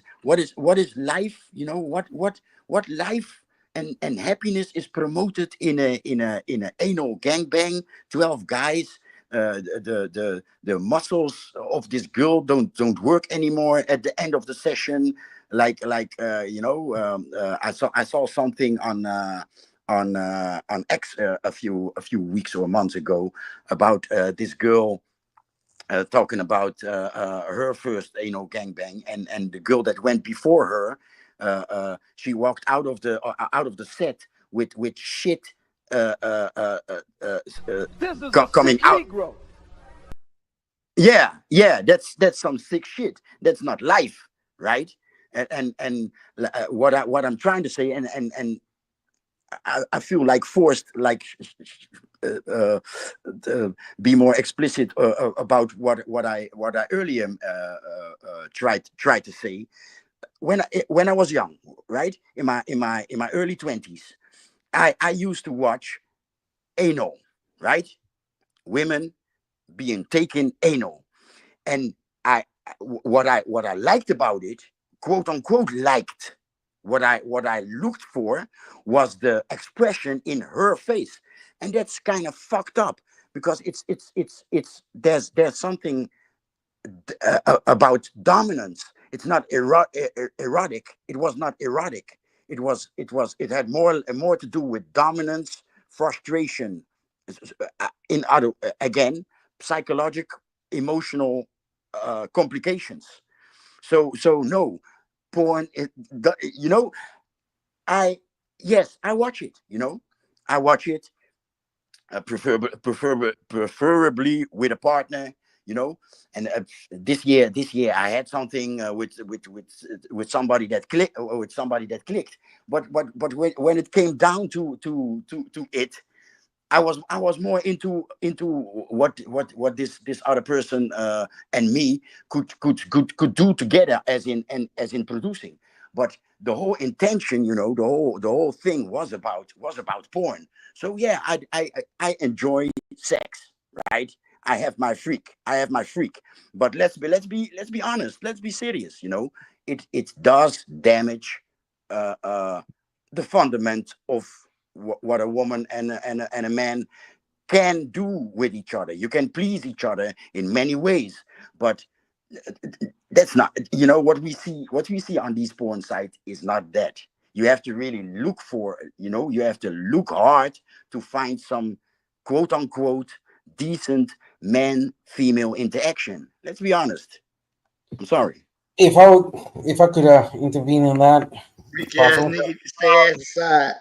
life? What life and happiness is promoted in a anal gangbang, 12 guys. The muscles of this girl don't work anymore at the end of the session. I saw something on X a few weeks or months ago about this girl talking about her first anal gangbang, and the girl that went before her. She walked out of the set with shit This is a coming sick out. Negro. Yeah, that's some sick shit. That's not life, right? What I'm trying to say, and I feel like forced, like to be more explicit about what I earlier tried to say. When I was young, right, in my early 20s, I used to watch anal, right, women being taken anal. And what I liked about it, quote unquote liked, what I looked for was the expression in her face. And that's kind of fucked up, because it's there's something about dominance. It's not erotic. It was not erotic. It had more to do with dominance, frustration, in other, again, psychological, emotional complications. So no, porn. I yes, I watch it. I watch it, preferably with a partner. And this year I had something with somebody that clicked. But when it came down to it, I was more into what this other person and me could do together, as in producing. But the whole intention, the whole thing was about porn. So yeah, I enjoy sex, right? I have my freak. But let's be honest. Let's be serious. It does damage the fundament of what a woman and a man can do with each other. You can please each other in many ways, but that's not, what we see on these porn sites is not that. You have to really look for, you have to look hard to find some quote unquote decent man female interaction. Let's be honest. I'm sorry. If I could intervene in that, if possible. Stay aside.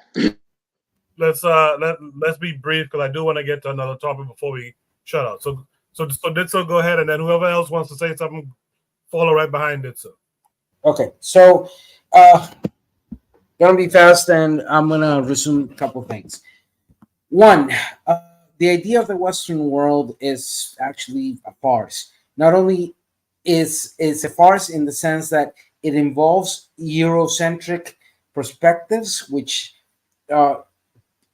Let's be brief, because I do want to get to another topic before we shut out. So Ditso, go ahead, and then whoever else wants to say something, follow right behind Ditso. Okay, so gonna be fast, and I'm gonna resume a couple things. One, the idea of the Western world is actually a farce. Not only is a farce in the sense that it involves Eurocentric perspectives, which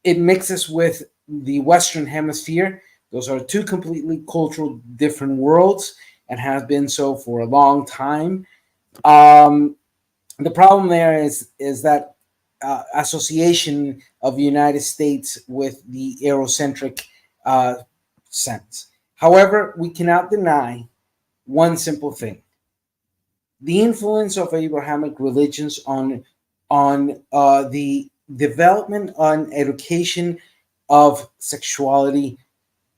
it mixes with the Western Hemisphere. Those are two completely cultural different worlds, and has been so for a long time. The problem there is that association of the United States with the Eurocentric sense. However, we cannot deny one simple thing: the influence of Abrahamic religions on the development on education of sexuality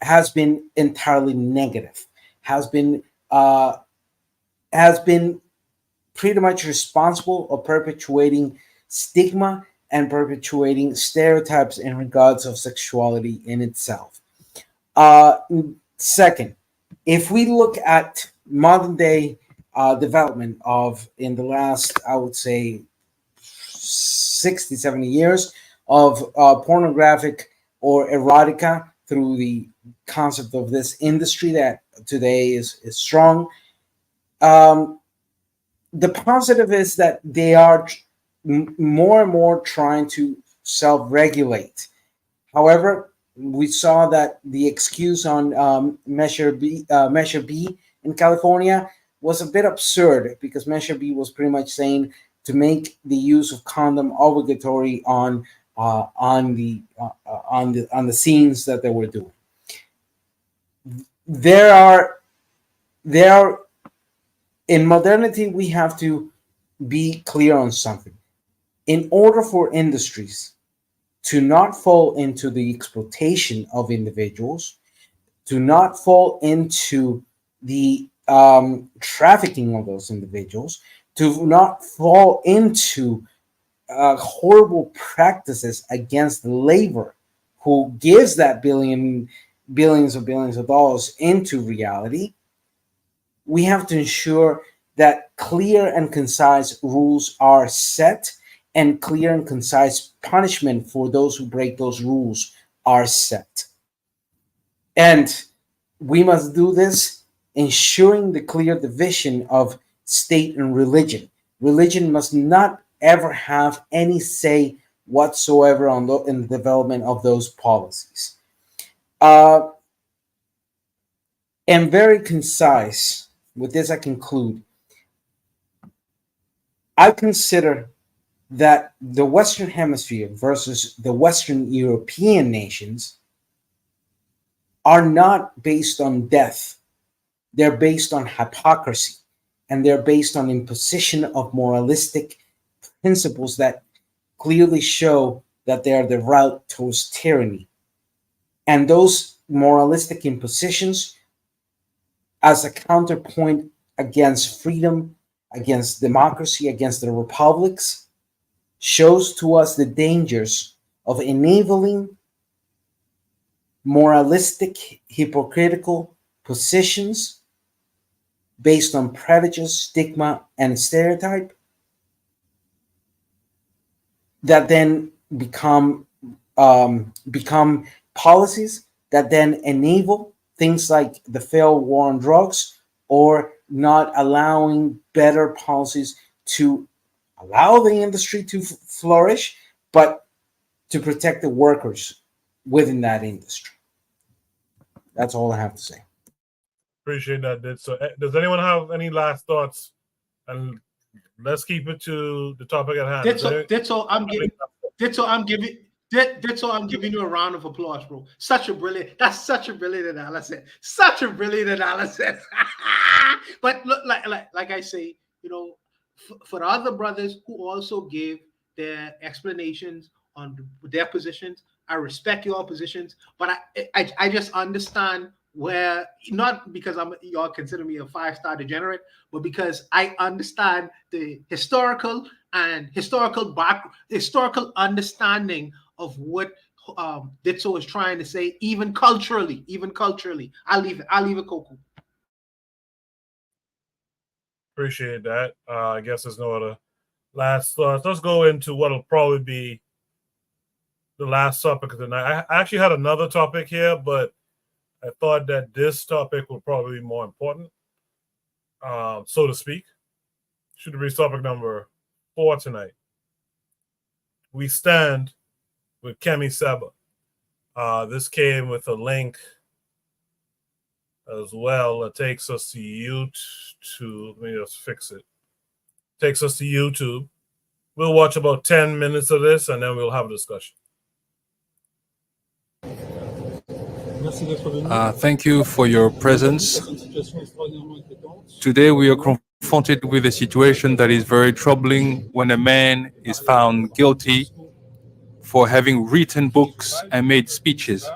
has been entirely negative. Has been pretty much responsible of perpetuating stigma and perpetuating stereotypes in regards of sexuality in itself. Second, if we look at modern day development of in the last, I would say, 60, 70 years of pornographic or erotica through the concept of this industry that today is strong. The positive is that they are more and more trying to self-regulate. However, we saw that the excuse on Measure B in California was a bit absurd because Measure B was pretty much saying to make the use of condom obligatory on the scenes that they were doing. There are in modernity, we have to be clear on something. In order for industries to not fall into the exploitation of individuals, to not fall into the trafficking of those individuals, to not fall into horrible practices against the labor who gives that billions of dollars into reality, we have to ensure that clear and concise rules are set and clear and concise punishment for those who break those rules are set. And we must do this ensuring the clear division of state and religion. Religion must not ever have any say whatsoever in the development of those policies. And very concise. With this, I conclude. I consider that the Western Hemisphere versus the Western European nations are not based on death. They're based on hypocrisy, and they're based on imposition of moralistic principles that clearly show that they are the route towards tyranny. And those moralistic impositions as a counterpoint against freedom, against democracy, against the republics, shows to us the dangers of enabling moralistic, hypocritical positions based on prejudice, stigma, and stereotype that then become policies that then enable things like the failed war on drugs, or not allowing better policies to allow the industry to flourish, but to protect the workers within that industry. That's all I have to say. Appreciate that, Did. So does anyone have any last thoughts? And let's keep it to the topic at hand. I'm giving you a round of applause, bro. That's such a brilliant analysis. Such a brilliant analysis. But look, like I say, for the other brothers who also gave their explanations on their positions, I respect your positions, but I just understand where, not because y'all consider me a 5-star degenerate, but because I understand the historical understanding of what Ditso is trying to say, even culturally. I'll leave it, Coco. Appreciate that. I guess there's no other last thoughts. Let's go into what'll probably be the last topic of the night. I actually had another topic here, but I thought that this topic would probably be more important, so to speak. Should be topic number 4 tonight. We stand with Kemi Seba. This came with a link as well. It takes us to YouTube. Let me just fix it. Takes us to YouTube. We'll watch about 10 minutes of this, and then we'll have a discussion. Thank you for your presence. Today we are confronted with a situation that is very troubling when a man is found guilty for having written books and made speeches.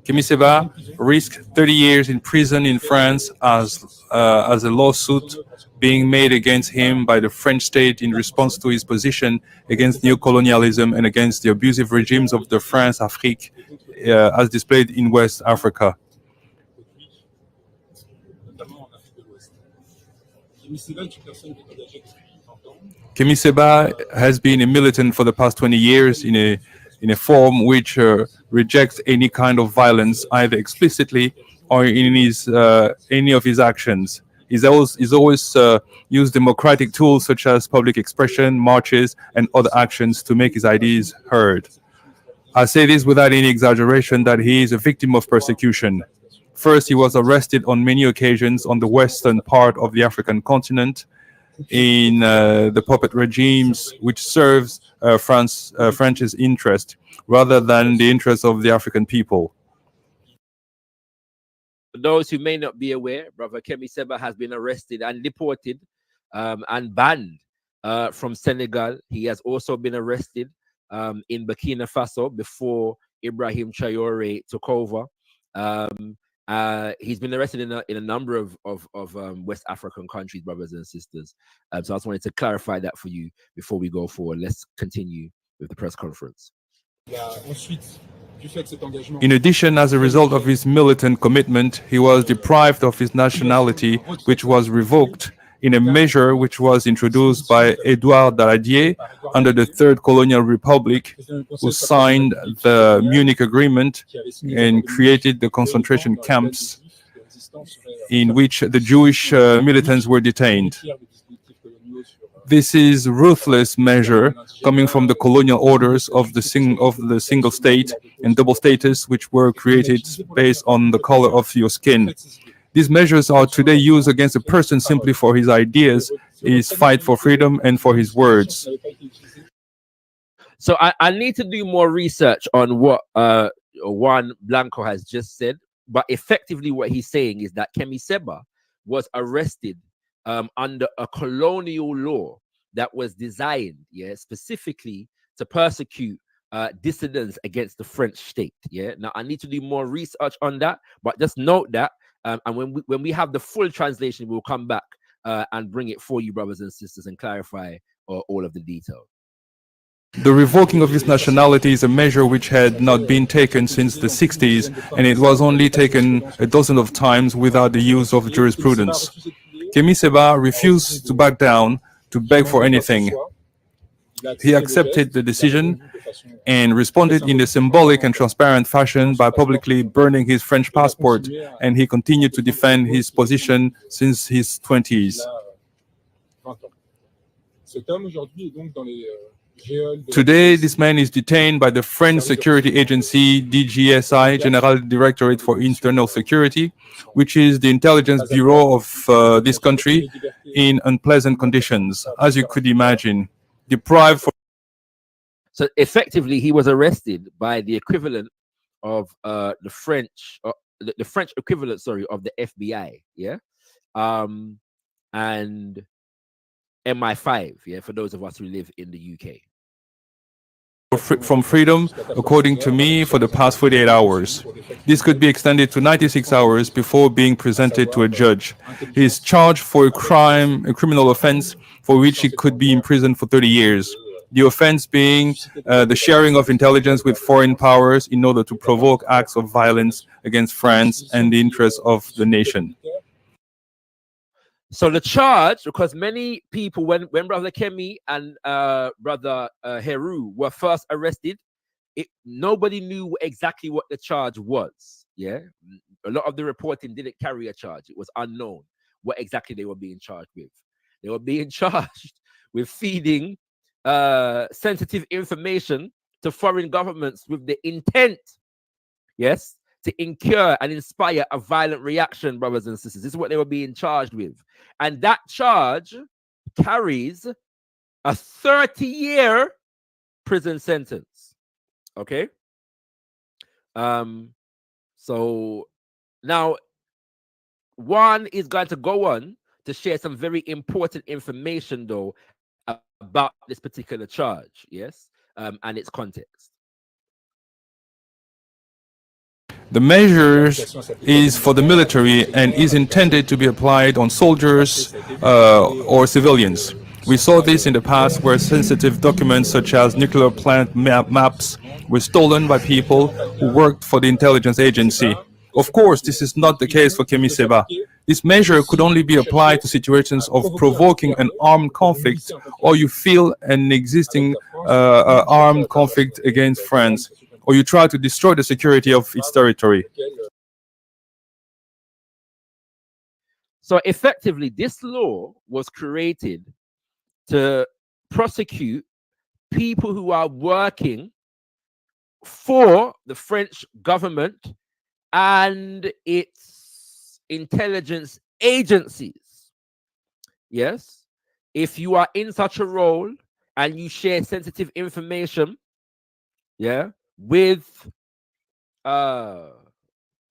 Kemi Seba risked 30 years in prison in France as a lawsuit being made against him by the French state in response to his position against neocolonialism and against the abusive regimes of the France Afrique, as displayed in West Africa. Kemi Seba has been a militant for the past 20 years in a form which rejects any kind of violence, either explicitly or in his any of his actions. He's always used democratic tools such as public expression, marches, and other actions to make his ideas heard. I say this without any exaggeration that he is a victim of persecution. First, he was arrested on many occasions on the western part of the African continent in the puppet regimes which serves France's interest rather than the interest of the African people. For those who may not be aware, Brother Kemi Seba has been arrested and deported and banned from Senegal. He has also been arrested in Burkina Faso before Ibrahim Traore took over. He's been arrested in a number of West African countries, brothers and sisters. So I just wanted to clarify that for you before we go forward. Let's continue with the press conference. In addition, as a result of his militant commitment, he was deprived of his nationality, which was revoked in a measure which was introduced by Edouard Daladier under the Third Colonial Republic, who signed the Munich Agreement and created the concentration camps in which the Jewish militants were detained. This is ruthless measure coming from the colonial orders of the single state and double status, which were created based on the color of your skin. These measures are today used against a person simply for his ideas, his fight for freedom, and for his words. So I need to do more research on what Juan Blanco has just said, but effectively what he's saying is that Kemi Seba was arrested under a colonial law that was designed, specifically to persecute dissidents against the French state. Now I need to do more research on that, but just note that, and when we have the full translation, we'll come back and bring it for you, brothers and sisters, and clarify all of the details. The revoking of his nationality is a measure which had not been taken since the 60s, and it was only taken a dozen of times without the use of jurisprudence. Kemi Seba refused to back down, to beg for anything. He accepted the decision and responded in a symbolic and transparent fashion by publicly burning his French passport, and he continued to defend his position since his 20s. Today, this man is detained by the French security agency DGSI, General Directorate for Internal Security, which is the intelligence bureau of this country, in unpleasant conditions, as you could imagine. Deprived for. So effectively, he was arrested by the equivalent of the French equivalent, of the FBI, and MI5, for those of us who live in the UK. From freedom, according to me, for the past 48 hours. This could be extended to 96 hours before being presented to a judge. He is charged for a criminal offense for which he could be imprisoned for 30 years. The offense being the sharing of intelligence with foreign powers in order to provoke acts of violence against France and the interests of the nation. So the charge, because many people, when Brother Kemi and Brother Heru were first arrested, nobody knew exactly what the charge was. A lot of the reporting didn't carry a charge. It was unknown what exactly they were being charged with. They were being charged with feeding sensitive information to foreign governments with the intent, to incur and inspire a violent reaction, brothers and sisters. This is what they were being charged with. And that charge carries a 30-year prison sentence. Okay? So now Juan is going to go on to share some very important information, though, about this particular charge, and its context. The measure is for the military and is intended to be applied on soldiers or civilians. We saw this in the past where sensitive documents such as nuclear plant maps were stolen by people who worked for the intelligence agency. Of course, this is not the case for Kemi Seba. This measure could only be applied to situations of provoking an armed conflict or you feel an existing armed conflict against France, or you try to destroy the security of its territory. So effectively, this law was created to prosecute people who are working for the French government and its intelligence agencies. Yes, if you are in such a role and you share sensitive information, yeah, with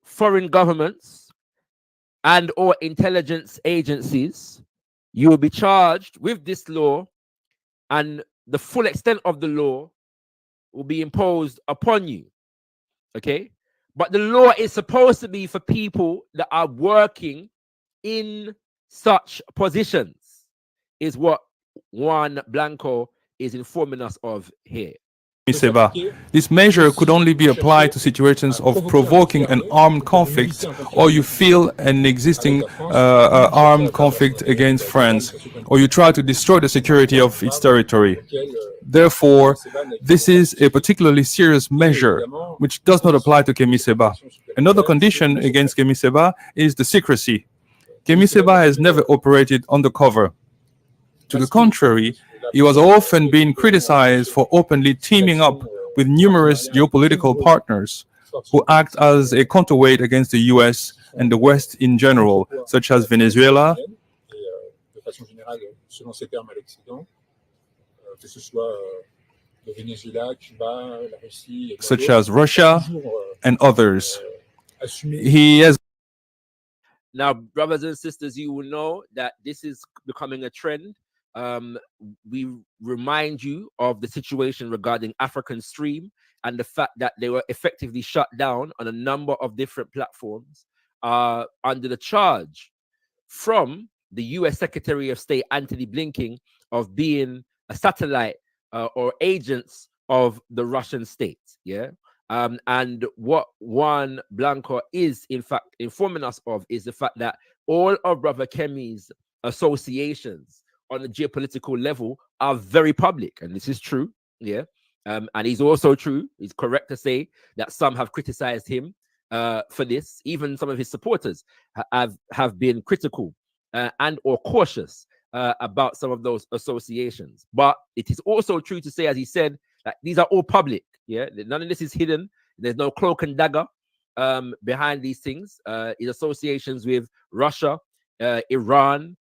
foreign governments and or intelligence agencies, you will be charged with this law, and the full extent of the law will be imposed upon you. Okay, but the law is supposed to be for people that are working in such positions, is what Juan Blanco is informing us of here. This measure could only be applied to situations of provoking an armed conflict or you feel an existing armed conflict against France, or you try to destroy the security of its territory. Therefore, this is a particularly serious measure which does not apply to Kemi Seba. Another condition against Kemi Seba is the secrecy. Kemi Seba has never operated undercover. To the contrary, he was often being criticized for openly teaming up with numerous geopolitical partners who act as a counterweight against the US and the West in general, such as Venezuela, such as Russia and others. He has. Now, brothers and sisters, you will know that this is becoming a trend. We remind you of the situation regarding African Stream and the fact that they were effectively shut down on a number of different platforms under the charge from the US Secretary of State Antony Blinken of being a satellite or agents of the Russian state. Yeah. And what Juan Blanco is in fact informing us of is the fact that all of Brother Kemi's associations on the geopolitical level are very public, and this is true. Yeah. And he's also true. He's correct to say that some have criticized him for this. Even some of his supporters have been critical and or cautious about some of those associations. But it is also true to say, as he said, that these are all public. Yeah, none of this is hidden. There's no cloak and dagger behind these things. His associations with Russia, Iran,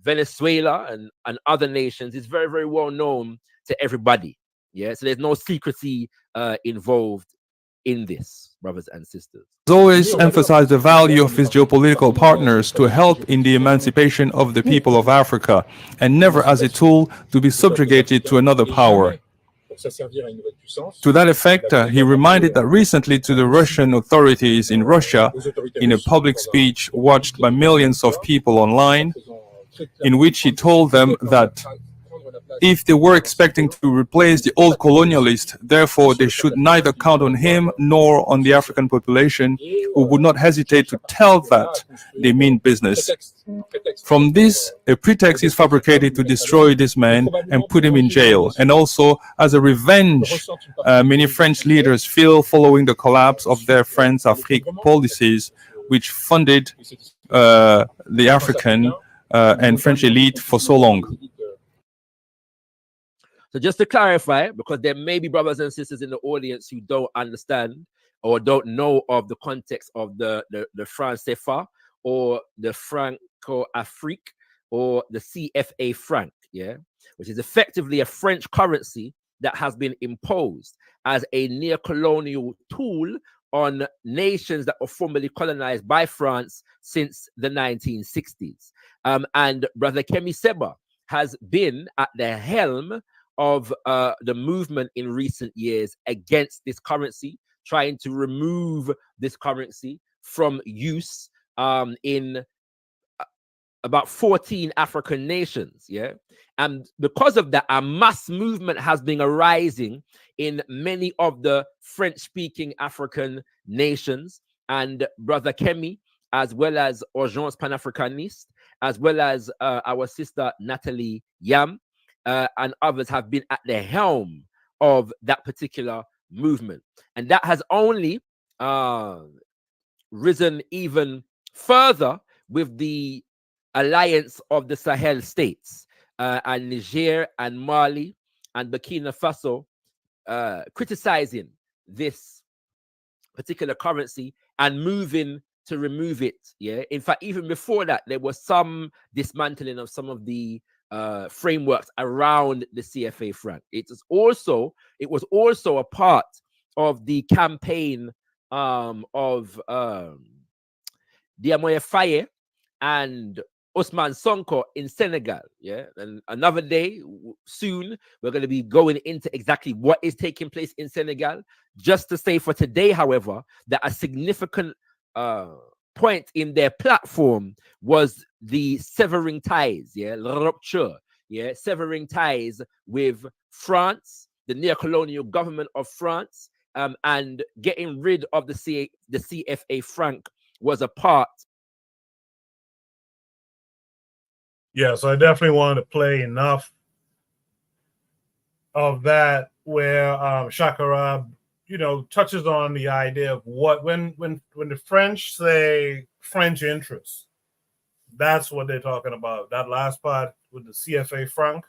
Venezuela, and other nations is very, very well known to everybody. Yeah, so there's no secrecy involved in this, brothers and sisters. He's always emphasized the value of his geopolitical partners to help in the emancipation of the people of Africa, and never as a tool to be subjugated to another power. To that effect, he reminded that recently to the Russian authorities in Russia, in a public speech watched by millions of people online, in which he told them that if they were expecting to replace the old colonialist, therefore they should neither count on him nor on the African population, who would not hesitate to tell that they mean business. From this, a pretext is fabricated to destroy this man and put him in jail. And also, as a revenge, many French leaders feel following the collapse of their France Afrique policies, which funded the African and French elite for so long. So just to clarify, because there may be brothers and sisters in the audience who don't understand or don't know of the context of the franc CFA or the Franco-Afrique or the CFA franc, yeah, which is effectively a French currency that has been imposed as a neo-colonial tool on nations that were formerly colonized by France since the 1960s. And Brother Kemi Seba has been at the helm of the movement in recent years against this currency, trying to remove this currency from use in about 14 African nations, yeah? And because of that, a mass movement has been arising in many of the French-speaking African nations. And Brother Kemi, as well as Urgence Panafricaniste, as well as our sister Natalie Yam, and others have been at the helm of that particular movement. And that has only risen even further with the alliance of the Sahel states and Niger and Mali and Burkina Faso criticizing this particular currency and moving to remove it. Yeah, in fact, even before that, there was some dismantling of some of the frameworks around the CFA franc. It was also a part of the campaign of Diomaye Faye and Ousmane Sonko in Senegal. Yeah, and another day soon we're going to be going into exactly what is taking place in Senegal. Just to say for today, however, that a significant point in their platform was the severing ties, yeah, rupture, yeah, severing ties with France, the neo-colonial government of France, and getting rid of the CFA franc was a part. Yeah, so I definitely wanted to play enough of that where Shakara, touches on the idea of what when the French say French interests, that's what they're talking about. That last part with the CFA franc,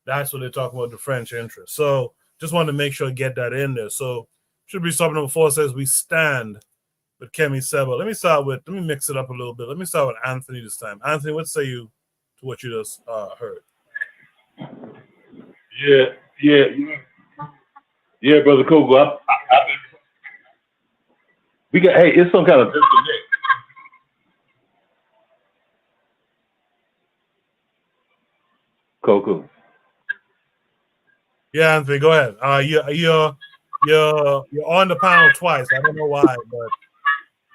that's what they're talking about, the French interest. So just wanted to make sure to get that in there. So should be something before it says we stand with Kemi Seba. Let me mix it up a little bit. Let me start with Anthony this time. Anthony, what say you to what you just heard? Yeah, brother Kogo. It's some kind of disconnect. Coco. Yeah, Anthony, go ahead. You're on the panel twice. I don't know why, but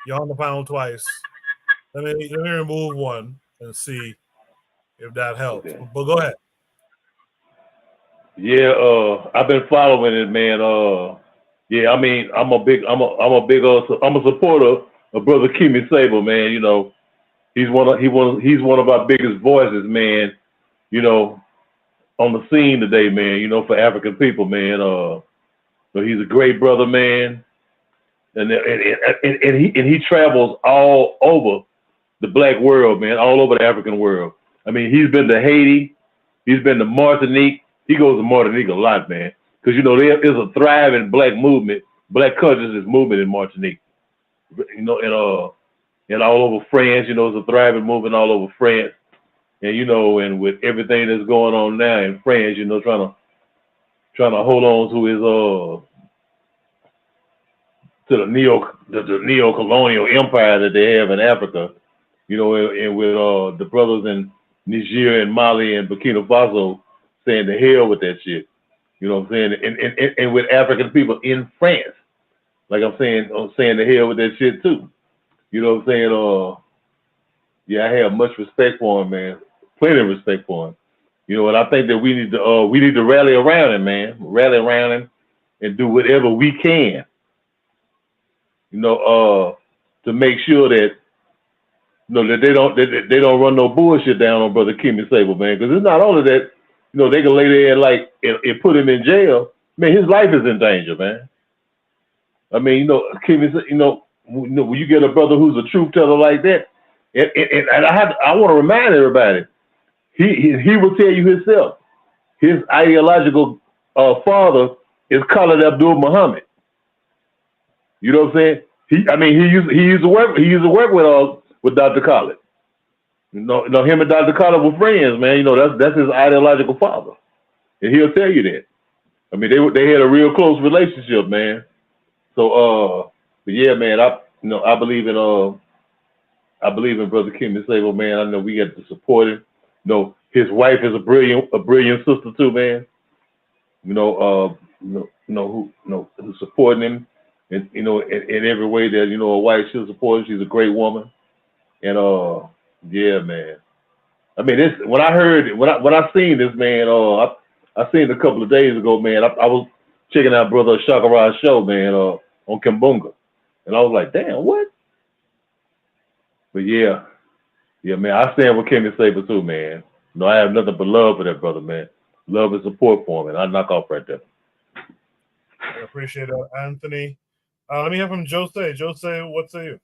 you're on the panel twice. Let me remove one and see if that helps. Okay. But go ahead. Yeah, I've been following it, man. Yeah, I mean, I'm a supporter of Brother Kemi Sable, man. He's one of our biggest voices, man. On the scene today, man. For African people, man. So he's a great brother, man, and he travels all over the black world, man, all over the African world. I mean, he's been to Haiti, he's been to Martinique. He goes to Martinique a lot, man, because there is a thriving black movement, black consciousness movement in Martinique. And all over France, it's a thriving movement all over France, and and with everything that's going on now in France, trying to hold on to his to the neo-colonial empire that they have in Africa, and with the brothers in Niger and Mali and Burkina Faso saying the hell with that shit. You know what I'm saying? And with African people in France, like I'm saying the hell with that shit too. You know what I'm saying? Yeah, I have much respect for him, man. Plenty of respect for him. And I think that we need to rally around him, man. Rally around him and do whatever we can. To make sure that that they don't run no bullshit down on Brother Kemi Sable, man. Because it's not only that, they can lay there and put him in jail. Man, his life is in danger, man. I mean, Kemi, when you get a brother who's a truth teller like that, and I want to remind everybody, he will tell you himself, his ideological father is Khalid Abdul Muhammad. You know what I'm saying? He used to work with Dr. Khalid. Him and Dr. Khalid were friends, man. That's his ideological father, and he'll tell you that. I mean, they had a real close relationship, man. So, but yeah, man, I believe in Brother Kemi Sable, man. I know we got to support him. His wife is a brilliant sister too, man. Who's supporting him. in every way that a wife should support her. She's a great woman, and yeah, man. I mean, this when I seen this, man. I seen it a couple of days ago, man. I was checking out Brother Shakara's show, man, on Kimbunga, and I was like, damn, what? But yeah, man. I stand with Kimmy Saber too, man. I have nothing but love for that brother, man. Love and support for him, and I knock off right there. I appreciate that, Anthony. Let me hear from Jose. Jose, what say you?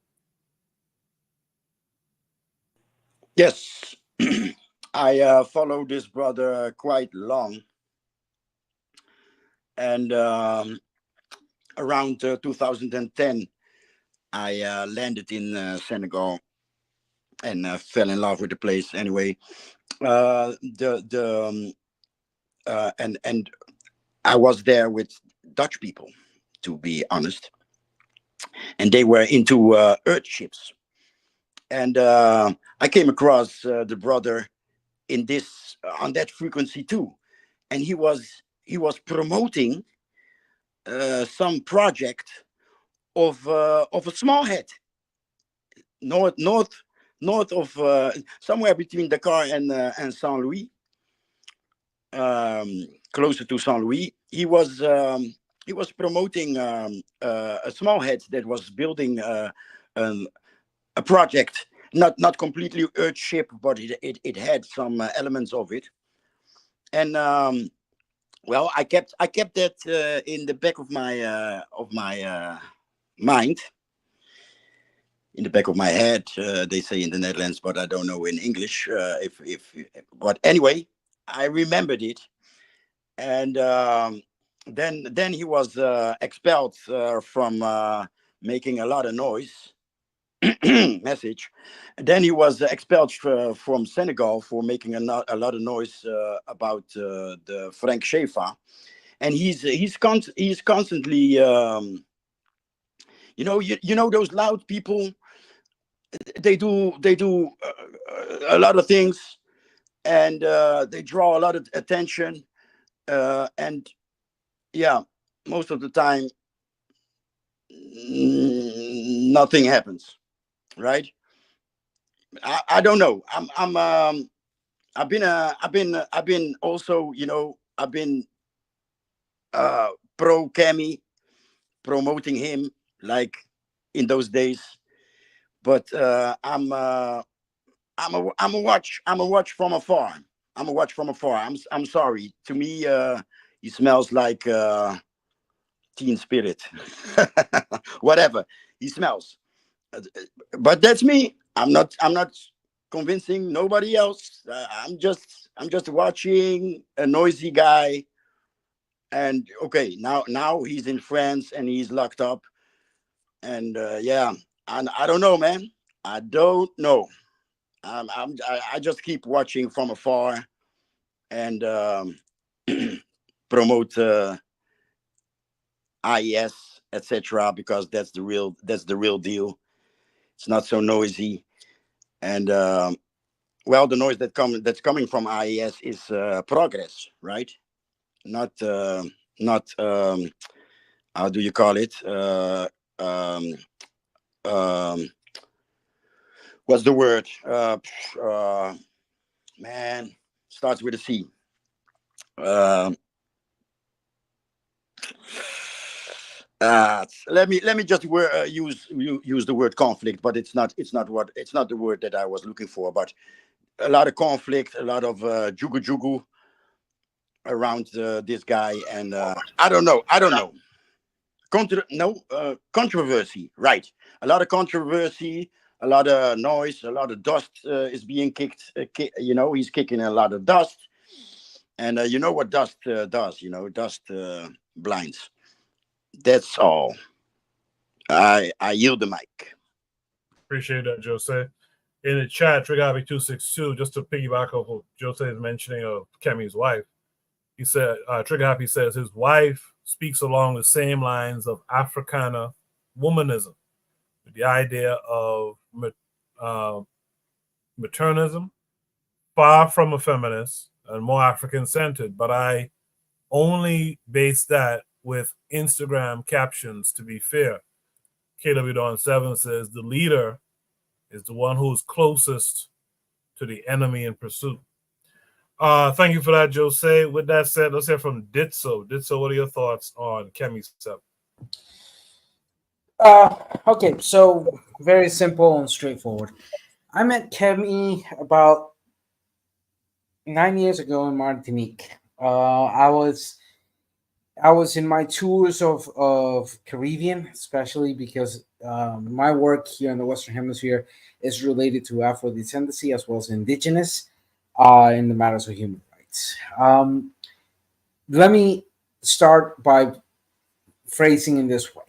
Yes, I follow this brother quite long, and around 2010, I landed in Senegal and fell in love with the place. Anyway, and I was there with Dutch people, to be honest, and they were into earth ships. And I came across the brother on that frequency too, and he was promoting some project of a small head north of somewhere between Dakar and Saint Louis, closer to Saint Louis. He was promoting a small head that was building a project, not completely earth ship, but it had some elements of it. And well, I kept that in the back of my mind, in the back of my head. They say in the Netherlands, but I don't know in English. But anyway, I remembered it, and then he was expelled from making a lot of noise. Message. And then he was expelled from Senegal for making a lot of noise about the Frank Shefa, and he's constantly you know those loud people. They do a lot of things, and they draw a lot of attention, and yeah, most of the time nothing happens. Right? I don't know. I've been also, I've been pro Cammy, promoting him like in those days. But I'm a watch from afar. I'm a watch from afar. I'm sorry. To me, he smells like Teen Spirit. Whatever he smells. But that's me. I'm not convincing nobody else. I'm just watching a noisy guy. And okay, now he's in France and he's locked up. And yeah, and I don't know, man. I don't know. I just keep watching from afar and promote IES, etc. Because that's the real deal. It's not so noisy, and well, the noise that's coming from IES is progress, right? Not how do you call it? What's the word? Man, starts with a C. Let me just use the word conflict, but it's not the word that I was looking for. But a lot of conflict, a lot of jugu around this guy, and I don't know. Controversy, right? A lot of controversy, a lot of noise, a lot of dust is being kicked. He's kicking a lot of dust, and you know what dust does? Dust blinds. That's all. I yield the mic. Appreciate that, Jose. In the chat, TriggerHappy262, just to piggyback off what Jose is mentioning of Kemi's wife, he said, Trigger Happy says his wife speaks along the same lines of Africana womanism, with the idea of maternism, far from a feminist and more African-centered. But I only base that with Instagram captions, to be fair. KW Dawn 7 says the leader is the one who's closest to the enemy in pursuit. Thank you for that, Jose. With that said, let's hear from Ditso. Ditso, what are your thoughts on Kemi 7? Okay, so very simple and straightforward. I met Kemi about 9 years ago in Martinique. I was in my tours of Caribbean, especially because my work here in the Western Hemisphere is related to Afro descendancy as well as indigenous in the matters of human rights. Let me start by phrasing in this way.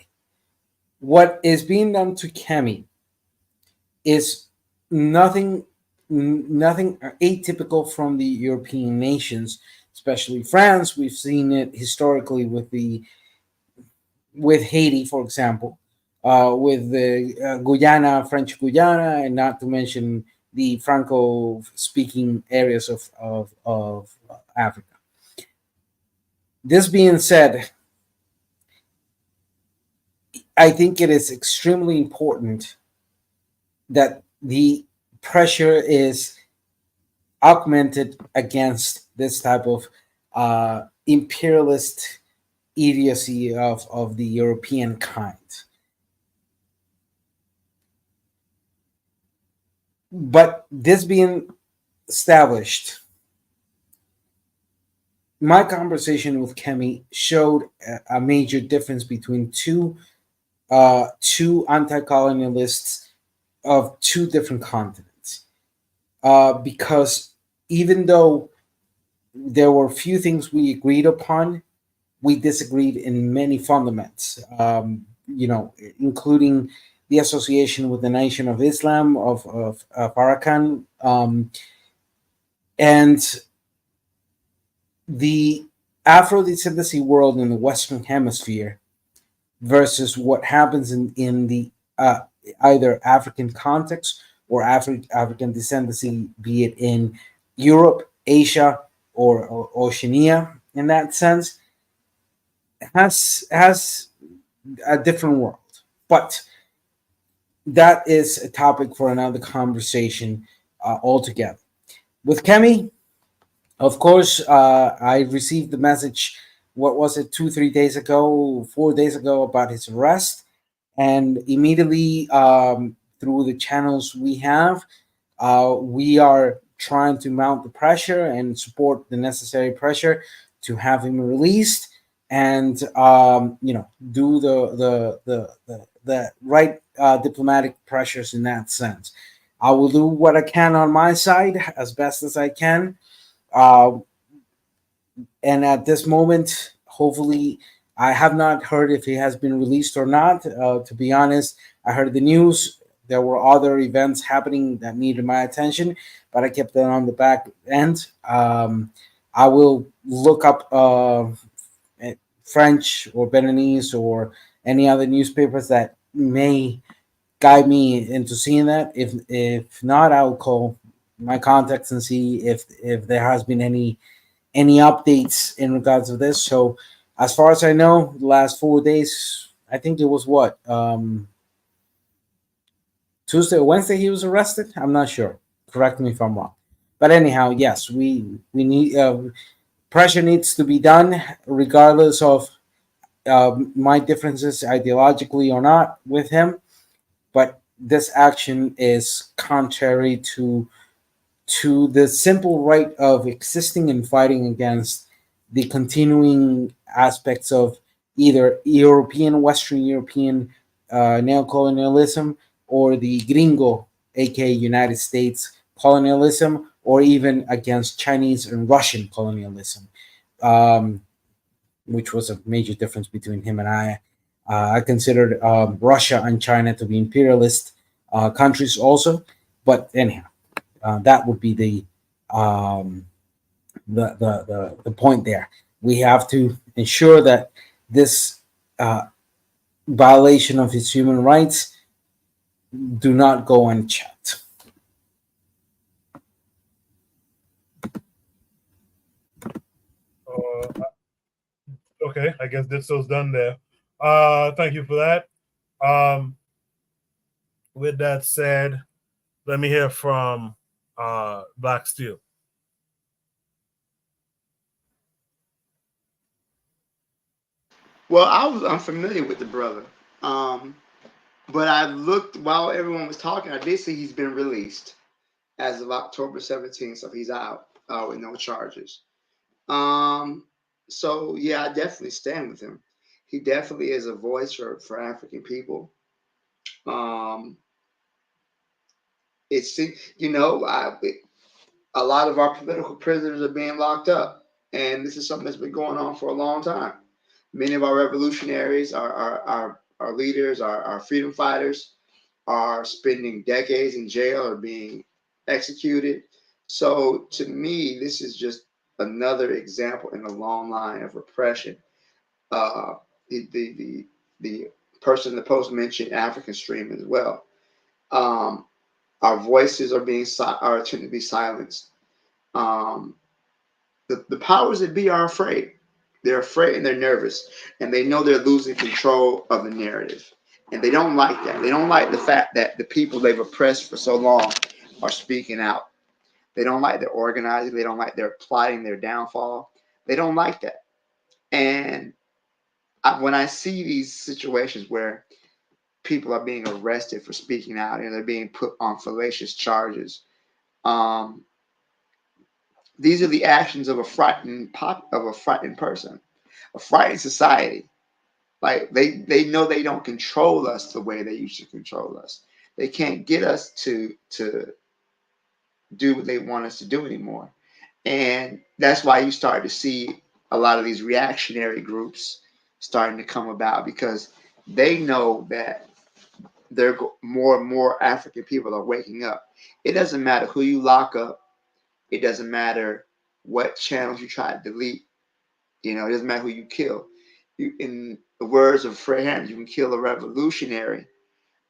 What is being done to Kemi is nothing atypical from the European nations, especially France. We've seen it historically with Haiti, for example, with the Guyana, French Guyana, and not to mention the Franco-speaking areas of Africa. This being said, I think it is extremely important that the pressure is augmented against this type of imperialist idiocy of the European kind. But this being established, my conversation with Kemi showed a major difference between two anti-colonialists of two different continents. Because even though there were few things we agreed upon, we disagreed in many fundamentals, including the association with the Nation of Islam of Farrakhan, and the Afro-descendancy world in the Western Hemisphere versus what happens in the either African context or African descendancy, be it in Europe, Asia, or Oceania. In that sense, has a different world, but that is a topic for another conversation altogether. With Kemi, of course, I received the message. What was it? 2-3 days ago, 4 days ago, about his arrest, and immediately through the channels we have, we are trying to mount the pressure and support the necessary pressure to have him released, and do the right diplomatic pressures in that sense. I will do what I can on my side as best as I can, and at this moment, hopefully, I have not heard if he has been released or not. To be honest, I heard the news. There were other events happening that needed my attention, but I kept that on the back end. I will look up French or Beninese or any other newspapers that may guide me into seeing that. If not, I'll call my contacts and see if there has been any updates in regards to this. So as far as I know, the last 4 days, I think it was what, Tuesday or Wednesday he was arrested. I'm not sure. Correct me if I'm wrong. But anyhow, yes, we need pressure needs to be done, regardless of my differences ideologically or not with him. But this action is contrary to the simple right of existing and fighting against the continuing aspects of either Western European neocolonialism, or the gringo, aka United States colonialism, or even against Chinese and Russian colonialism, which was a major difference between him and I. I considered Russia and China to be imperialist countries also, but anyhow, that would be the point there. We have to ensure that this violation of his human rights do not go unchecked. Okay, I guess Ditso's done there. Thank you for that. With that said, let me hear from Black Steel. Well, I was unfamiliar with the brother. But I looked while everyone was talking. I did see he's been released as of October 17th, so he's out with no charges. So yeah, I definitely stand with him. He definitely is a voice for African people. Um, it's a lot of our political prisoners are being locked up, and this is something that's been going on for a long time. Many of our revolutionaries, our leaders, our freedom fighters are spending decades in jail or being executed. So to me, this is just another example in a long line of repression. Uh, the person in the post mentioned African Stream as well. Our voices are tend to be silenced. Um, the powers that be are afraid. They're afraid and they're nervous, and they know they're losing control of the narrative. And they don't like that. They don't like the fact that the people they've oppressed for so long are speaking out. They don't like their organizing. They don't like their plotting their downfall. They don't like that. And when I see these situations where people are being arrested for speaking out and they're being put on fallacious charges, these are the actions of a frightened person, a frightened society. Like they know they don't control us the way they used to control us. They can't get us to do what they want us to do anymore. And that's why you start to see a lot of these reactionary groups starting to come about, because they know that more and more African people are waking up. It doesn't matter who you lock up. It doesn't matter what channels you try to delete. It doesn't matter who you kill. In the words of Fred Hammond, you can kill a revolutionary,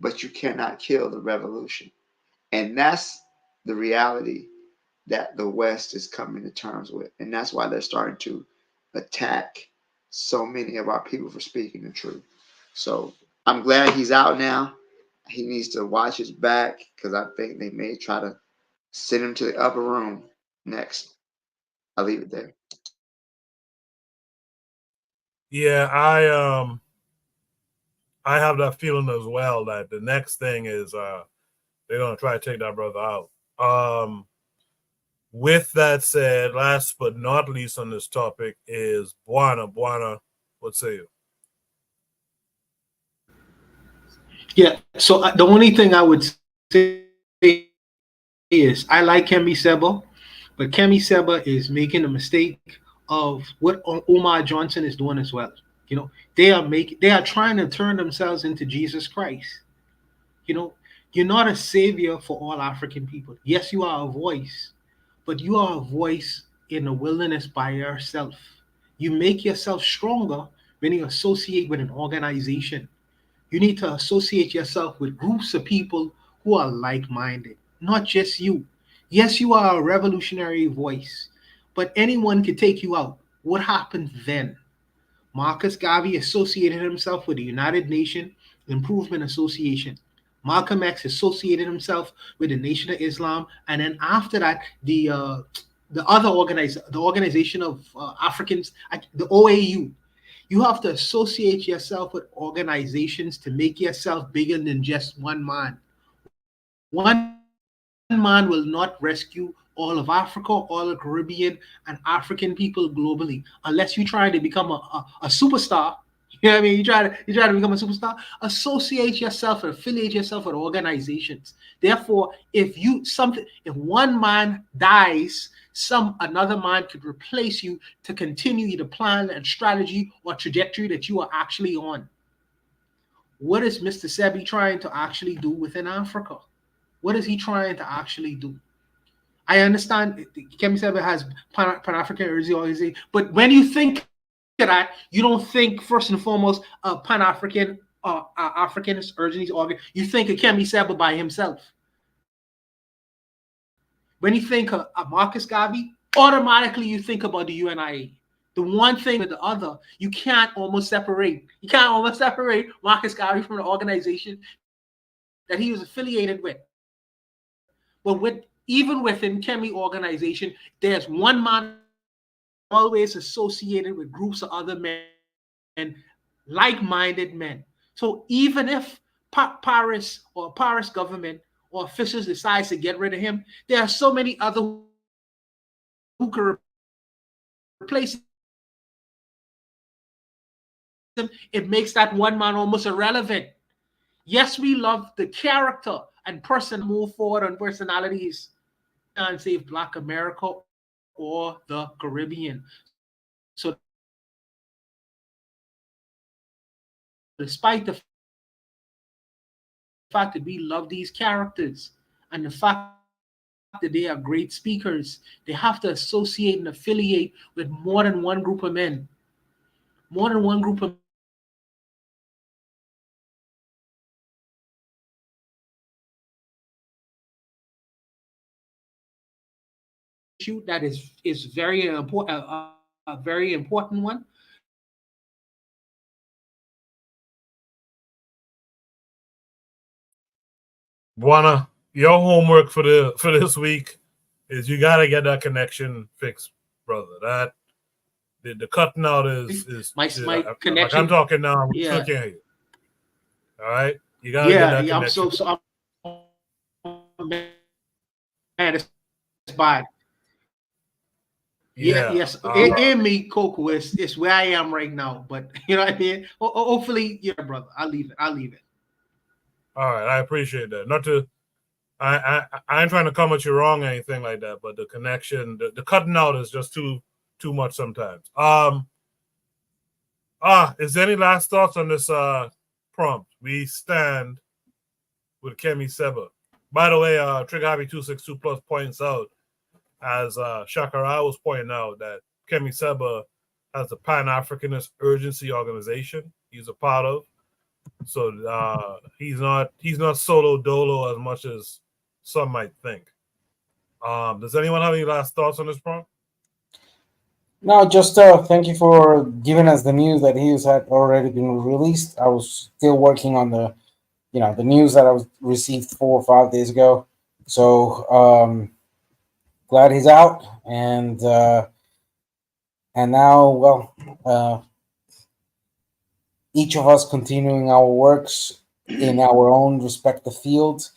but you cannot kill the revolution. And that's the reality that the West is coming to terms with. And that's why they're starting to attack so many of our people for speaking the truth. So I'm glad he's out now. He needs to watch his back, because I think they may try to send him to the upper room next. I'll leave it there. Yeah, I have that feeling as well that the next thing is they're gonna try to take that brother out. With that said, last but not least on this topic is Buana. Buana, what say you? Yeah. So the only thing I would say is I like Kemi Seba, but Kemi Seba is making a mistake of what Omar Johnson is doing as well. They are trying to turn themselves into Jesus Christ. You're not a savior for all African people. Yes, you are a voice, but you are a voice in the wilderness by yourself. You make yourself stronger when you associate with an organization. You need to associate yourself with groups of people who are like-minded, not just you. Yes, you are a revolutionary voice, but anyone could take you out. What happens then? Marcus Garvey associated himself with the United Nations Improvement Association. Malcolm X associated himself with the Nation of Islam, and then after that, the Organization of Africans, the OAU. You have to associate yourself with organizations to make yourself bigger than just one man. One man will not rescue all of Africa, all the Caribbean, and African people globally, unless you try to become a superstar. You know what I mean? You try to become a superstar. Associate yourself and affiliate yourself with organizations. Therefore, if one man dies, another man could replace you to continue the plan and strategy or trajectory that you are actually on. What is Mr. Sebi trying to actually do within Africa? What is he trying to actually do? I understand Kemi Seba has Pan-African organization, but when you think of that, you don't think first and foremost of Pan-African Africanist urgencies organ. You think of Kemi Seba by himself. When you think of Marcus Garvey, automatically you think about the UNIA. the one thing with the other, you can't almost separate. You can't almost separate Marcus Garvey from the organization that he was affiliated with. But even within Kemi organization, there's one man always associated with groups of other men, like-minded men. So even if Paris government or officials decides to get rid of him, there are so many other who could replace him. It makes that one man almost irrelevant. Yes, we love the character and person move forward on personalities and save Black America or the Caribbean. So despite the fact that we love these characters and the fact that they are great speakers, they have to associate and affiliate with more than one group of men. More than one group of issue that is very important, a very important one. Buana, your homework for this week is you gotta get that connection fixed, brother. That the cutting out is my connection. Like I'm talking now, we still Yeah. can't hear you. All right, you gotta get that connection. Man, it's bad. Yes. Me, Coco, is where I am right now. But you know what I mean? Hopefully, yeah, brother. I'll leave it. All right, I appreciate that. Not to, I ain't trying to come at you wrong or anything like that, but the connection, the cutting out is just too much sometimes. Is there any last thoughts on this prompt? We stand with Kemi Seba. By the way, Trigger Happy 262 Plus points out, as Shakara was pointing out, that Kemi Seba has the Pan-Africanist Urgency Organization he's a part of. So he's not solo dolo as much as some might think. Does anyone have any last thoughts on this prompt? No, just thank you for giving us the news that he had already been released. I was still working on the news that I was received 4 or 5 days ago. So glad he's out, and now, each of us continuing our works in our own respective fields.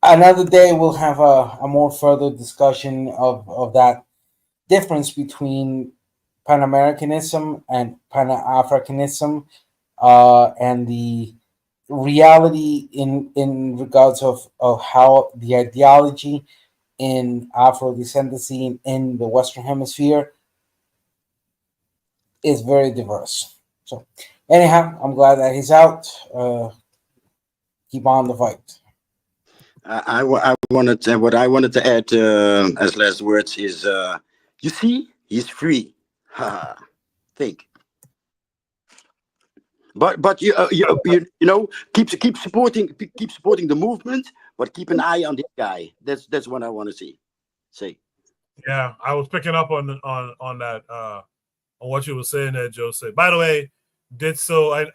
Another day we'll have a more further discussion of that difference between Pan-Americanism and Pan-Africanism, and the reality in regards of how the ideology in Afro-descendancy in the Western Hemisphere is very diverse. So anyhow, I'm glad that he's out. Keep on the fight. I wanted what I wanted to add as last words is, you see, he's free. Think. But you know, keep supporting the movement, but keep an eye on this guy. That's what I want to say. Yeah, I was picking up on that on what you were saying there, Joseph. By the way,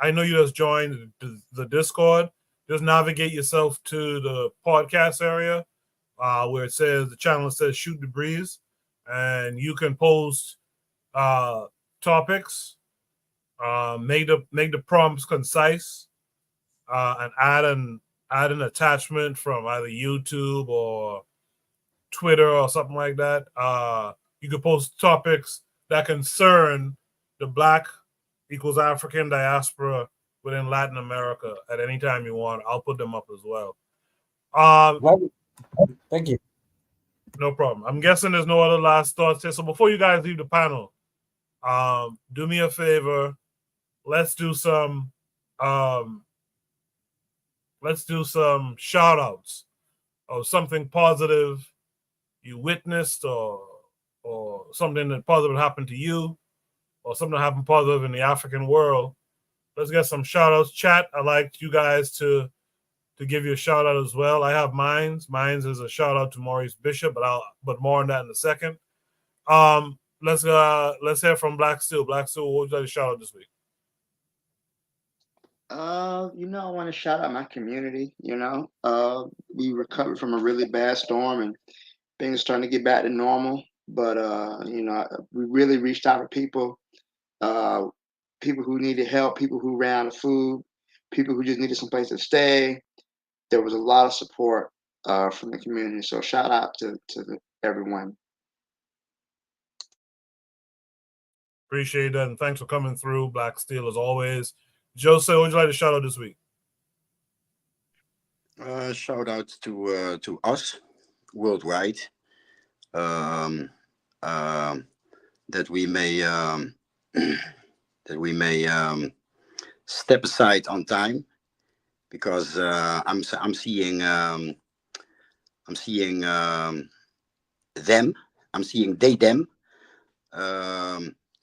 I know you just joined the Discord. Just navigate yourself to the podcast area where it says, the channel says Shoot the Breeze, and you can post topics, make the prompts concise, and add an attachment from either YouTube or Twitter or something like that. You can post topics that concern the Black equals African diaspora within Latin America at any time you want. I'll put them up as well. Thank you. No problem. I'm guessing there's no other last thoughts here. So before you guys leave the panel, do me a favor. Let's do some shout outs of something positive you witnessed, or something that positive happened to you, or something that happened positive in the African world. Let's get some shout outs. Chat, I'd like you guys to give you a shout out as well. I have mine. Mine is a shout out to Maurice Bishop, but more on that in a second. let's hear from Black Steel. Black Steel, what would you like to shout out this week? I want to shout out my community. We recovered from a really bad storm and things are starting to get back to normal. But we really reached out to people, people who needed help, people who ran out of food, people who just needed some place to stay. There was a lot of support from the community. So shout out to everyone. Appreciate that, and thanks for coming through, Black Steel, as always. Jose, what would you like to shout out this week? Shout out to us worldwide, that we may step aside on time, because I'm seeing them, I'm seeing them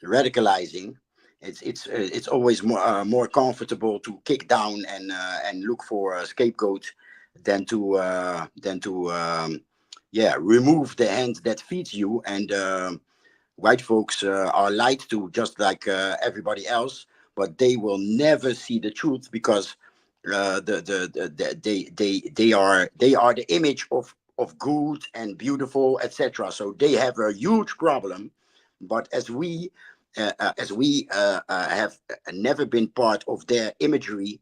radicalizing. It's always more comfortable to kick down and look for a scapegoat than to remove the hand that feeds you. And white folks are lied to just like everybody else, but they will never see the truth, because they are the image of good and beautiful, etc. So they have a huge problem. But as we have never been part of their imagery,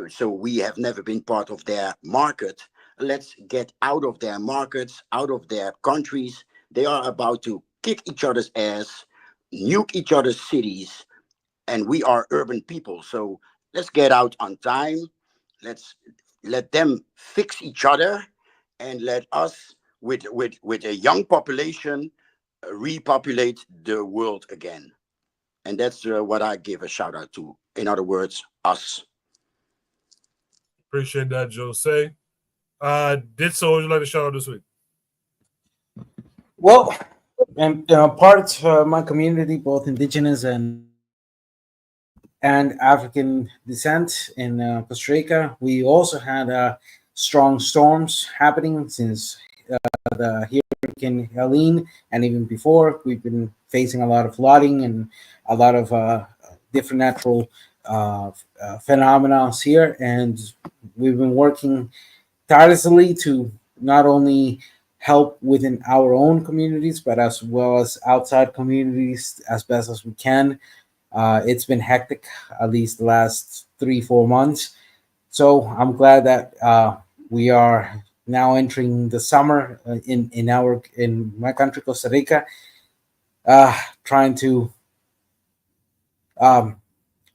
so we have never been part of their market. Let's get out of their markets, out of their countries. They are about to kick each other's ass, nuke each other's cities, and we are urban people. So let's get out on time. Let's let them fix each other, and let us, with a young population, repopulate the world again. And that's what I give a shout out to. In other words, us. Appreciate that, Jose. Ditso, what would you like to shout out this week? Well, and part of my community, both indigenous and African descent in Costa Rica, we also had strong storms happening since the Hurricane Helene, and even before. We've been facing a lot of flooding and a lot of different natural phenomena here, and we've been working tirelessly to not only help within our own communities, but as well as outside communities as best as we can. It's been hectic, at least the last 3-4 months. So I'm glad that we are now entering the summer in my country, Costa Rica, trying to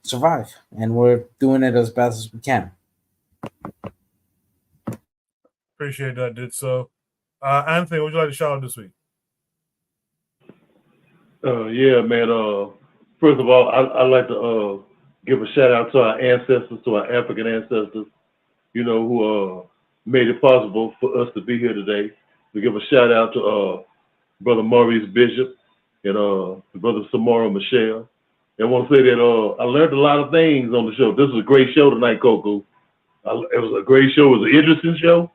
survive, and we're doing it as best as we can. Appreciate that, Ditso. Anthony, what would you like to shout out this week? Yeah, man. First of all, I'd like to give a shout out to our ancestors, to our African ancestors, who made it possible for us to be here today. We give a shout out to Brother Maurice Bishop and Brother Samora Michelle. And I want to say that I learned a lot of things on the show. This was a great show tonight, Coco. It was a great show. It was an interesting show.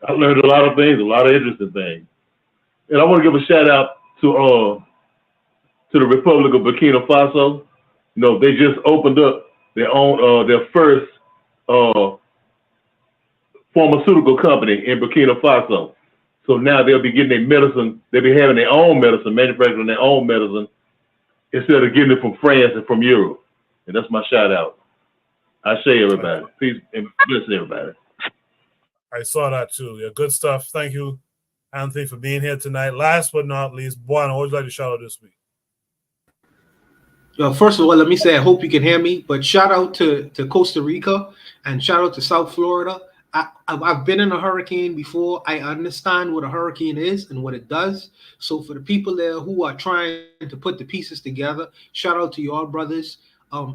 I learned a lot of things, a lot of interesting things. And I want to give a shout out to the Republic of Burkina Faso. They just opened up their own their first pharmaceutical company in Burkina Faso. So now they'll be getting their medicine. They'll be having their own medicine, manufacturing their own medicine, instead of getting it from France and from Europe. And that's my shout out. I say everybody. Peace and bless everybody. I saw that too. Yeah, good stuff. Thank you, Anthony, for being here tonight. Last but not least, Buana, what would you like to shout out this week? First of all, let me say I hope you can hear me, but shout out to Costa Rica and shout out to South Florida. I've been in a hurricane before. I understand what a hurricane is and what it does. So for the people there who are trying to put the pieces together, shout out to y'all, brothers.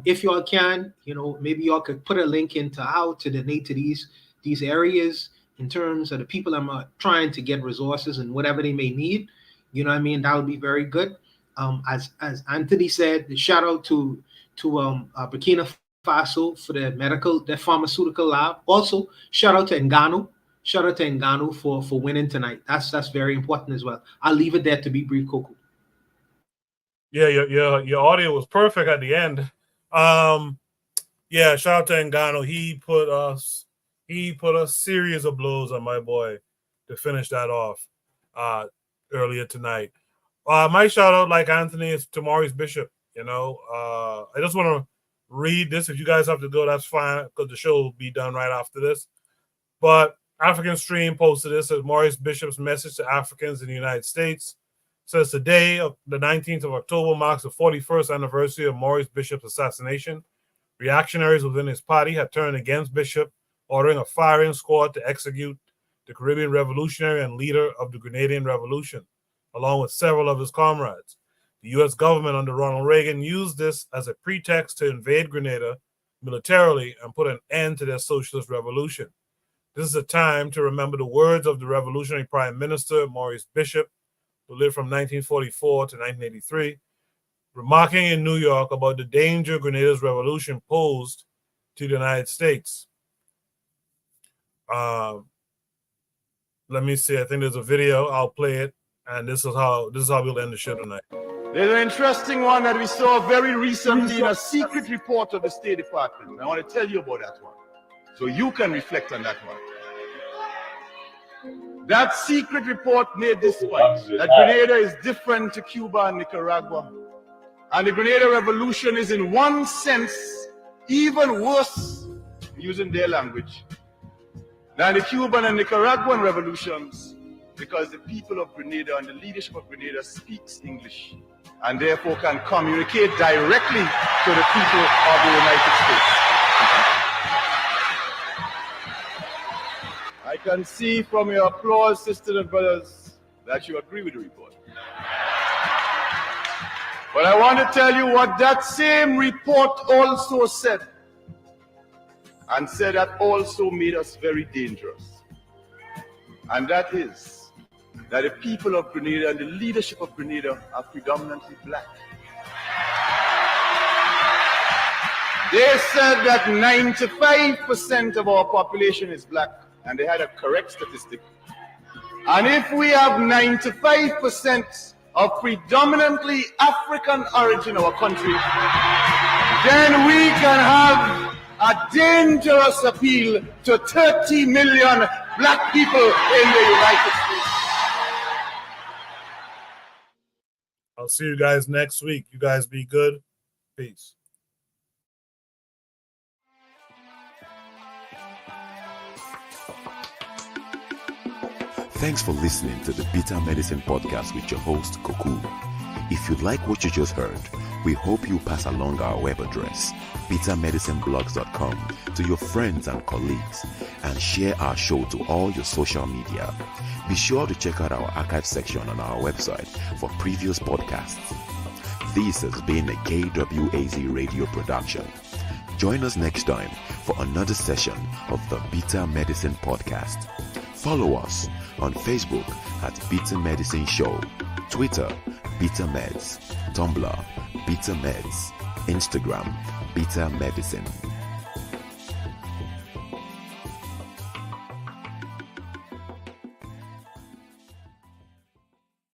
If y'all can, maybe y'all could put a link into how to donate to these areas in terms of the people I'm trying to get resources and whatever they may need. You know what I mean? That would be very good. As Anthony said, the shout out to Burkina Faso for their pharmaceutical lab. Also, shout out to Ngannou. Shout out to Ngannou for winning tonight. That's very important as well. I'll leave it there to be brief, Coco. Yeah, your audio was perfect at the end. Yeah, shout out to Ngannou. He put a series of blows on my boy to finish that off earlier tonight. My shout out, like Anthony, is to Maurice Bishop. I just want to read this. If you guys have to go, that's fine, because the show will be done right after this. But African Stream posted this as Maurice Bishop's message to Africans in the United States. Says today, the 19th of October, marks the 41st anniversary of Maurice Bishop's assassination. Reactionaries within his party had turned against Bishop, ordering a firing squad to execute the Caribbean revolutionary and leader of the Grenadian Revolution, along with several of his comrades. The U.S. government under Ronald Reagan used this as a pretext to invade Grenada militarily and put an end to their socialist revolution. This is a time to remember the words of the revolutionary Prime Minister, Maurice Bishop, who lived from 1944 to 1983, remarking in New York about the danger Grenada's revolution posed to the United States. Let me see. I think there's a video. I'll play it, and this is how we'll end the show tonight. There's an interesting one that we saw very recently in a secret report of the State Department. I want to tell you about that one, so you can reflect on that one. That secret report made this point, that Grenada is different to Cuba and Nicaragua. And the Grenada Revolution is in one sense even worse, using their language, than the Cuban and Nicaraguan revolutions, because the people of Grenada and the leadership of Grenada speaks English and therefore can communicate directly to the people of the United States. I can see from your applause, sisters and brothers, that you agree with the report. But I want to tell you what that same report also said, and said that also made us very dangerous. And that is that the people of Grenada and the leadership of Grenada are predominantly black. They said that 95% of our population is black, and they had a correct statistic. And if we have 95% of predominantly African origin in our country, then we can have a dangerous appeal to 30 million black people in the United States. I'll see you guys next week. You guys be good. Peace. Thanks for listening to the Bitter Medicine Podcast with your host, Koku. If you like what you just heard, we hope you pass along our web address, bittermedicineblogs.com, to your friends and colleagues, and share our show to all your social media. Be sure to check out our archive section on our website for previous podcasts. This has been a KWAZ radio production. Join us next time for another session of the Bitter Medicine Podcast. Follow us on Facebook at Bitter Medicine Show, Twitter, Bitter Meds, Tumblr, Bitter Meds, Instagram, Bitter Medicine.